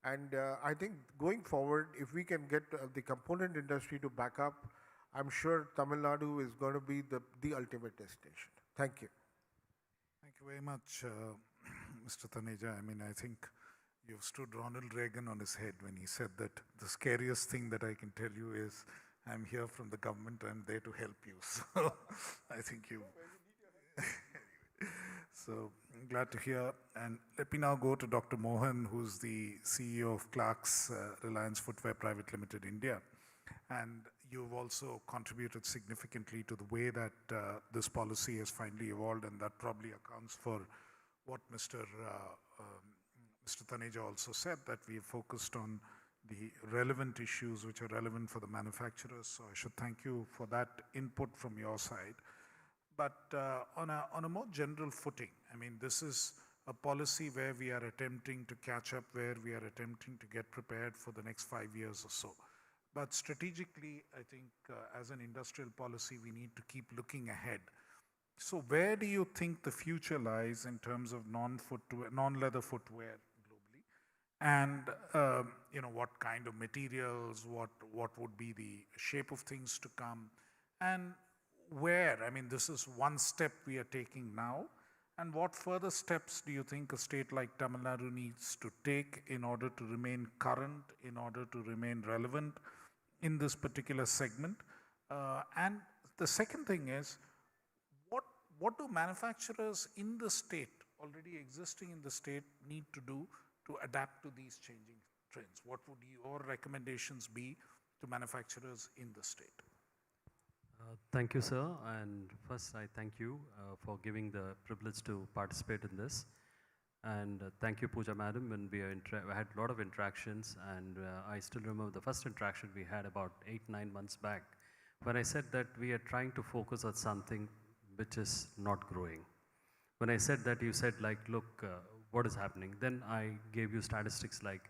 And I think going forward, if we can get the component industry to back up, I'm sure Tamil Nadu is going to be the ultimate destination. Thank you. Thank you very much, Mr. Taneja. I mean, I think you've stood Ronald Reagan on his head when he said that the scariest thing that I can tell you is I'm here from the government, I'm there to help you. So I think you... So I'm glad to hear. And let me now go to Dr. Mohan, who's the CEO of Clark's Reliance Footwear Private Limited India. And you've also contributed significantly to the way that this policy has finally evolved, and that probably accounts for what Mr. Taneja also said, that we have focused on the relevant issues which are relevant for the manufacturers. So I should thank you for that input from your side. But on a more general footing, I mean, this is a policy where we are attempting to catch up, where we are attempting to get prepared for the next 5 years or so. But strategically, I think as an industrial policy, we need to keep looking ahead. So where do you think the future lies in terms of non-leather footwear globally? And you know, what kind of materials, what would be the shape of things to come? And where, I mean, this is one step we are taking now. And what further steps do you think a state like Tamil Nadu needs to take in order to remain current, in order to remain relevant in this particular segment? And the second thing is, what do manufacturers in the state, already existing in the state, need to do to adapt to these changing trends? What would your recommendations be to manufacturers in the state? Thank you, sir. And first, I thank you for giving the privilege to participate in this. And thank you, Pooja Madam. When we had a lot of interactions, and I still remember the first interaction we had about 8-9 months back, when I said that we are trying to focus on something which is not growing. When I said that, you said like, look, what is happening? Then I gave you statistics like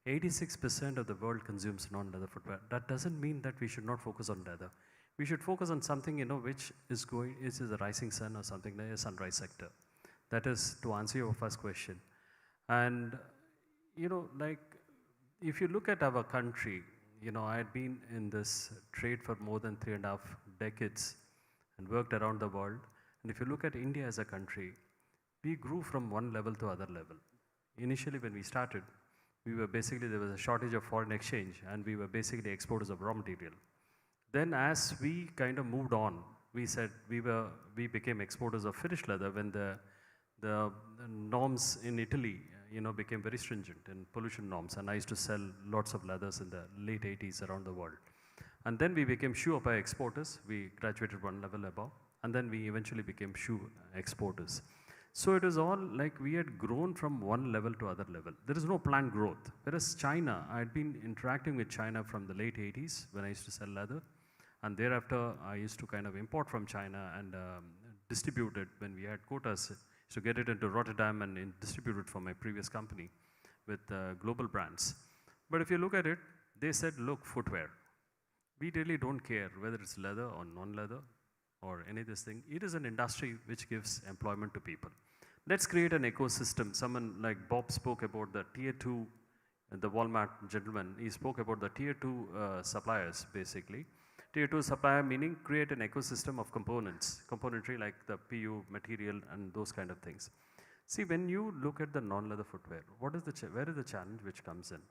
86% of the world consumes non-leather footwear. That doesn't mean that we should not focus on leather. We should focus on something, you know, which is going, is a rising sun or something like a sunrise sector. That is to answer your first question. And, you know, like, if you look at our country, you know, I had been in this trade for more than 3.5 decades and worked around the world. And if you look at India as a country, we grew from one level to other level. Initially, when we started, we were basically, there was a shortage of foreign exchange, and we were basically exporters of raw material. Then as we kind of moved on, we said we became exporters of finished leather when the norms in Italy, you know, became very stringent in pollution norms, and I used to sell lots of leathers in the late 80s around the world. And then we became shoe apparel exporters. We graduated one level above, and then we eventually became shoe exporters. So it is all like we had grown from one level to other level. There is no planned growth. Whereas China, I had been interacting with China from the late 80s when I used to sell leather. And thereafter, I used to kind of import from China and distribute it when we had quotas. So get it into Rotterdam and distribute it for my previous company with global brands. But if you look at it, they said, look, footwear. We really don't care whether it's leather or non-leather or any of this thing. It is an industry which gives employment to people. Let's create an ecosystem. Someone like Bob spoke about the tier 2, the Walmart gentleman, he spoke about the tier 2 suppliers basically. Tier 2 supplier meaning create an ecosystem of components, componentry like the PU material and those kind of things. See, when you look at the non-leather footwear, where is the challenge which comes in?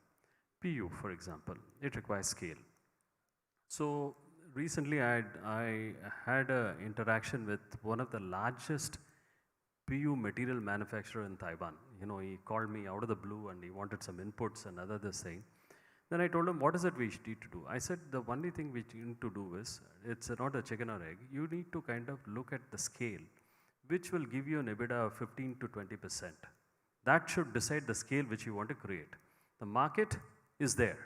PU, for example, it requires scale. So recently I had an interaction with one of the largest PU material manufacturer in Taiwan. You know, he called me out of the blue and he wanted some inputs and other this thing. Then I told him, what is it we need to do? I said, the only thing we need to do is, it's not a chicken or egg. You need to kind of look at the scale, which will give you an EBITDA of 15 to 20%. That should decide the scale which you want to create. The market is there.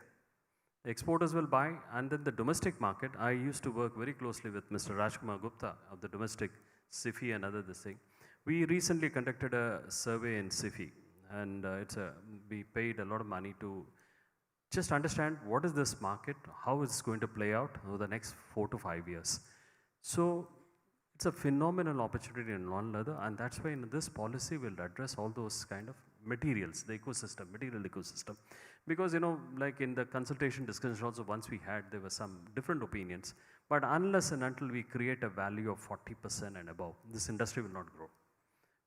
The exporters will buy, and then the domestic market, I used to work very closely with Mr. Rajkumar Gupta of the domestic SIFI and other this thing. We recently conducted a survey in SIFI, and we paid a lot of money to just understand what is this market, how it's going to play out over the next 4 to 5 years. So it's a phenomenal opportunity in non-leather, and that's why in this policy will address all those kind of materials, the ecosystem, material ecosystem. Because, you know, like in the consultation discussion also once we had, there were some different opinions. But unless and until we create a value of 40% and above, this industry will not grow.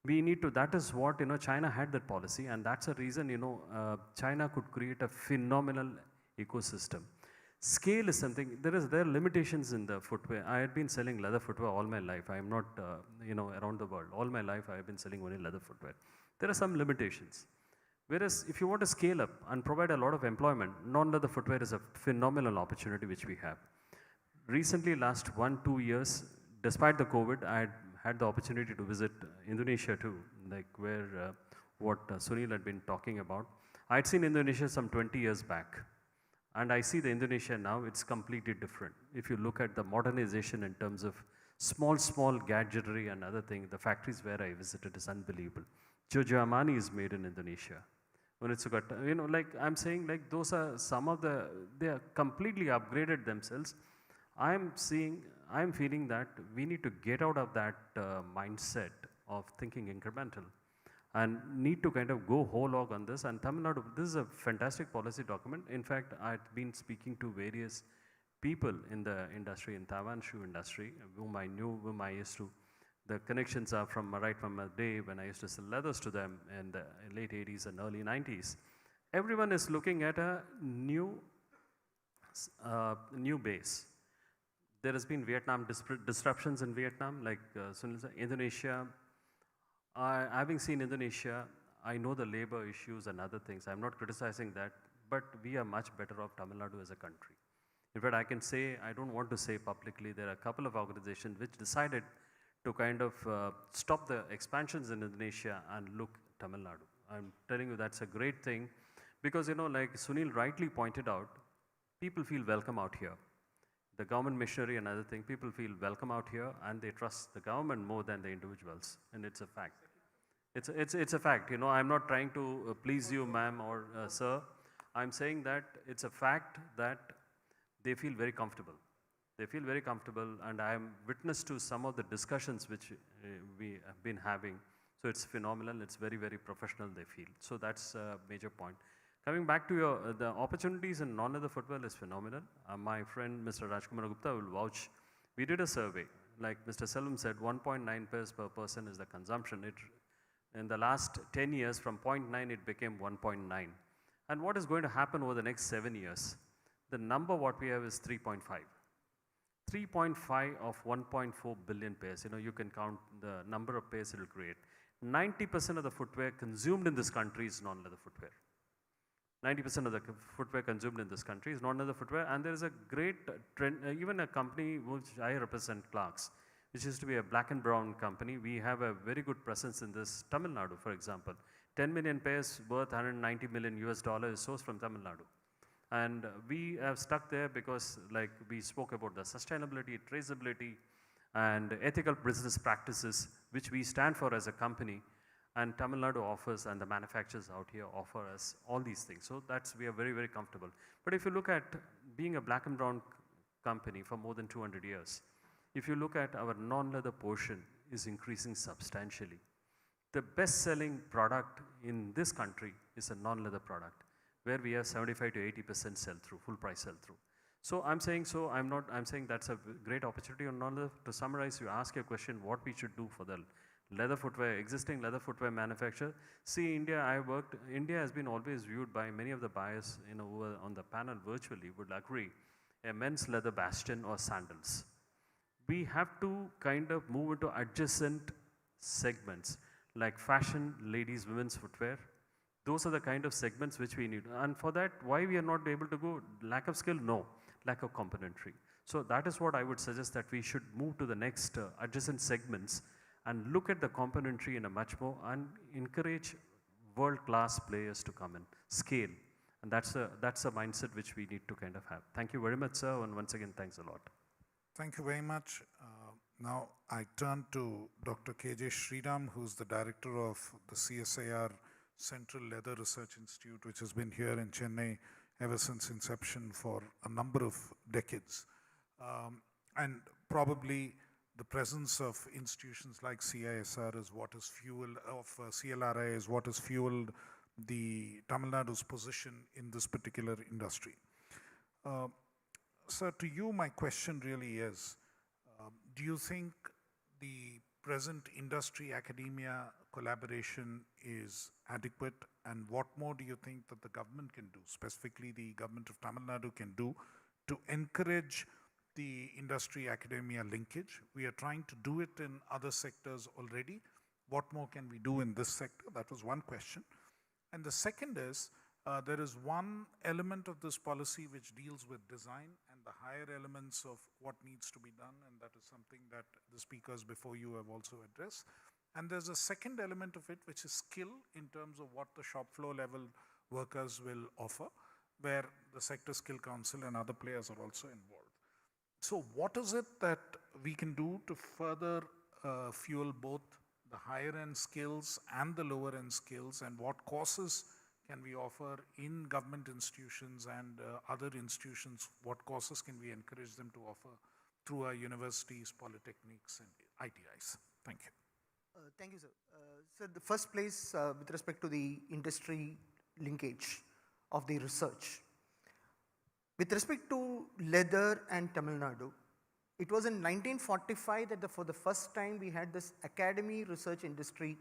We need to, that is what, you know, China had that policy, and that's a reason, you know, China could create a phenomenal ecosystem. Scale is something, there are limitations in the footwear. I had been selling leather footwear all my life. I am not, you know, around the world. All my life I have been selling only leather footwear. There are some limitations. Whereas if you want to scale up and provide a lot of employment, non-leather footwear is a phenomenal opportunity which we have. Recently, last 1-2 years, despite the COVID, I had the opportunity to visit Indonesia too, like where what Sunil had been talking about. I had seen Indonesia some 20 years back, and I see the Indonesia now, it's completely different. If you look at the modernization in terms of small gadgetry and other things, the factories where I visited is unbelievable. Jojo Armani is made in Indonesia. When it's got, you know, like I'm saying, like those are some of the, they are completely upgraded themselves. I'm feeling that we need to get out of that mindset of thinking incremental and need to kind of go whole hog on this. And Tamil Nadu, this is a fantastic policy document. In fact, I've been speaking to various people in the industry, in Taiwan shoe industry, whom I knew, whom I used to, the connections are from right from a day when I used to sell leathers to them in the late 80s and early 90s. Everyone is looking at a new base. There has been Vietnam disruptions in Vietnam, like Sunil said, Indonesia. Having seen Indonesia, I know the labor issues and other things. I'm not criticizing that, but we are much better off Tamil Nadu as a country. In fact, I can say, I don't want to say publicly, there are a couple of organizations which decided to kind of stop the expansions in Indonesia and look Tamil Nadu. I'm telling you that's a great thing because, you know, like Sunil rightly pointed out, people feel welcome out here. The government machinery and other thing, people feel welcome out here and they trust the government more than the individuals, and it's a fact. It's a fact, you know, I'm not trying to please you, ma'am or sir. I'm saying that it's a fact that they feel very comfortable. They feel very comfortable, and I am witness to some of the discussions which we have been having. So it's phenomenal, it's very, very professional, they feel. So that's a major point. Coming back to the opportunities in non-leather footwear is phenomenal. My friend Mr. Rajkumar Gupta will vouch. We did a survey, like Mr. Selvam said, 1.9 pairs per person is the consumption. In the last 10 years, from 0.9 it became 1.9. And what is going to happen over the next 7 years? The number what we have is 3.5. 3.5 of 1.4 billion pairs. You know, you can count the number of pairs it will create. 90% of the footwear consumed in this country is non-leather footwear. 90% of the footwear consumed in this country is non-leather footwear, and there is a great trend, even a company which I represent, Clarks. which used to be a black and brown company. We have a very good presence in this Tamil Nadu, for example. 10 million pairs worth $190 million is sourced from Tamil Nadu. And we have stuck there because like we spoke about the sustainability, traceability, and ethical business practices, which we stand for as a company. And Tamil Nadu offers, and the manufacturers out here offer us all these things. So we are very, very comfortable. But if you look at being a black and brown company for more than 200 years, if you look at our non-leather portion is increasing substantially. The best-selling product in this country is a non-leather product, where we have 75 to 80% sell-through, full price sell-through. So I'm saying that's a great opportunity on non-leather. To summarize, you ask your question, what we should do for the leather footwear, existing leather footwear manufacturer. See, India has been always viewed by many of the buyers, on the panel virtually would agree, a men's leather bastion or sandals. We have to kind of move into adjacent segments like fashion, ladies, women's footwear. Those are the kind of segments which we need. And for that, why we are not able to go? Lack of skill? No. Lack of componentry. So that is what I would suggest, that we should move to the next adjacent segments and look at the componentry in a much more, and encourage world-class players to come in, scale. And that's a mindset which we need to kind of have. Thank you very much, sir, and once again, thanks a lot. Thank you very much. Now I turn to Dr. K.J. Sriram, who's the director of the CSIR Central Leather Research Institute, which has been here in Chennai ever since inception for a number of decades. And probably the presence of institutions like CISR is what has fueled, CLRI is what has fueled the Tamil Nadu's position in this particular industry. Sir, to you, my question really is, do you think the present industry-academia collaboration is adequate, and what more do you think that the government can do, specifically the government of Tamil Nadu can do, to encourage the industry-academia linkage? We are trying to do it in other sectors already. What more can we do in this sector? That was one question. And the second is, there is one element of this policy which deals with design and the higher elements of what needs to be done, and that is something that the speakers before you have also addressed. And there's a second element of it, which is skill in terms of what the shop floor level workers will offer, where the Sector Skill Council and other players are also involved. So what is it that we can do to further fuel both the higher end skills and the lower end skills, and what courses can we offer in government institutions and other institutions? What courses can we encourage them to offer through our universities, polytechnics, and ITIs? Thank you. Thank you, sir. So the first place, with respect to the industry linkage of the research. With respect to leather and Tamil Nadu, it was in 1945 that for the first time we had this academy research industry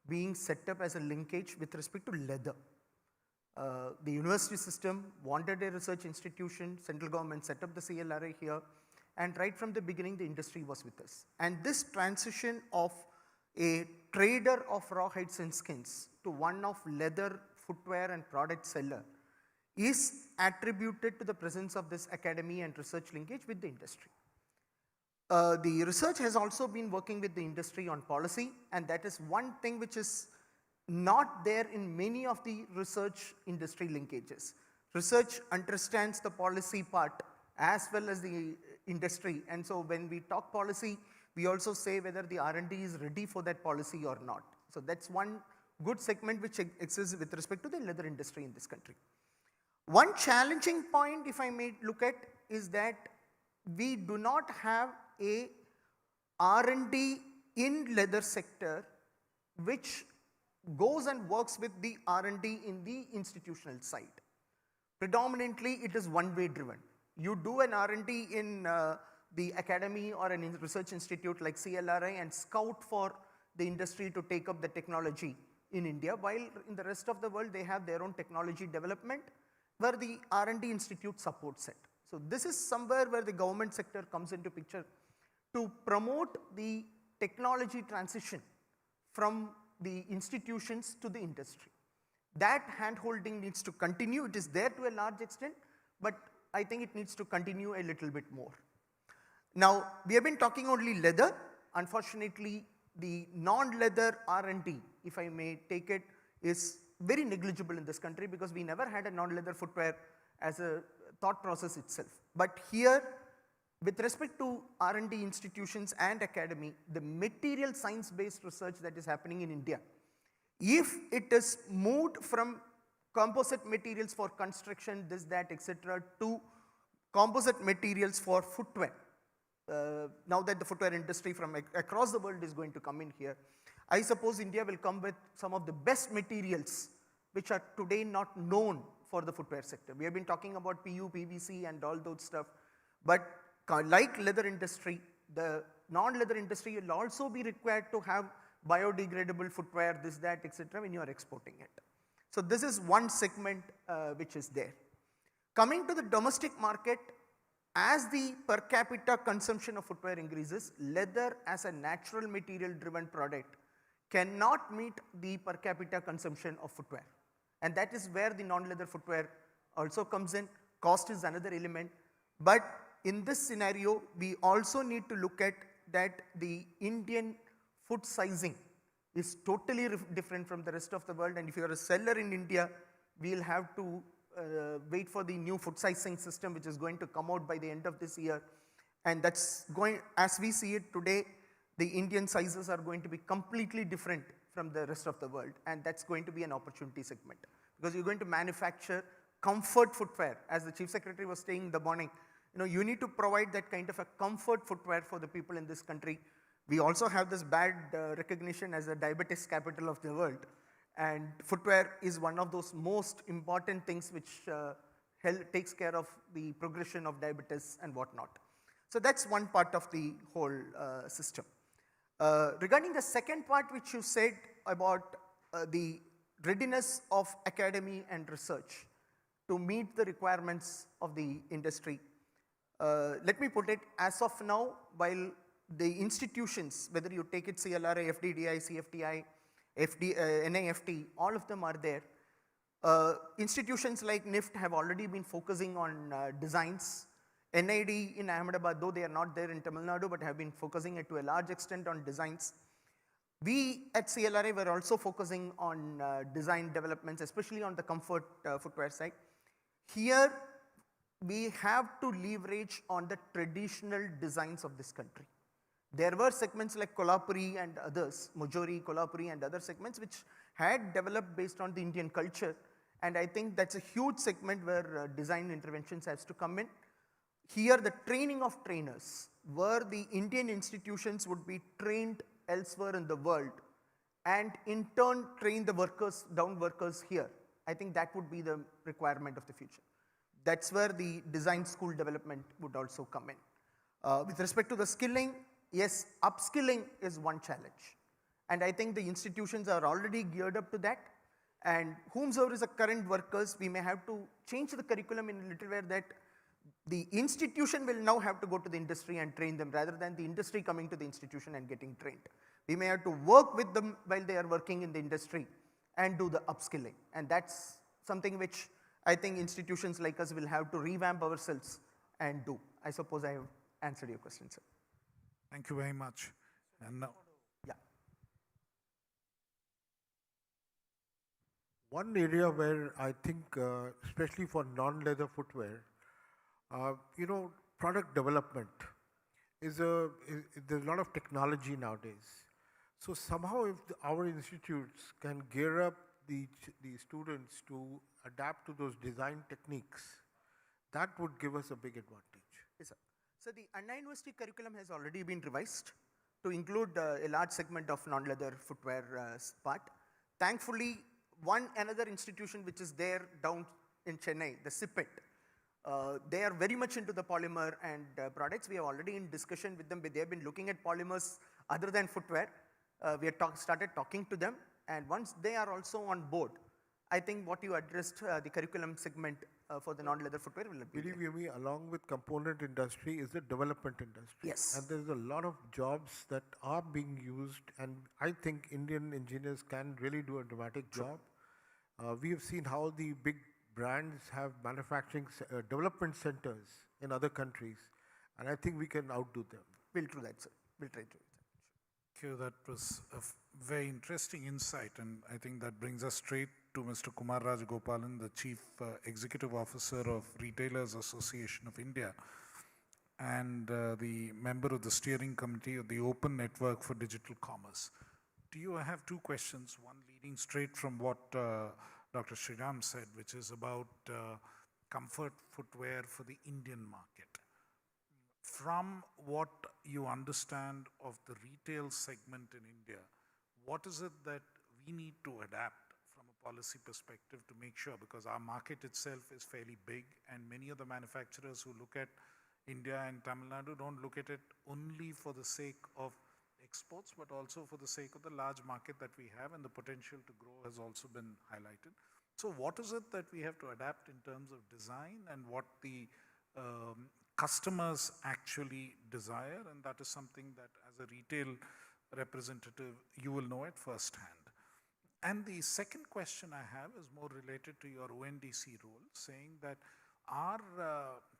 being set up as a linkage with respect to leather. The university system wanted a research institution, central government set up the CLRI here, and right from the beginning the industry was with us. And this transition of a trader of raw hides and skins to one of leather, footwear and product seller is attributed to the presence of this academy and research linkage with the industry. The research has also been working with the industry on policy, and that is one thing which is not there in many of the research industry linkages. Research understands the policy part as well as the industry, and so when we talk policy, we also say whether the R&D is ready for that policy or not. So that's one good segment which exists with respect to the leather industry in this country. One challenging point, if I may look at, is that we do not have a R&D in leather sector which goes and works with the R&D in the institutional side. Predominantly, it is one-way driven. You do an R&D in the academy or an research institute like CLRI and scout for the industry to take up the technology in India, while in the rest of the world they have their own technology development where the R&D institute supports it. So this is somewhere where the government sector comes into picture to promote the technology transition from the institutions to the industry. That hand-holding needs to continue. It is there to a large extent, but I think it needs to continue a little bit more. Now, we have been talking only leather. unfortunately, the non-leather R&D, if I may take it, is very negligible in this country because we never had a non-leather footwear as a thought process itself. But here, with respect to R&D institutions and academy, the material science-based research that is happening in India, if it is moved from composite materials for construction, this, that, etc., to composite materials for footwear, now that the footwear industry from across the world is going to come in here, I suppose India will come with some of the best materials which are today not known for the footwear sector. We have been talking about PU, PVC and all those stuff, but like leather industry, the non-leather industry will also be required to have biodegradable footwear, this, that, etc., when you are exporting it. So this is one segment which is there. Coming to the domestic market, as the per capita consumption of footwear increases, leather as a natural material driven product cannot meet the per capita consumption of footwear. And that is where the non-leather footwear also comes in. Cost is another element. But in this scenario, we also need to look at that the Indian foot sizing is totally different from the rest of the world. And if you are a seller in India, we will have to wait for the new foot sizing system which is going to come out by the end of this year. And that's going, as we see it today, the Indian sizes are going to be completely different from the rest of the world. And that's going to be an opportunity segment because you're going to manufacture comfort footwear. As the Chief Secretary was saying in the morning, you need to provide that kind of a comfort footwear for the people in this country. We also have this bad recognition as the diabetes capital of the world. And footwear is one of those most important things which takes care of the progression of diabetes and whatnot. So that's one part of the whole system. Regarding the second part which you said about the readiness of academy and research to meet the requirements of the industry, let me put it, as of now, while the institutions, whether you take it CLRA, FDDI, CFTI, NIFT, all of them are there. Institutions like NIFT have already been focusing on designs. NAD in Ahmedabad, though they are not there in Tamil Nadu, but have been focusing it to a large extent on designs. We at CLRA were also focusing on design developments, especially on the comfort footwear side. Here, we have to leverage on the traditional designs of this country. There were segments like Kolhapuri and others, Mojori, Kolhapuri and other segments which had developed based on the Indian culture, and I think that's a huge segment where design interventions has to come in. Here the training of trainers, where the Indian institutions would be trained elsewhere in the world and in turn train the workers, down workers here. I think that would be the requirement of the future. That's where the design school development would also come in. With respect to the skilling, yes, upskilling is one challenge. And I think the institutions are already geared up to that. And whomsoever is the current workers, we may have to change the curriculum in a little way that the institution will now have to go to the industry and train them rather than the industry coming to the institution and getting trained. We may have to work with them while they are working in the industry and do the upskilling. And that's something which I think institutions like us will have to revamp ourselves and do. I suppose I have answered your question, sir. Thank you very much. And now, yeah. One area where I think, especially for non-leather footwear, product development there's a lot of technology nowadays. So somehow if our institutes can gear up the students to adapt to those design techniques, that would give us a big advantage. Yes, sir. So the Anna University curriculum has already been revised to include a large segment of non-leather footwear part. Thankfully, another institution which is there down in Chennai, the SIPET, they are very much into the polymer and products. We are already in discussion with them. They have been looking at polymers other than footwear. We have started talking to them, and once they are also on board, I think what you addressed, the curriculum segment for the non-leather footwear will be Believe you me, along with component industry is the development industry. Yes. And there's a lot of jobs that are being used, and I think Indian engineers can really do a dramatic job. We have seen how the big brands have manufacturing development centers in other countries, and I think we can outdo them. We'll do that, sir. We'll try to do that. Thank you. That was a very interesting insight, and I think that brings us straight to Mr. Kumar Rajagopalan, the Chief Executive Officer of Retailers Association of India and the member of the steering committee of the Open Network for Digital Commerce. To you, I have two questions, one leading straight from what Dr. Sriram said, which is about comfort footwear for the Indian market. From what you understand of the retail segment in India, what is it that we need to adapt from a policy perspective to make sure, because our market itself is fairly big and many of the manufacturers who look at India and Tamil Nadu don't look at it only for the sake of exports, but also for the sake of the large market that we have, and the potential to grow has also been highlighted. So what is it that we have to adapt in terms of design and what the customers actually desire? And that is something that as a retail representative, you will know it firsthand. And the second question I have is more related to your ONDC role, saying that our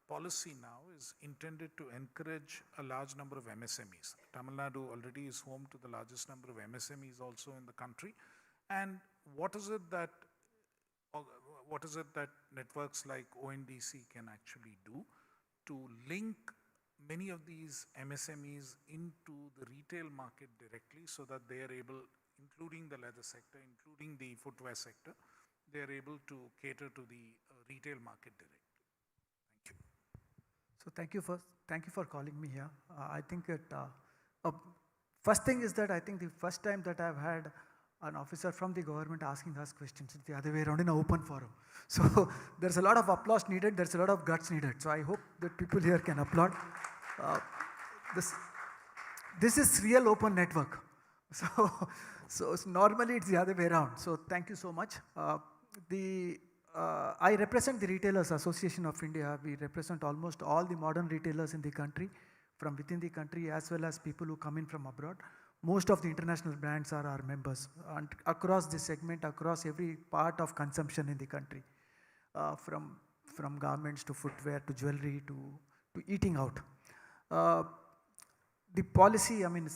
policy now is intended to encourage a large number of MSMEs. Tamil Nadu already is home to the largest number of MSMEs also in the country. And what is it that networks like ONDC can actually do to link many of these MSMEs into the retail market directly, so that they are able, including the leather sector, including the footwear sector, they are able to cater to the retail market directly? So thank you for calling me here. I think first thing is that I think the first time that I've had an officer from the government asking us questions, it's the other way around in an open forum. So there's a lot of applause needed, there's a lot of guts needed. So I hope that people here can applaud. This is real open network. So normally it's the other way around. So thank you so much. I represent the Retailers Association of India. We represent almost all the modern retailers in the country, from within the country as well as people who come in from abroad. Most of the international brands are our members, and across the segment, across every part of consumption in the country, from garments to footwear to jewelry to eating out. The policy, I mean,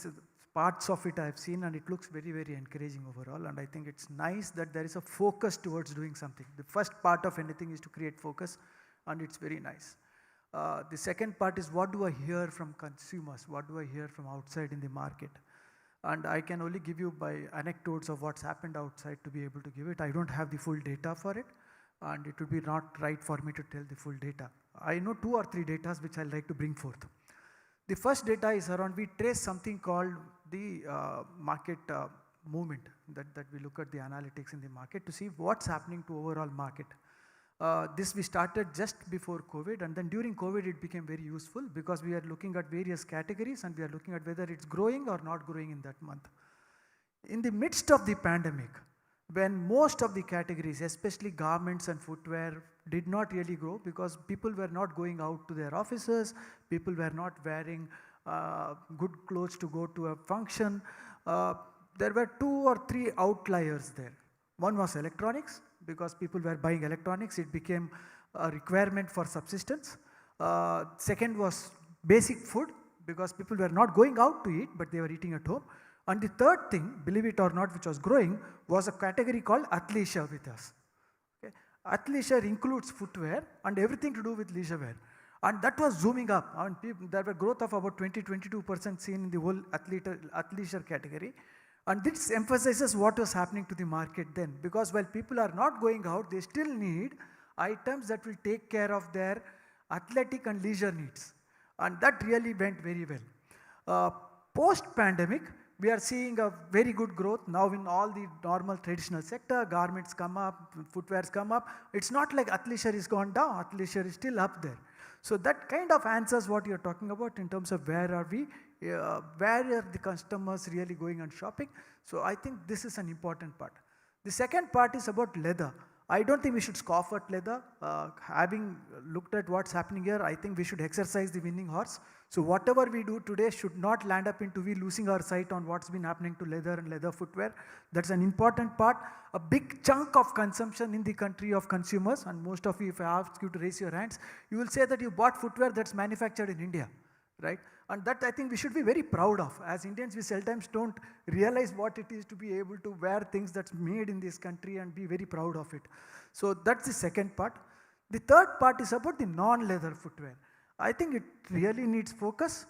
parts of it I've seen, and it looks very, very encouraging overall, and I think it's nice that there is a focus towards doing something. The first part of anything is to create focus, and it's very nice. The second part is, what do I hear from consumers? What do I hear from outside in the market? And I can only give you by anecdotes of what's happened outside to be able to give it. I don't have the full data for it, and it would be not right for me to tell the full data. I know 2 or 3 data which I'd like to bring forth. The first data is around, we trace something called the market movement, that we look at the analytics in the market to see what's happening to overall market. This we started just before COVID, and then during COVID it became very useful because we are looking at various categories and we are looking at whether it's growing or not growing in that month. In the midst of the pandemic, when most of the categories, especially garments and footwear, did not really grow because people were not going out to their offices, people were not wearing good clothes to go to a function, there were 2 or 3 outliers there. One was electronics, because people were buying electronics, it became a requirement for subsistence. Second was basic food, because people were not going out to eat, but they were eating at home. And the third thing, believe it or not, which was growing, was a category called athleisure with us. Okay? Athleisure includes footwear and everything to do with leisure wear. And that was zooming up. I mean, there were growth of about 20-22% seen in the whole athleisure category. And this emphasizes what was happening to the market then. Because while people are not going out, they still need items that will take care of their athletic and leisure needs. And that really went very well. Post-pandemic, we are seeing a very good growth now in all the normal traditional sector. Garments come up, footwears come up. It's not like athleisure is gone down, athleisure is still up there. So that kind of answers what you're talking about in terms of where are we, where are the customers really going and shopping. So I think this is an important part. The second part is about leather. I don't think we should scoff at leather. Having looked at what's happening here, I think we should exercise the winning horse. So whatever we do today should not land up into we losing our sight on what's been happening to leather and leather footwear. That's an important part. A big chunk of consumption in the country of consumers, and most of you, if I ask you to raise your hands, you will say that you bought footwear that's manufactured in India. right? And that I think we should be very proud of. As Indians, we sometimes don't realize what it is to be able to wear things that's made in this country and be very proud of it. So that's the second part. The third part is about the non-leather footwear. I think it really needs focus,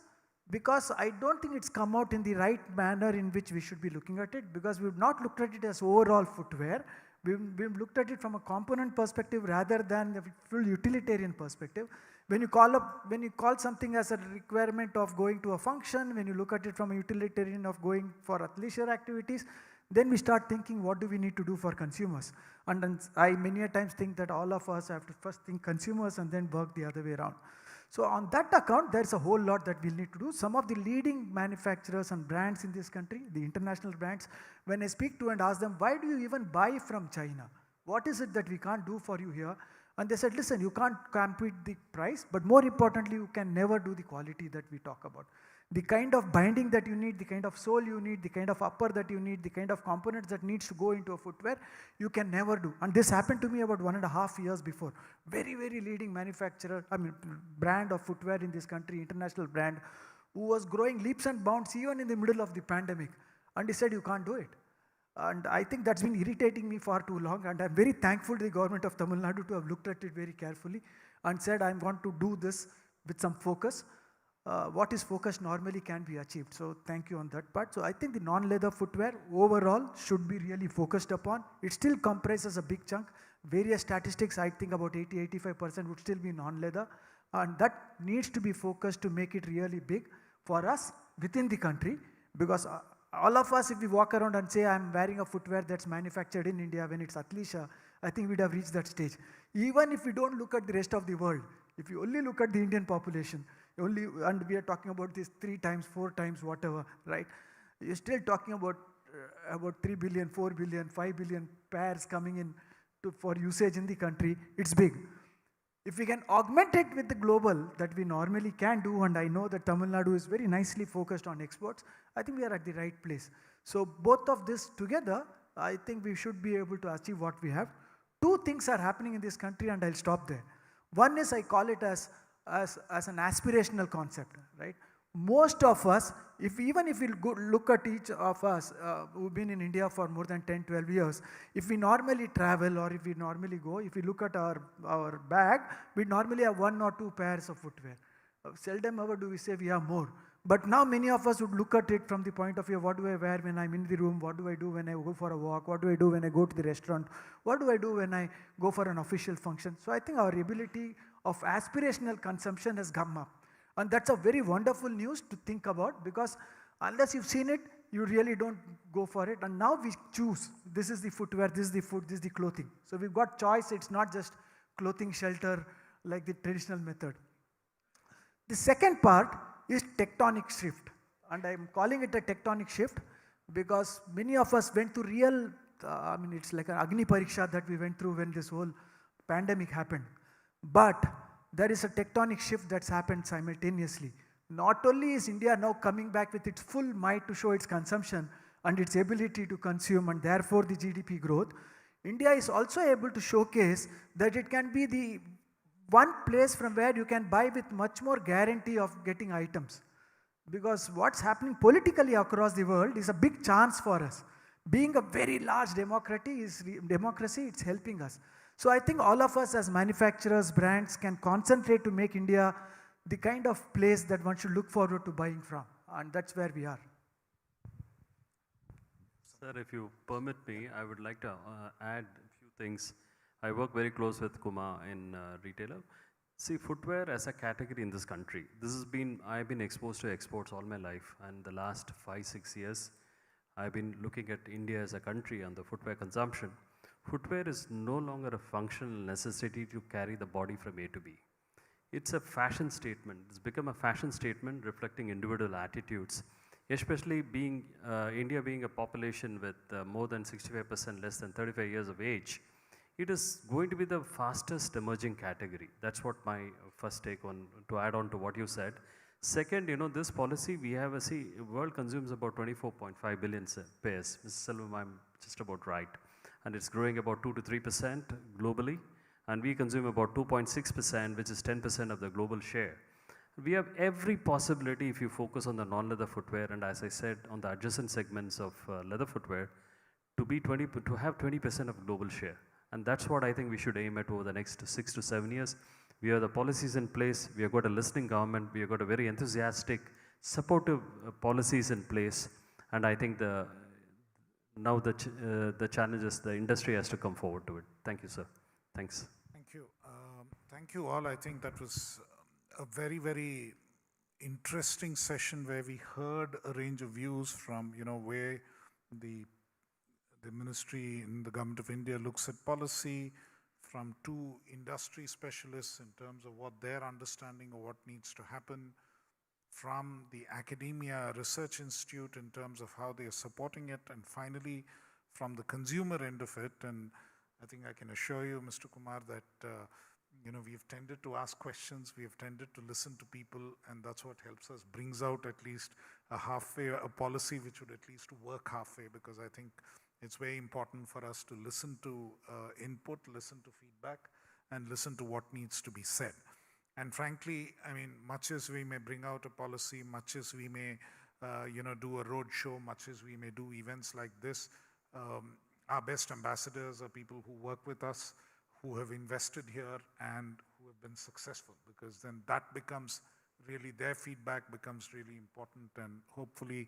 because I don't think it's come out in the right manner in which we should be looking at it, because we've not looked at it as overall footwear. We've looked at it from a component perspective rather than the full utilitarian perspective. When you call something as a requirement of going to a function, when you look at it from a utilitarian of going for athleisure activities, then we start thinking, what do we need to do for consumers? And then I many a times think that all of us have to first think consumers and then work the other way around. So on that account, there's a whole lot that we'll need to do. Some of the leading manufacturers and brands in this country, the international brands, when I speak to and ask them, why do you even buy from China? What is it that we can't do for you here? And they said, listen, you can't compete the price, but more importantly, you can never do the quality that we talk about. The kind of binding that you need, the kind of sole you need, the kind of upper that you need, the kind of components that needs to go into a footwear, you can never do. And this happened to me about 1.5 years before. Very, very leading manufacturer, brand of footwear in this country, international brand, who was growing leaps and bounds even in the middle of the pandemic. And he said, you can't do it. And I think that's been irritating me for too long. And I'm very thankful to the government of Tamil Nadu to have looked at it very carefully and said, I'm going to do this with some focus. What is focused normally can be achieved. So thank you on that part. So I think the non-leather footwear overall should be really focused upon. It still comprises a big chunk. Various statistics, I think about 80-85% would still be non-leather. And that needs to be focused to make it really big for us within the country. Because all of us, if we walk around and say, I'm wearing a footwear that's manufactured in India when it's athleisure, I think we'd have reached that stage. Even if we don't look at the rest of the world, if you only look at the Indian population, and we are talking about this 3 times, 4 times, whatever, right? You're still talking about 3 billion, 4 billion, 5 billion pairs coming in for usage in the country. It's big. If we can augment it with the global that we normally can do, and I know that Tamil Nadu is very nicely focused on exports, I think we are at the right place. So both of this together, I think we should be able to achieve what we have. 2 things are happening in this country, and I'll stop there. One is, I call it as an aspirational concept, right? Most of us, even if we look at each of us who've been in India for more than 10, 12 years, if we normally travel or if we normally go, if we look at our bag, we normally have 1 or 2 pairs of footwear. Seldom ever do we say we have more. But now many of us would look at it from the point of view, what do I wear when I'm in the room? What do I do when I go for a walk? What do I do when I go to the restaurant? What do I do when I go for an official function? So I think our ability of aspirational consumption has come up. And that's a very wonderful news to think about, because unless you've seen it, you really don't go for it. And now we choose, this is the footwear, this is the food, this is the clothing. So we've got choice, it's not just clothing shelter like the traditional method. The second part is tectonic shift. And I'm calling it a tectonic shift because many of us went through real, it's like an Agni Pariksha that we went through when this whole pandemic happened. But there is a tectonic shift that's happened simultaneously. Not only is India now coming back with its full might to show its consumption and its ability to consume and therefore the GDP growth, India is also able to showcase that it can be the one place from where you can buy with much more guarantee of getting items. Because what's happening politically across the world is a big chance for us. Being a very large democracy, it's helping us. So I think all of us as manufacturers, brands can concentrate to make India the kind of place that one should look forward to buying from. And that's where we are. Sir, if you permit me, I would like to add a few things. I work very close with Kumar in retailer. See, footwear as a category in this country, I've been exposed to exports all my life, and the last 5-6 years, I've been looking at India as a country and the footwear consumption. Footwear is no longer a functional necessity to carry the body from A to B. It's a fashion statement. It's become a fashion statement reflecting individual attitudes, especially India being a population with more than 65% less than 35 years of age. It is going to be the fastest emerging category. That's what my first take on, to add on to what you said. Second, this policy, the world consumes about 24.5 billion pairs. Mr. Selvam, I'm just about right. And it's growing about 2 to 3% globally. And we consume about 2.6%, which is 10% of the global share. We have every possibility if you focus on the non-leather footwear, and as I said, on the adjacent segments of leather footwear, to have 20% of global share. And that's what I think we should aim at over the next 6 to 7 years. We have the policies in place. We have got a listening government. We have got a very enthusiastic, supportive policies in place. And I think the challenge is the industry has to come forward to it. Thank you, sir. Thanks. Thank you. Thank you all. I think that was a very, very interesting session where we heard a range of views from, where the ministry in the government of India looks at policy, from two industry specialists in terms of what their understanding of what needs to happen, from the academia research institute in terms of how they are supporting it, and finally from the consumer end of it. And I think I can assure you, Mr. Kumar, that we've tended to ask questions, we have tended to listen to people, and that's what helps us, brings out at least a policy which would at least work halfway, because I think it's very important for us to listen to input, listen to feedback, and listen to what needs to be said. And frankly, much as we may bring out a policy, much as we may do a road show, much as we may do events like this, our best ambassadors are people who work with us, who have invested here and who have been successful, because then that becomes really, their feedback becomes really important, and hopefully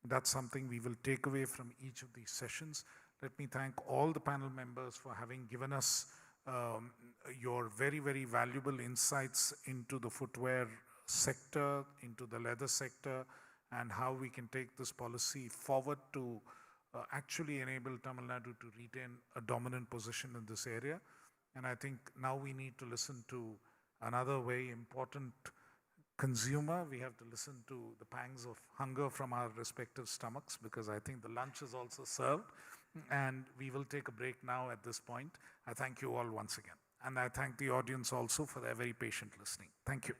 that's something we will take away from each of these sessions. Let me thank all the panel members for having given us your very, very valuable insights into the footwear sector, into the leather sector, and how we can take this policy forward to actually enable Tamil Nadu to retain a dominant position in this area. And I think now we need to listen to another very important consumer. We have to listen to the pangs of hunger from our respective stomachs, because I think the lunch is also served. And we will take a break now at this point. I thank you all once again. And I thank the audience also for their very patient listening. Thank you.